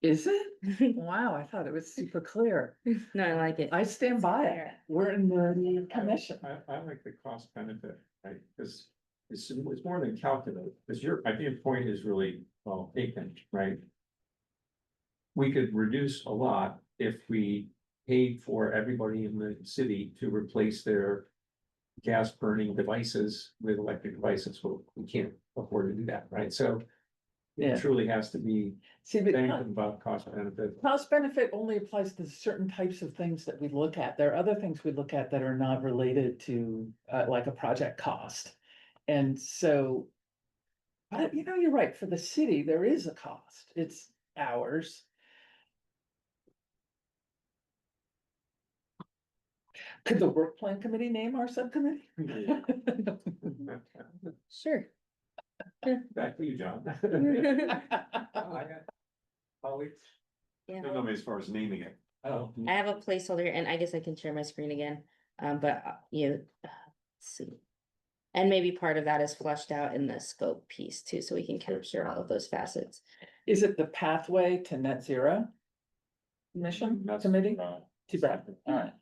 Is it? Wow, I thought it was super clear. No, I like it. I stand by it. We're in the commission. I like the cost benefit, right, because it's more than calculate, because I think your point is really, well, taken, right? We could reduce a lot if we paid for everybody in the city to replace their gas burning devices with electric devices. Well, we can't afford to do that, right? So Yeah. it truly has to be See, but thinking about cost benefit. cost benefit only applies to certain types of things that we look at. There are other things we look at that are not related to like a project cost. And so, but you're right, for the city, there is a cost. It's hours. Could the work plan committee name our subcommittee? Sure. Back to you, John. Colleagues? Yeah. No, as far as naming it. Oh. I have a placeholder and I guess I can share my screen again, let's see. And maybe part of that is flushed out in the scope piece too, so we can capture all of those facets. Is it the pathway to net zero? Mission committee? Too bad, all right.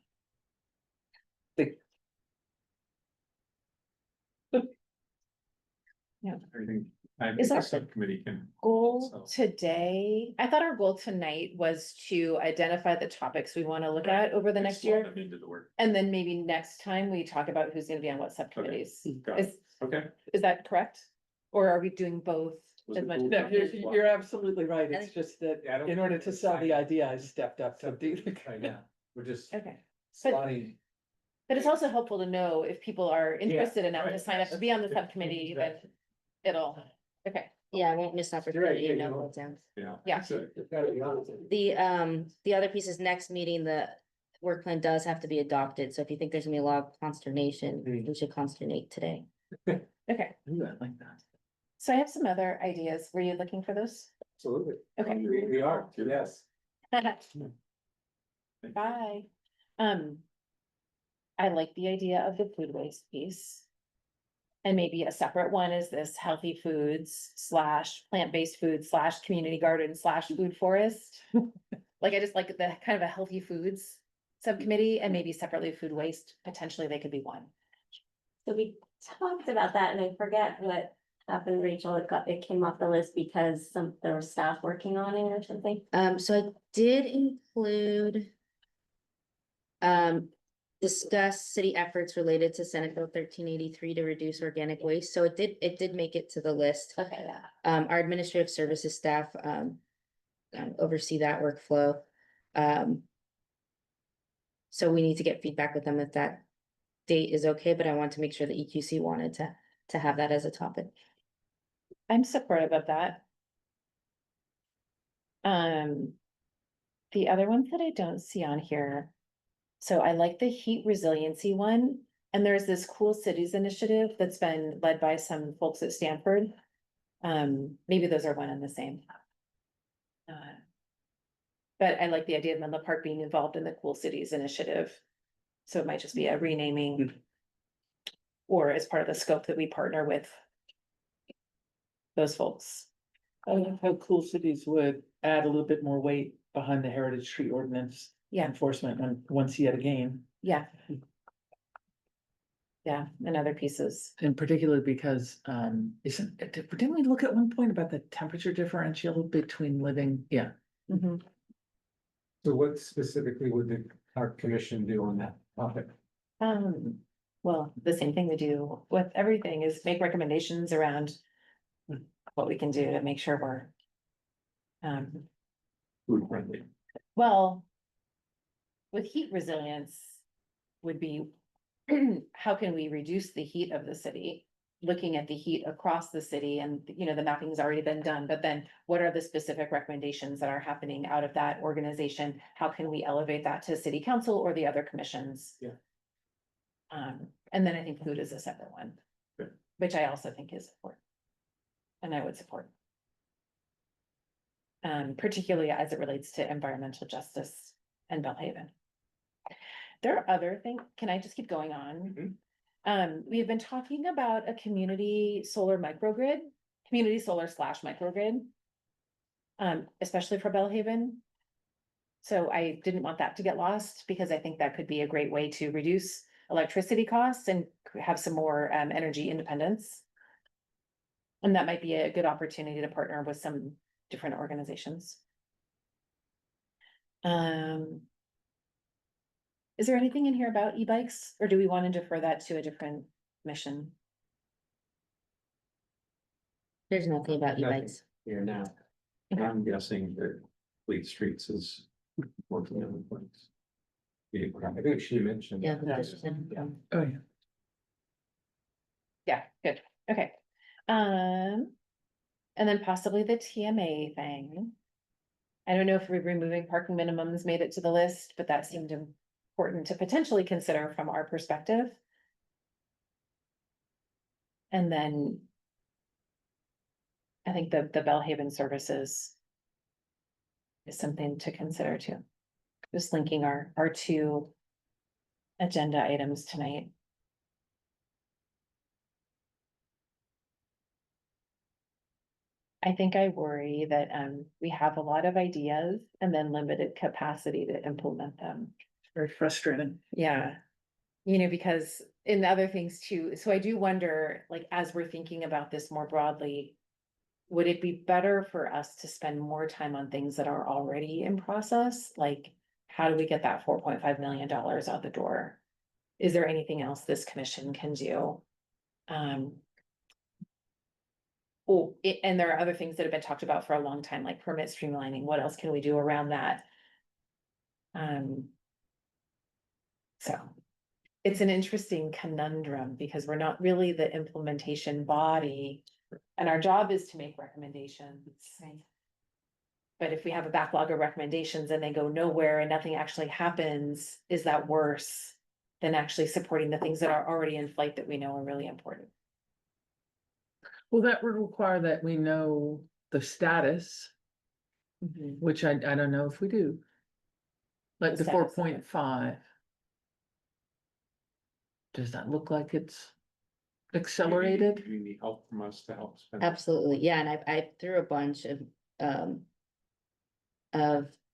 Yeah. Everything, I Is think the that- subcommittee can. Goal today, I thought our goal tonight was to identify the topics we want to look at over the next Slot year. them into the work. And then maybe next time we talk about who's gonna be on what subcommittees. Got it. Is, Okay. is that correct? Or are we doing both Was as it much? goal No, you're absolutely right. It's just that Yeah, I don't in order think to it's sell the exciting. idea, I stepped up to do the. Right now, we're just Okay, slotting. but it's also helpful to know if people are interested enough to right. sign up to be on the subcommittee, then it'll, okay. Yeah, I won't miss opportunity yeah, to you know won't. what's down. Yeah. Yeah. So, It's gotta be honest. The other piece is next meeting, the work plan does have to be adopted, so if you think there's gonna be a lot of consternation, we should consternate today. Okay, Ooh, I like that. so I have some other ideas. Were you looking for those? Absolutely. Okay. We are, yes. Bye. I like the idea of the food waste piece. And maybe a separate one is this healthy foods / plant-based food / community garden / food forest. Like, I just like the kind of a healthy foods subcommittee and maybe separately food waste. Potentially they could be one. So we talked about that and I forget what happened, Rachel. It came off the list because there was staff working on it or something. So I did include. Discuss city efforts related to Senate Bill 1383 to reduce organic waste, so it did make it to the list. Okay, yeah. Our administrative services staff, oversee that workflow. So we need to get feedback with them if that date is okay, but I want to make sure that EQC wanted to have that as a topic. I'm supportive of that. The other ones that I don't see on here. So I like the heat resiliency one, and there's this Cool Cities initiative that's been led by some folks at Stanford. Maybe those are one and the same. But I like the idea of Menlo Park being involved in the Cool Cities initiative. So it might just be a renaming. Or as part of the scope that we partner with those folks. I love how Cool Cities would add a little bit more weight behind the heritage tree ordinance. Yeah. Enforcement once yet again. Yeah. Yeah, and other pieces. In particular because, didn't we look at one point about the temperature differential between living, yeah. Mhm. So what specifically would our commission do on that topic? Well, the same thing we do with everything is make recommendations around what we can do to make sure we're food friendly. well, with heat resilience would be how can we reduce the heat of the city? Looking at the heat across the city and, the mapping's already been done, but then what are the specific recommendations that are happening out of that organization? How can we elevate that to city council or the other commissions? Yeah. And then I think food is a separate one, Good. which I also think is important. And I would support. Particularly as it relates to environmental justice and Bellhaven. There are other things, can I just keep going on? We've been talking about a community solar microgrid, community solar / microgrid. Especially for Bellhaven. So I didn't want that to get lost because I think that could be a great way to reduce electricity costs and have some more energy independence. And that might be a good opportunity to partner with some different organizations. Is there anything in here about e-bikes, or do we want to defer that to a different mission? There's nothing about e-bikes. Here now, I'm guessing that Fleet Streets is working on the plans. I think she mentioned. Yeah. Oh, yeah. Yeah, good, okay. And then possibly the TMA thing. I don't know if removing parking minimums made it to the list, but that seemed important to potentially consider from our perspective. And then I think the Bellhaven services is something to consider too. Just linking our two agenda items tonight. I think I worry that we have a lot of ideas and then limited capacity to implement them. Very frustrating. Yeah. You know, because in the other things too, so I do wonder, like, as we're thinking about this more broadly, would it be better for us to spend more time on things that are already in process? Like, how do we get that $4.5 million out the door? Is there anything else this commission can do? And there are other things that have been talked about for a long time, like permit streamlining. What else can we do around that? So it's an interesting conundrum because we're not really the implementation body and our job is to make recommendations. But if we have a backlog of recommendations and they go nowhere and nothing actually happens, is that worse than actually supporting the things that are already in flight that we know are really important? Well, that would require that we know the status, which I don't know if we do. Like The the status of it. 4.5. Does that look like it's accelerated? Do you need help from us to help spend? Absolutely, yeah, and I threw a bunch of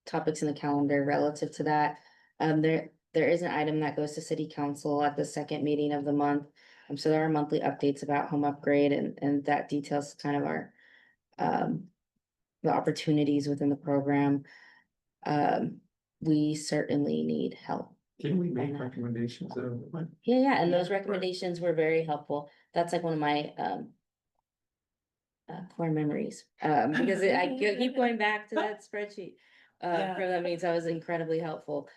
topics in the calendar relative to that. There is an item that goes to city council at the second meeting of the month. So there are monthly updates about home upgrade and that details kind of our the opportunities within the program. We certainly need help. Can we make recommendations? Yeah, and those recommendations were very helpful. That's like one of my core memories, because I keep going back to that spreadsheet. For that means that was incredibly helpful.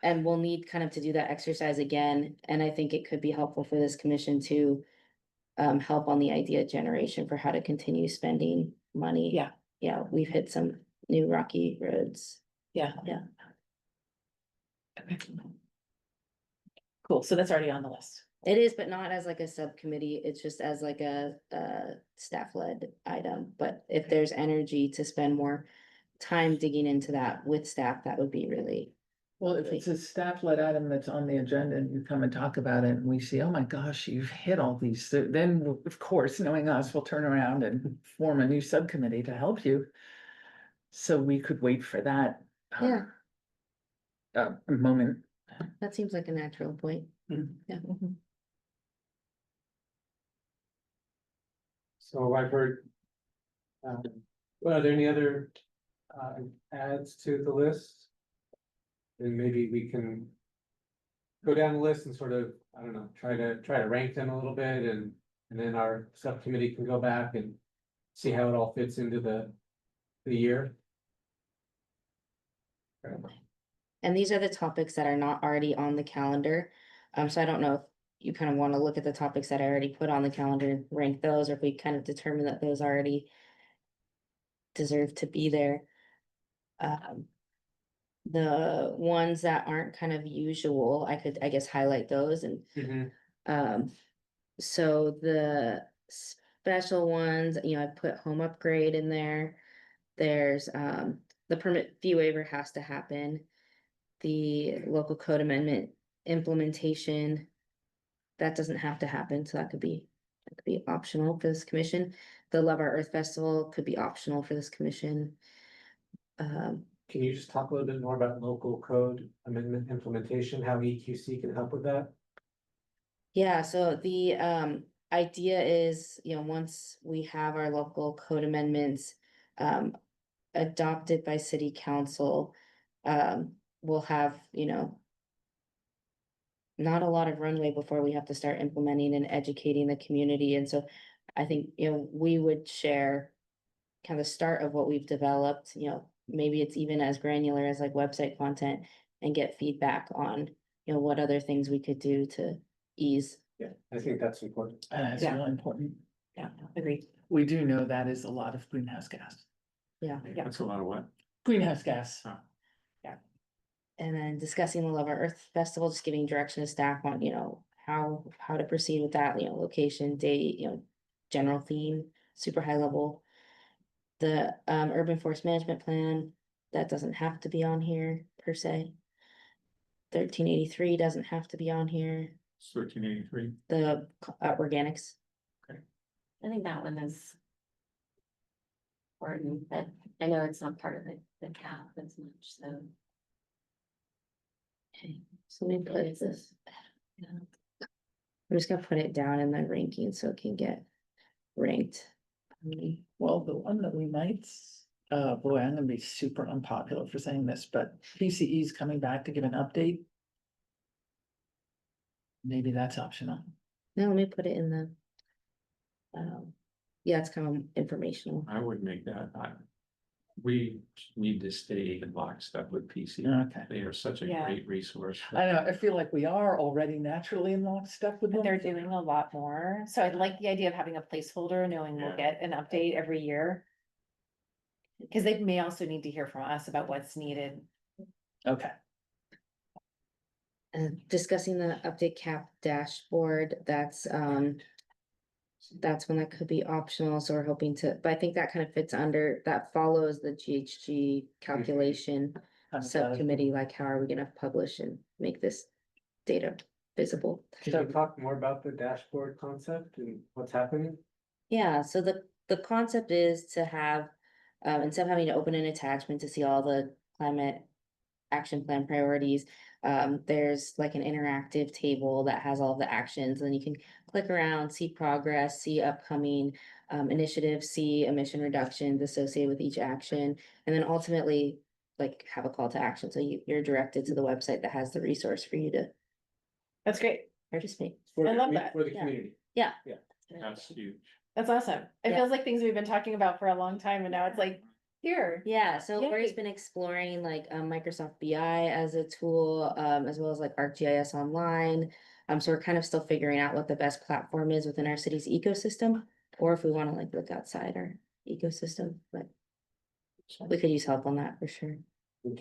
And we'll need kind of to do that exercise again, and I think it could be helpful for this commission to help on the idea generation for how to continue spending money. Yeah, we've hit some new rocky roads. Yeah. Cool, so that's already on the list. It is, but not as like a subcommittee, it's just as like a staff-led item, but if there's energy to spend more time digging into that with staff, that would be really. Well, if it's a staff-led item that's on the agenda and you come and talk about it and we see, oh my gosh, you've hit all these, then of course, knowing us, we'll turn around and form a new subcommittee to help you. So we could wait for that. Moment. That seems like a natural point. Yeah. So I've heard. Well, are there any other adds to the list? And maybe we can go down the list and sort of, I don't know, try to rank them a little bit and then our subcommittee can go back and see how it all fits into the year. And these are the topics that are not already on the calendar. So I don't know if you kind of want to look at the topics that I already put on the calendar and rank those, or if we kind of determine that those already deserve to be there. The ones that aren't kind of usual, I could, I guess, highlight those and so the special ones, I put home upgrade in there. There's the permit fee waiver has to happen. the local code amendment implementation. That doesn't have to happen, so that could be optional for this commission. The Love Our Earth Festival could be optional for this commission. Can you just talk a little bit more about local code amendment implementation, how EQC can help with that? Yeah, so the idea is, once we have our local code amendments adopted by city council, we'll have, not a lot of runway before we have to start implementing and educating the community. And so I think, we would share kind of the start of what we've developed, maybe it's even as granular as like website content, and get feedback on, what other things we could do to ease. Yeah, I think that's important. That's Yeah. really important. Yeah, agreed. We do know that is a lot of greenhouse gas. Yeah. That's a lot of what? Greenhouse gas. And then discussing the Love Our Earth Festival, just giving direction to staff on, how to proceed with that, location, date, general theme, super high level. The urban forest management plan, that doesn't have to be on here per se. 1383 doesn't have to be on here. 1383. The organics. I think that one is important, but I know it's not part of the cap as much, so. Okay, so let me put this. I'm just gonna put it down in the ranking so it can get ranked. Well, the one that we might, boy, I'm gonna be super unpopular for saying this, but PCE is coming back to give an update. Maybe that's optional. No, let me put it in the. Yeah, it's kind of informational. I would make that, we need to stay in lockstep with PC. Okay. They are such a Yeah. great resource. I know, I feel like we are already naturally in lockstep with But them. they're doing a lot more, so I like the idea of having a placeholder, knowing we'll Yeah. get an update every year. Cause they may also need to hear from us about what's needed. Okay. Discussing the update cap dashboard, that's one that could be optional, so we're hoping to, but I think that kind of fits under, that follows the GHG calculation subcommittee, like how are we gonna publish and make this data visible? Can you talk more about the dashboard concept and what's happening? Yeah, so the concept is to have, instead of having to open an attachment to see all the climate action plan priorities, there's like an interactive table that has all the actions, and you can click around, see progress, see upcoming initiatives, see emission reductions associated with each action, and then ultimately like have a call to action. So you're directed to the website that has the resource for you to That's great. participate. For I the love commu- that. For the Yeah. community. Yeah. That's huge. That's awesome. It Yeah. feels like things we've been talking about for a long time and now it's like, here. Yeah, so Lori's Yay. been exploring like Microsoft BI as a tool, as well as like ArcGIS Online. So we're kind of still figuring out what the best platform is within our city's ecosystem, or if we want to like look outside our ecosystem, but we could use help on that for sure.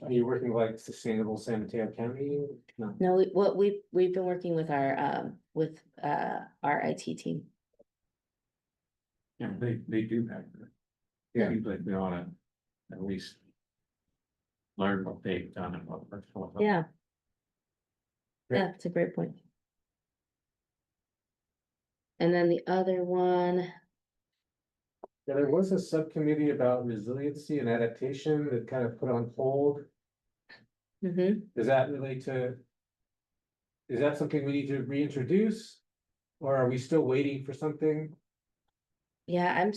Are you working with like Sustainable San Mateo County? No. No, we've been working with our IT team. Yeah, they do have. that. Yeah. But they ought to at least learn what they've done and what works for them. Yeah. Great. Yeah, it's a great point. And then the other one, Yeah, there was a subcommittee about resiliency and adaptation that kind of put on hold. Does that relate to? Is that something we need to reintroduce? Or are we still waiting for something? yeah, I'm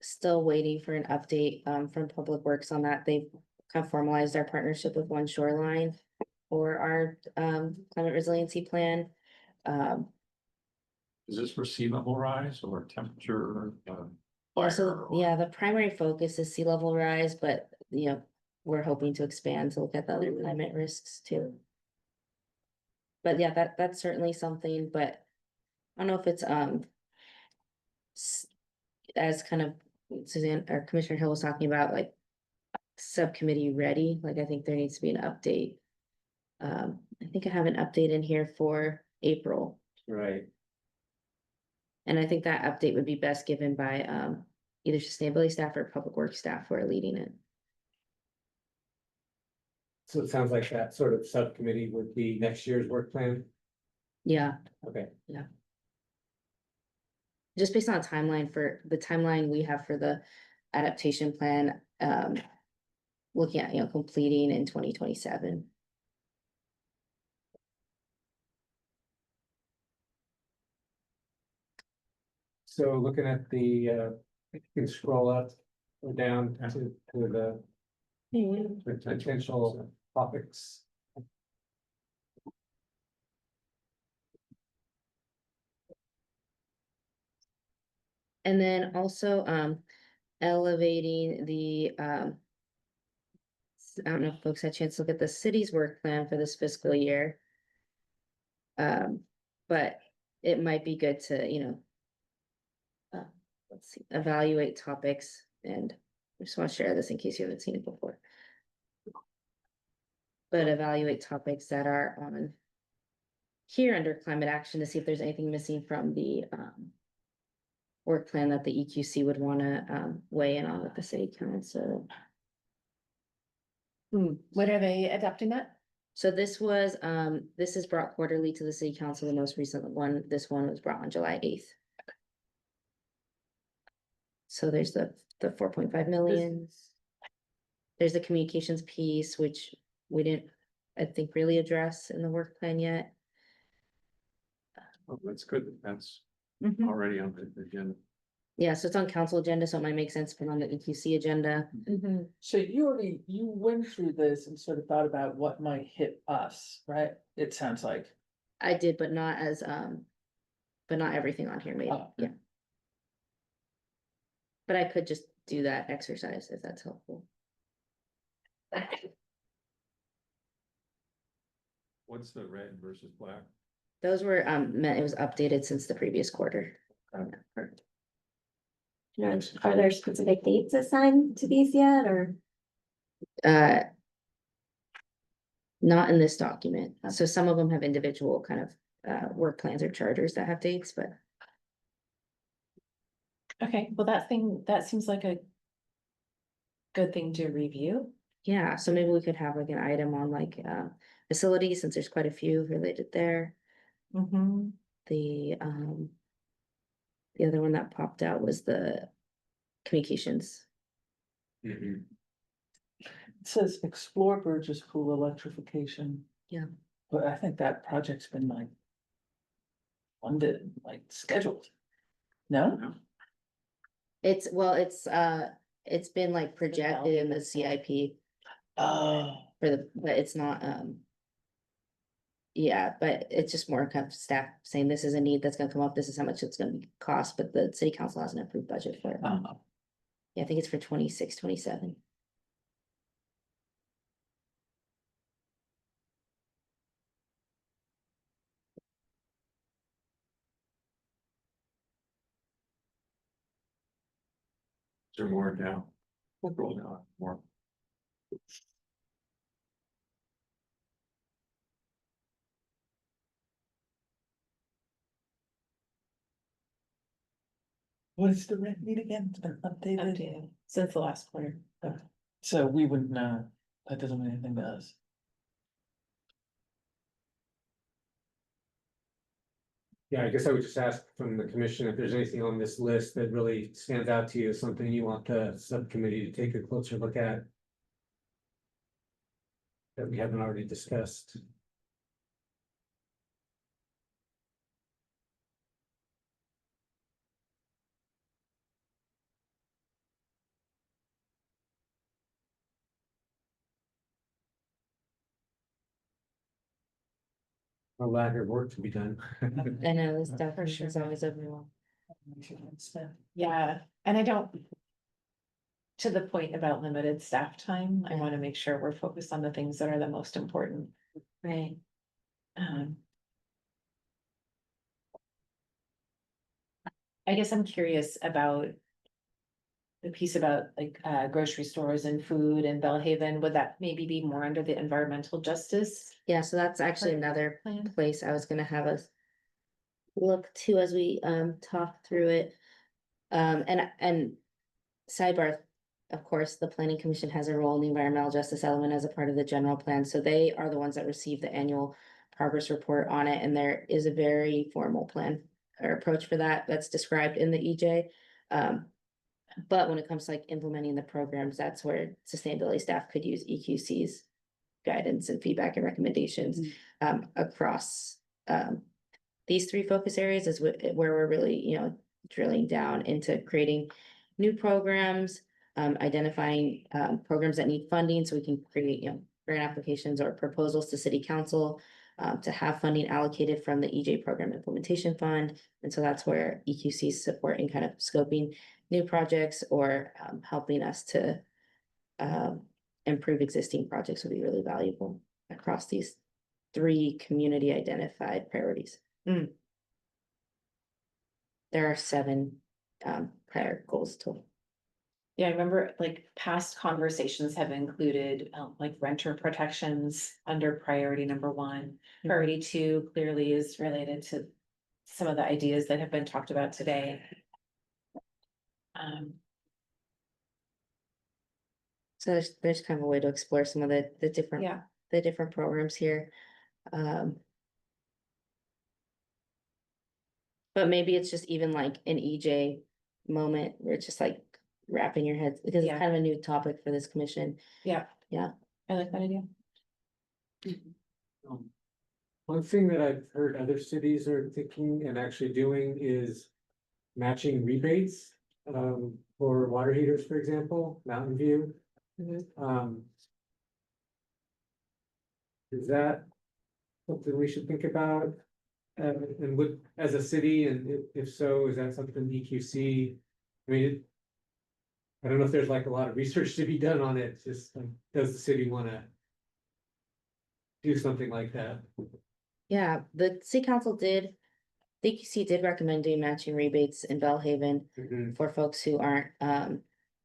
still waiting for an update from Public Works on that. They've kind of formalized our partnership with One Shoreline for our climate resiliency plan. Is this for sea level rise or temperature? Yeah, so yeah, the primary focus is sea level rise, but we're hoping to expand to look at the other climate risks too. But yeah, that's certainly something, but I don't know if it's as kind of Suzanne or Commissioner Hill was talking about, like subcommittee ready, like I think there needs to be an update. I think I have an update in here for April. Right. And I think that update would be best given by either sustainability staff or public works staff who are leading it. So it sounds like that sort of subcommittee would be next year's work plan. Yeah, Okay, just based on a timeline for the timeline we have for the adaptation plan, looking at, completing in 2027. so looking at the, you can scroll up or down to the potential topics. And then also, elevating the, I don't know if folks had a chance to look at the city's work plan for this fiscal year. But it might be good to, let's see, evaluate topics, and I just want to share this in case you haven't seen it before. But evaluate topics that are on here under climate action to see if there's anything missing from the, work plan that the EQC would want to, weigh in on with the city council. When are they adopting that? So this was, this is brought quarterly to the city council, the most recent one, this one was brought on July 8th. So there's the 4.5 million. There's the communications piece, which we didn't, I think, really address in the work plan yet. Oh, that's good. That's Mhm. already on the agenda. Yeah, so it's on council agenda, so it might make sense to put on the EQC agenda. Mhm. So you went through this and sort of thought about what might hit us, right? It sounds like. I did, but not as, but not everything on here made, Oh. yeah. But I could just do that exercise if that's helpful. What's the red versus black? Those were, it was updated since the previous quarter. Are there specific dates assigned to these yet, or? Uh. Not in this document, so some of them have individual kind of, work plans or charters that have dates, but. Okay, well, that seems like a good thing to review. Yeah, so maybe we could have like an item on like, facilities, since there's quite a few related there. Mm-hmm. The other one that popped out was the communications. It says explore Burgess Pool electrification. Yeah. But I think that project's been like funded, like scheduled. No? It's, well, it's been like projected in the CIP Oh. for the, but it's not, yeah, but it's just more kind of staff saying this is a need that's gonna come up, this is how much it's gonna cost, but the city council hasn't approved budget for it. Yeah, I think it's for 26, 27. Is there more now? We'll roll down more. What is the red meat again? It's been updated. Updated since the last quarter. So we wouldn't know. That doesn't mean anything to us. Yeah, I guess I would just ask from the commission if there's anything on this list that really stands out to you, something you want the subcommittee to take a closer look at. That we haven't already discussed. A lot of work to be done. I know this stuff is always overwhelming. Yeah, and I don't. To the point about limited staff time, I wanna make sure we're focused on the things that are the most important. Right. I guess I'm curious about. The piece about like grocery stores and food and Bellhaven, would that maybe be more under the environmental justice? Yeah, so that's actually another plan? place I was gonna have us look to as we talk through it. And sidebar, of course, the planning commission has a role in the environmental justice element as a part of the general plan, so they are the ones that receive the annual progress report on it, and there is a very formal plan or approach for that that's described in the EJ. But when it comes to like implementing the programs, that's where sustainability staff could use EQC's guidance and feedback and recommendations across these three focus areas is where we're really, you know, drilling down into creating new programs, identifying programs that need funding so we can create, you know, grant applications or proposals to city council to have funding allocated from the EJ Program Implementation Fund. And so that's where EQC's support in kind of scoping new projects or helping us to improve existing projects would be really valuable across these three community identified priorities. There are 7 prior goals total. Yeah, I remember like past conversations have included like renter protections under priority number 1. Priority 2 clearly is related to some of the ideas that have been talked about today. So there's kind of a way to explore some of the different Yeah. the different programs here. But maybe it's just even like an EJ moment where it's just like wrapping your head because Yeah. it's kind of a new topic for this commission. Yeah. Yeah. I like that idea. One thing that I've heard other cities are thinking and actually doing is matching rebates for water heaters, for example, Mountain View. Is that something we should think about? And would, as a city, and if so, is that something EQC? I mean, I don't know if there's like a lot of research to be done on it, just like, does the city wanna do something like that? Yeah, the city council did, the EQC did recommend doing matching rebates in Bellhaven for folks who aren't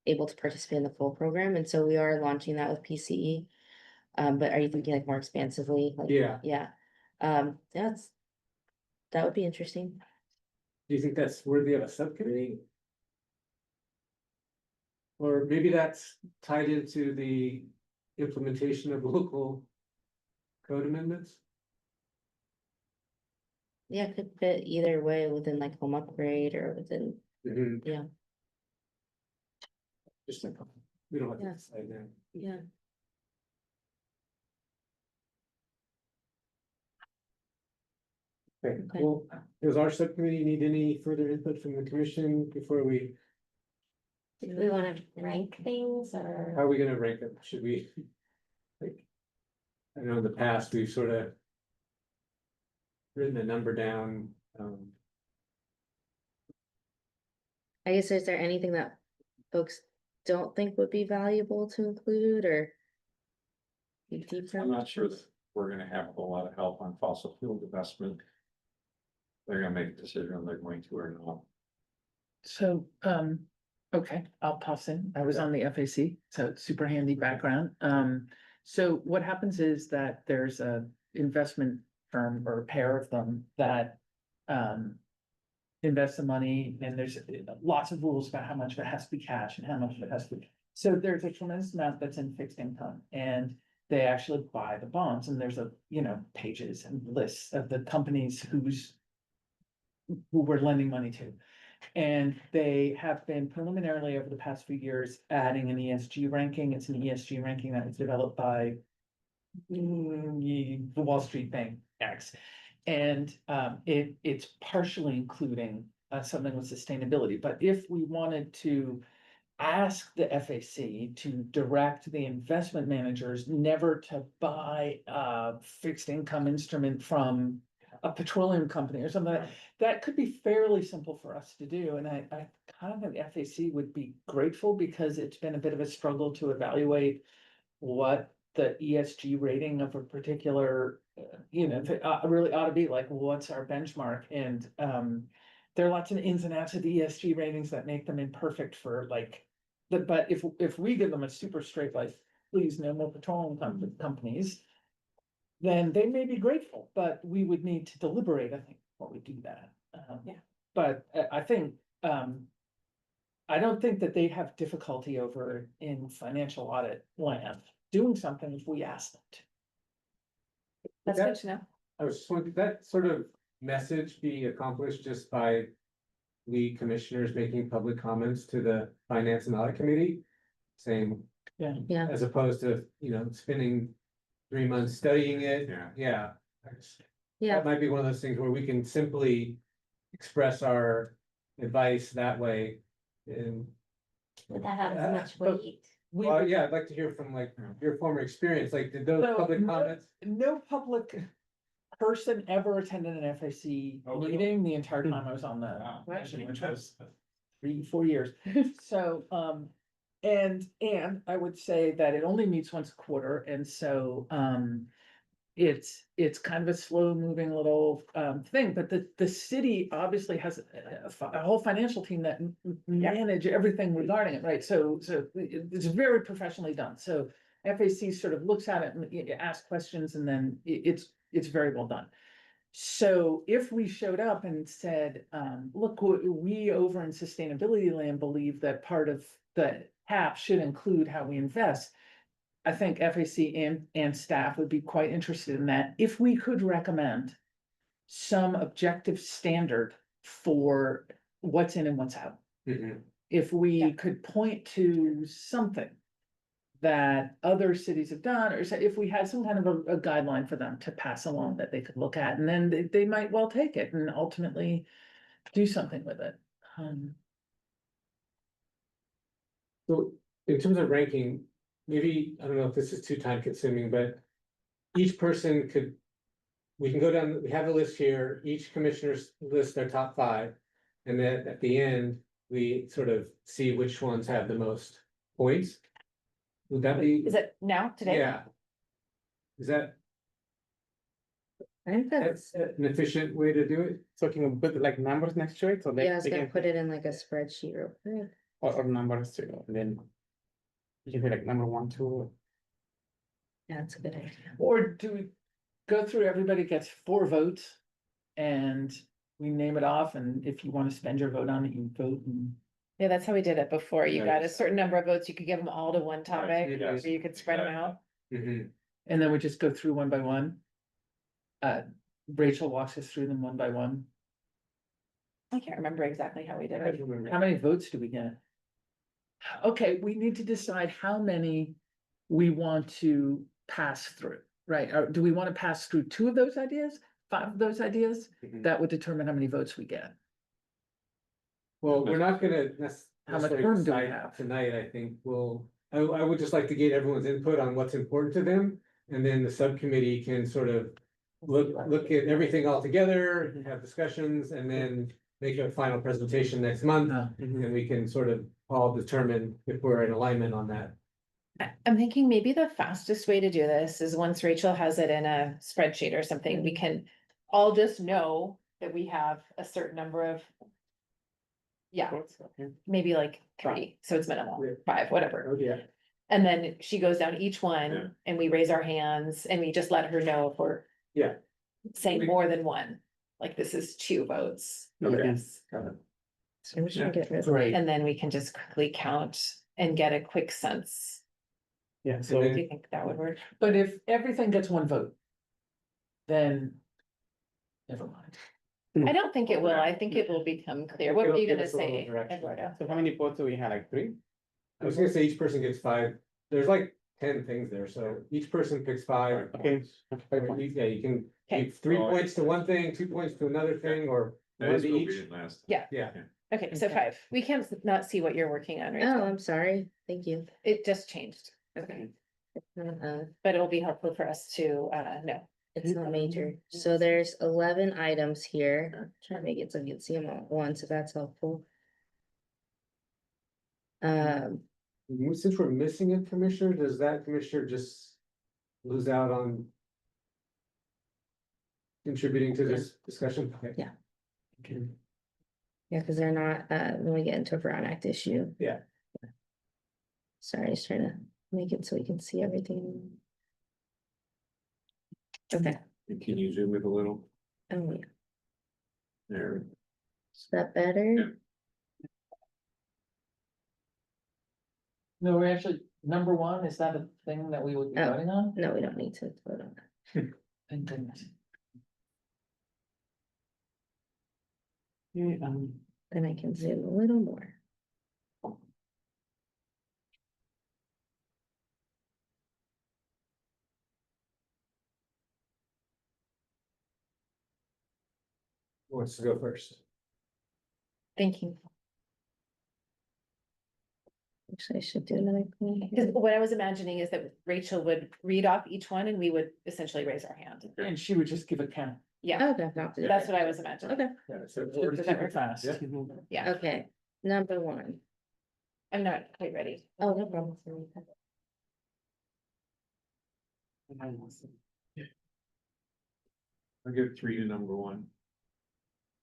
able to participate in the full program, and so we are launching that with PCE. But are you thinking like more expansively? Like, Yeah. Yeah. That would be interesting. Do you think that's worthy of a subcommittee? Or maybe that's tied into the implementation of local code amendments? Yeah, it could fit either way within like home upgrade or within, yeah, Just like, we don't have to Yeah. decide now. yeah. Okay, well, does our subcommittee need any further input from the commission before we, Do we want to rank things how or? are we gonna rank them? Should we? Like, I know in the past, we've sort of written a number down, I guess, is there anything that folks don't think would be valuable to include or? Be deeper? I'm not sure that we're gonna have a whole lot of help on fossil fuel investment. They're gonna make a decision if they're going to or not. So, okay, I'll toss in. I was on the FAC, so super handy background. So what happens is that there's a investment firm or a pair of them that invest the money, and there's lots of rules about how much of it has to be cash and how much of it has to be. So there's a tremendous amount that's in fixed income, and they actually buy the bonds, and there's a, you know, pages and lists of the companies who we're lending money to. And they have been preliminarily over the past few years adding an ESG ranking. It's an ESG ranking that was developed by the Wall Street Bank X. And it's partially including something with sustainability. But if we wanted to ask the FAC to direct the investment managers never to buy a fixed income instrument from a petroleum company or something, that could be fairly simple for us to do. And I kind of think the FAC would be grateful because it's been a bit of a struggle to evaluate what the ESG rating of a particular, really ought to be like, what's our benchmark? And there are lots of ins and outs of the ESG ratings that make them imperfect for like, but if we give them a super straight life, please no more petroleum companies, then they may be grateful, but we would need to deliberate, I think, before we do that. Yeah. But I think, I don't think that they'd have difficulty over in financial audit land doing something if we asked them to. That's good to know. I was just wondering, that sort of message be accomplished just by lead commissioners making public comments to the Finance and Audit Committee? Saying, Yeah. Yeah. as opposed to, spending 3 months studying it. Yeah. Yeah. Yeah. That might be one of those things where we can simply express our advice that way. And, Would that have as much but- weight? well, yeah, I'd like to hear from like your former experience, like, did those So, public no- comments? No public person ever attended an FAC Oh, really? meeting the entire time I was on the commission, which was 3-4 years. So, and I would say that it only meets once a quarter, and so, it's kind of a slow moving little, thing, but the city obviously has a whole financial team that manage everything regarding it, right? So it's very professionally done, so FAC sort of looks at it and asks questions, and then it's very well done. So if we showed up and said, look, we over in sustainability land believe that part of the HAP should include how we invest. I think FAC and staff would be quite interested in that. If we could recommend some objective standard for what's in and what's out. If we could point to something that other cities have done, or say, if we had some kind of a guideline for them to pass along that they could look at, and then they might well take it and ultimately do something with it. So in terms of ranking, maybe, I don't know if this is too time consuming, but each person could. We can go down, we have a list here, each commissioner's list their top 5. And then at the end, we sort of see which ones have the most points. Would that be? Is it now, today? Yeah. Is that, I think that's, an efficient way to do it? So can we put like numbers next to it? So yeah, I was they gonna can, put it in like a spreadsheet real quick. or numbers too, and then you can be like number 1, 2. Yeah, that's a good idea. Or do we go through, everybody gets 4 votes and we name it off, and if you want to spend your vote on it, you vote. And Yeah, that's how we did it before. You got a Nice. certain number of votes, you could give them all to one topic, Right, or yes. you could spread them out. Mhm. and then we just go through one by one. Rachel walks us through them one by one. I can't remember exactly how we did it. How many votes do we get? Okay, we need to decide how many we want to pass through, right? Or do we want to pass through 2 of those ideas, 5 of those ideas? Mhm. That would determine how many votes we get. Well, we're not gonna How much necessarily room do we decide have? tonight, I think I would just like to get everyone's input on what's important to them. And then the subcommittee can sort of look at everything all together, have discussions, and then make a final presentation next month. And we can sort of all determine if we're in alignment on that. I'm thinking maybe the fastest way to do this is once Rachel has it in a spreadsheet or something, we can all just know that we have a certain number of. Yeah, maybe like 3, so it's minimal, 5, whatever. Oh, yeah. And then she goes down each Yeah. one and we raise our hands and we just let her know if we're. Yeah. Saying more than one, like this is 2 votes. Okay. Yes. So we should get rid of Great. And then we can just quickly count and get a quick sense. Yeah, So Do you think that would work? But if everything gets 1 vote, then never mind. I don't think it will. I think it will become clear. What were It'll you give gonna us a little say, direction. Eduardo? So how many votes do we have? Like 3? I was gonna say each person gets 5. There's like 10 things there, so each person picks 5. Okay. Yeah, you can Okay. give 3 Oh, points to one thing, 2 points to another thing, or That one is to what we each. did last. Yeah. Yeah. Okay, so 5. We can't not see what you're working on, Oh, right? I'm sorry. Thank you. It just changed. Okay, but it'll be helpful for us to know. It's not major. So there's 11 items here. Try to make it so you can see them all at once, if that's helpful. Since we're missing a commissioner, does that commissioner just lose out on contributing to this discussion? Okay. Yeah. Okay. Yeah, because they're not, when we get into a Brown Act issue. Yeah. Sorry, just trying to make it so we can see everything. Okay, Can you zoom it a little? oh, yeah. There. Is that better? Yeah. No, we're actually, number one, is that a thing that we would be Oh. voting on? No, we don't need to vote on that. Thank goodness. Yeah, Then I can zoom a little more. Who wants to go first? Thank you. Actually, I should do another thing Because here. what I was imagining is that Rachel would read off each one and we would essentially raise our hand. And she would just give a count. Yeah, Okay, not to do that's that. what I was imagining. Okay, Yeah, so Or Does keep that work? it fast. Yeah. Yeah, okay, number one. I'm not quite ready. Oh, no problem. I'll give 3 to number 1.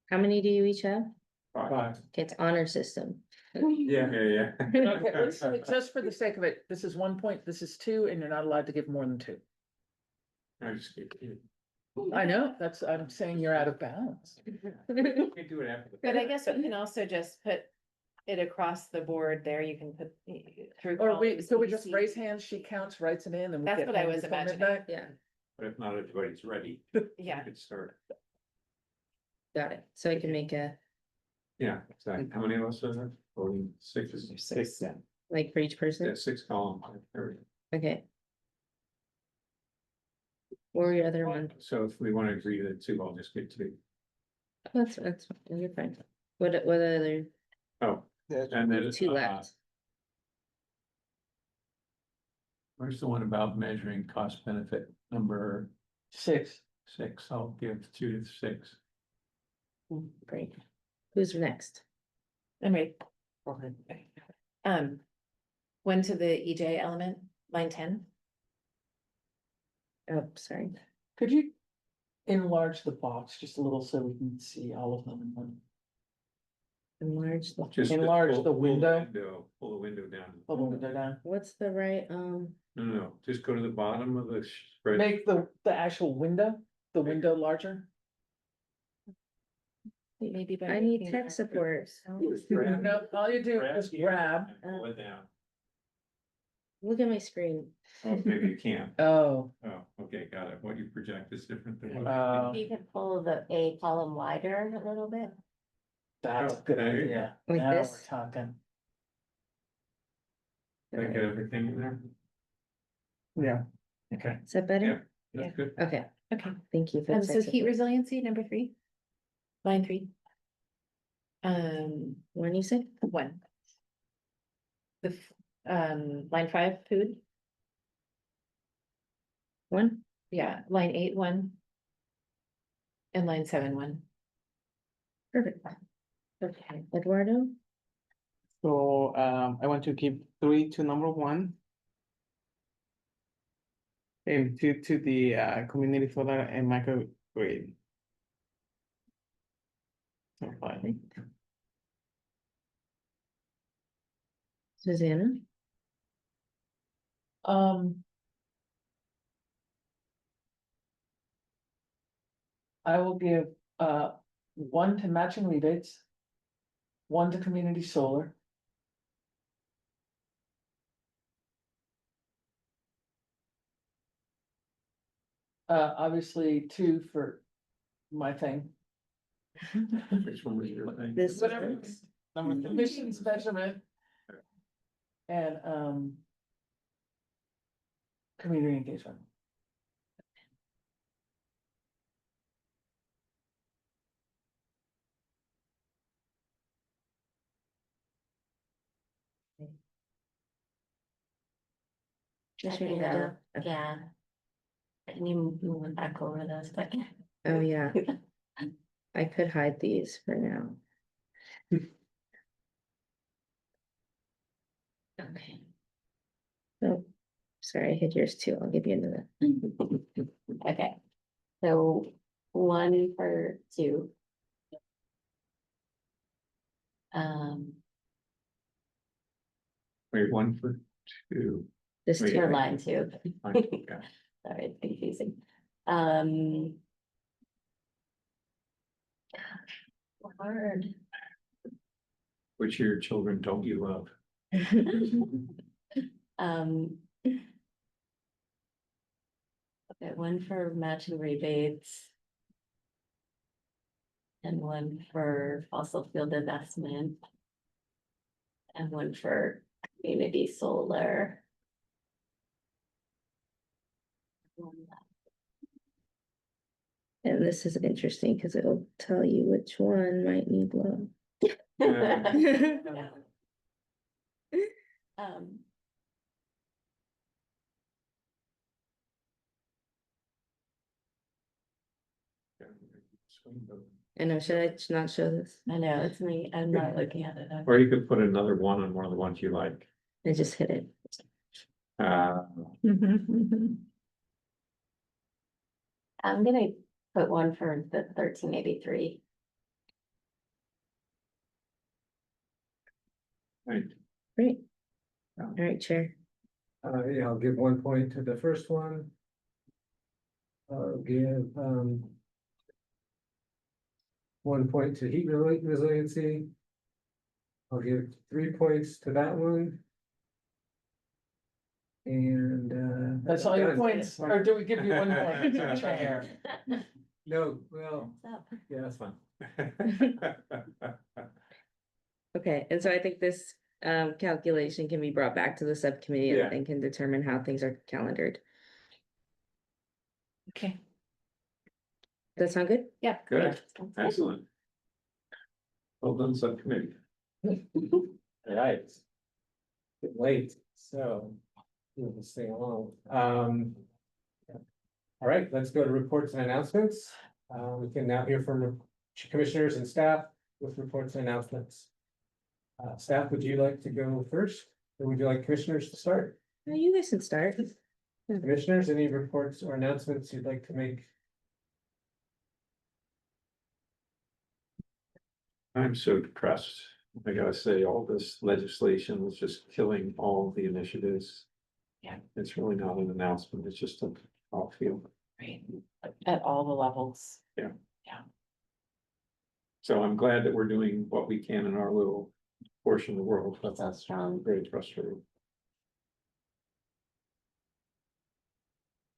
How many do you each have? 5. Okay, it's honor system. Yeah, yeah, yeah. Okay, just for the sake of it, this is 1 point, this is 2, and you're not allowed to give more than 2. I just gave you. I know, I'm saying you're out of bounds. We can do it after. the- But I guess we can also just put it across the board there. You can put through. Or columns, so we B, just C. raise hands, she counts, writes it in, and we That's get what I home was before imagining. midnight? Yeah, But if not, everybody's ready. Yeah. We could start. got it. So I can make a, Yeah, exactly. How many of us are there? Voting 6. 6, yeah. like for each person? Yeah, 6 column. There we Okay. Or your other one? go. So if we want to agree to 2, I'll just get 2. That's, you're fine. What other, Oh, and then. 2 left? Where's the one about measuring cost benefit? Number 6. 6, I'll give 2 to 6. Great. Who's next? I'm ready. One to the EJ element, line 10. Oh, sorry. Could you enlarge the box just a little so we can see all of them in one? Enlarge the, Just Enlarge pull- the pull window. Pull the window down. Pull the window down. what's the right, No, just go to the bottom of the spread. Make the actual window, the window larger. Maybe by. I need making tech that- support. No, all you do is grab. and Pull it down. Look at my screen. Oh, maybe you can't. Oh, Oh, okay, got it. What you project is different than what. You could pull the A column wider a little bit. that's a Oh, good there you idea. Like Now we're this? talking. Did I get everything in there? Yeah. Okay, Is that better? Yeah. that's good. Okay, Okay, thank you. for the so tech heat support. resiliency, number 3. Line 3. When you say? 1. Line 5, food. 1? Yeah, line 8, 1. And line 7, 1. Perfect. Okay, Eduardo? So, I want to give 3 to number 1. And 2 to the, community solar and microgrid. So 5. Susanna? I will give 1 to matching rebates. 1 to community solar. Obviously 2 for my thing. Which one was your thing? This. Whatever. Number 3. Emissions measurement. And community engagement. Just I reading can that go. down. Okay. Yeah. Can you move it back over those, but. Oh, yeah. I could hide these for now. Okay. Oh, sorry, I hid yours too. I'll give you another. Okay, so 1 for 2. Wait, 1 for 2. This Wait, two. For line 2. Fine, okay. Sorry, it's confusing. Hard. Which of your children don't you love? Okay, one for matching rebates. And one for fossil fuel divestment. And one for community solar. And this is interesting because it'll tell you which one might need love. Um, I know, should I not show this? I know, it's me, I'm not looking at it. Or you could put another one on one of the ones you like. I just hit it. I'm gonna put one for the 1383. Right. Great. All right, Chair. Yeah, I'll give 1 point to the first one. I'll give, 1 point to heat resiliency. I'll give 3 points to that one. And, That's all your done. points, or do we give you 1 point, Chair? No, well, What's up? yeah, that's fine. Okay, and so I think this calculation can be brought back to the subcommittee Yeah. and can determine how things are calendared. Okay, Does that sound good? yeah. Good, excellent. Well done, subcommittee. Right. Get late, so move this thing along. All right, let's go to reports and announcements. We can now hear from commissioners and staff with reports and announcements. Staff, would you like to go first, or would you like commissioners to start? No, you guys can start. Commissioners, any reports or announcements you'd like to make? I'm so depressed. I gotta say, all this legislation was just killing all the initiatives. Yeah. It's really not an announcement, it's just a, I'll feel. Right, at all the levels. So I'm glad that we're doing what we can in our little portion of the world, but So strong. very frustrating.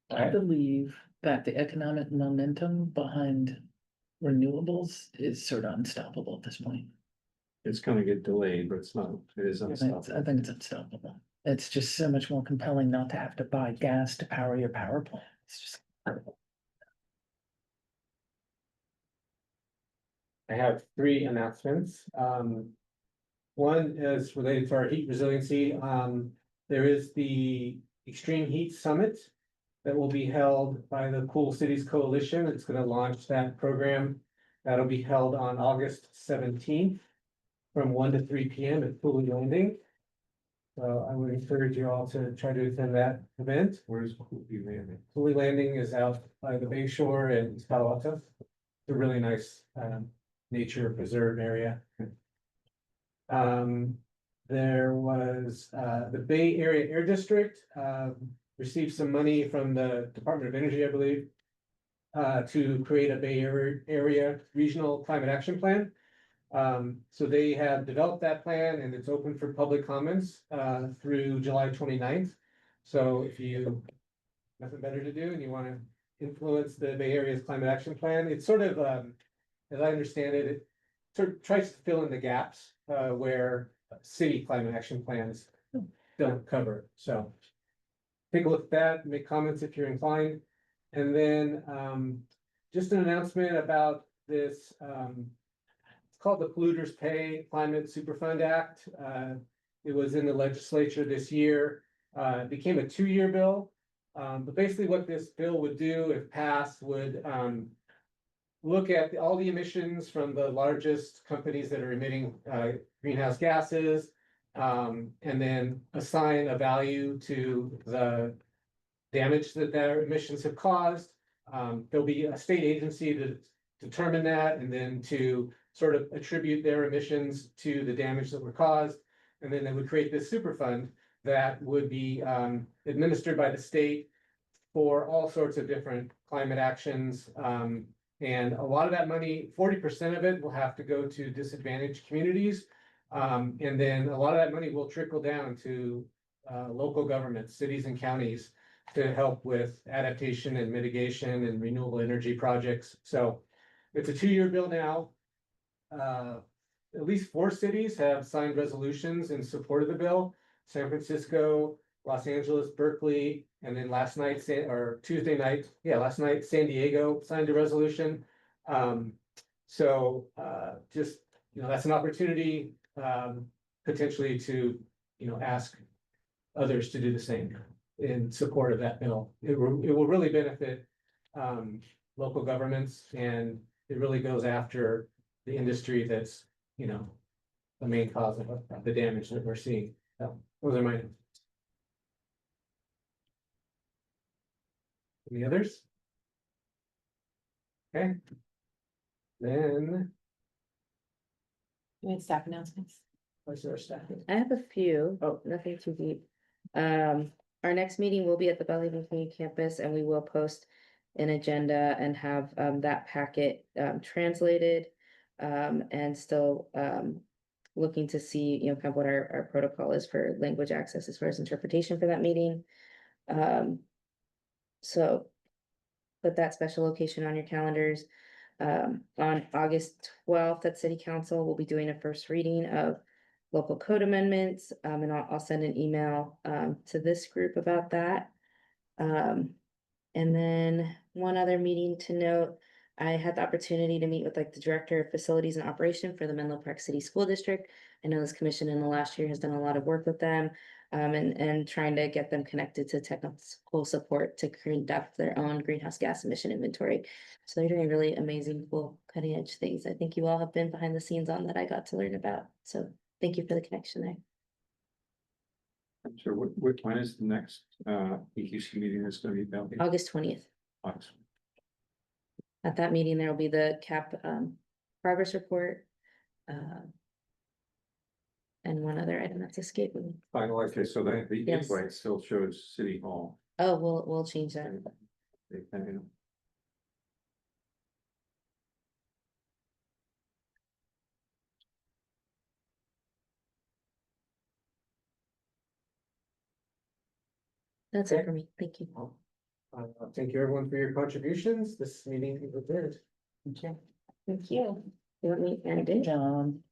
I believe that the economic momentum behind renewables is sort of unstoppable at this point. It's gonna get delayed, but it's not, it is I unstoppable. think it's unstoppable. It's just so much more compelling not to have to buy gas to power your power plant. It's just incredible. I have 3 announcements. One is related to our heat resiliency. There is the Extreme Heat Summit that will be held by the Cool Cities Coalition. It's going to launch that program. That'll be held on August 17th from 1 to 3 p.m. at Cooley Landing. So I would encourage you all to try to attend that event. Where's Cooley Landing? Cooley Landing is out by the Bay Shore in Palo Alto. It's a really nice nature preserve area. There was the Bay Area Air District received some money from the Department of Energy, I believe, to create a Bay Area Regional Climate Action Plan. So they have developed that plan and it's open for public comments through July 29th. So if you have nothing better to do and you want to influence the Bay Area's climate action plan, it's sort of, as I understand it, it sort of tries to fill in the gaps where city climate action plans don't cover. So take a look at that, make comments if you're inclined. And then just an announcement about this, it's called the Polluters Pay Climate Superfund Act. It was in the legislature this year. It became a 2-year bill. But basically what this bill would do, if passed, would look at all the emissions from the largest companies that are emitting greenhouse gases, and then assign a value to the damage that their emissions have caused. There'll be a state agency to determine that and then to sort of attribute their emissions to the damage that were caused. And then they would create this super fund that would be administered by the state for all sorts of different climate actions. And a lot of that money, 40% of it will have to go to disadvantaged communities. And then a lot of that money will trickle down to local governments, cities and counties to help with adaptation and mitigation and renewable energy projects. So it's a 2-year bill now. At least 4 cities have signed resolutions in support of the bill: San Francisco, Los Angeles, Berkeley, and then last night, Tuesday night, last night, San Diego signed a resolution. Just, that's an opportunity, potentially to, ask others to do the same in support of that bill. It will really benefit, local governments, and it really goes after the industry that's, the main cause of the damage that we're seeing. So those are my. Any others? Okay. Then. We had staff announcements. What's our staff? I have a few, nothing too deep. Our next meeting will be at the Bellhaven Community Campus, and we will post an agenda and have that packet translated. And still looking to see, kind of what our protocol is for language access as far as interpretation for that meeting. So put that special location on your calendars. On August 12th at City Council, we'll be doing a first reading of local code amendments, and I'll send an email to this group about that. And then one other meeting to note, I had the opportunity to meet with the Director of Facilities and Operation for the Menlo Park City School District. I know this commission in the last year has done a lot of work with them, and trying to get them connected to technical support to conduct their own greenhouse gas emission inventory. So they're doing really amazing, cool, cutting edge things. I think you all have been behind the scenes on that I got to learn about. So thank you for the connection there. So when is the next EQC meeting that's going to be held? August 20th. August. At that meeting, there will be the CAP progress report. And one other item that's escaping me. Final, okay, so the Yes. invite still shows City Hall. Oh, we'll change that. That's it for me. Thank you. Thank you everyone for your contributions. This meeting is adjourned. Thank you. You want me to end it? John.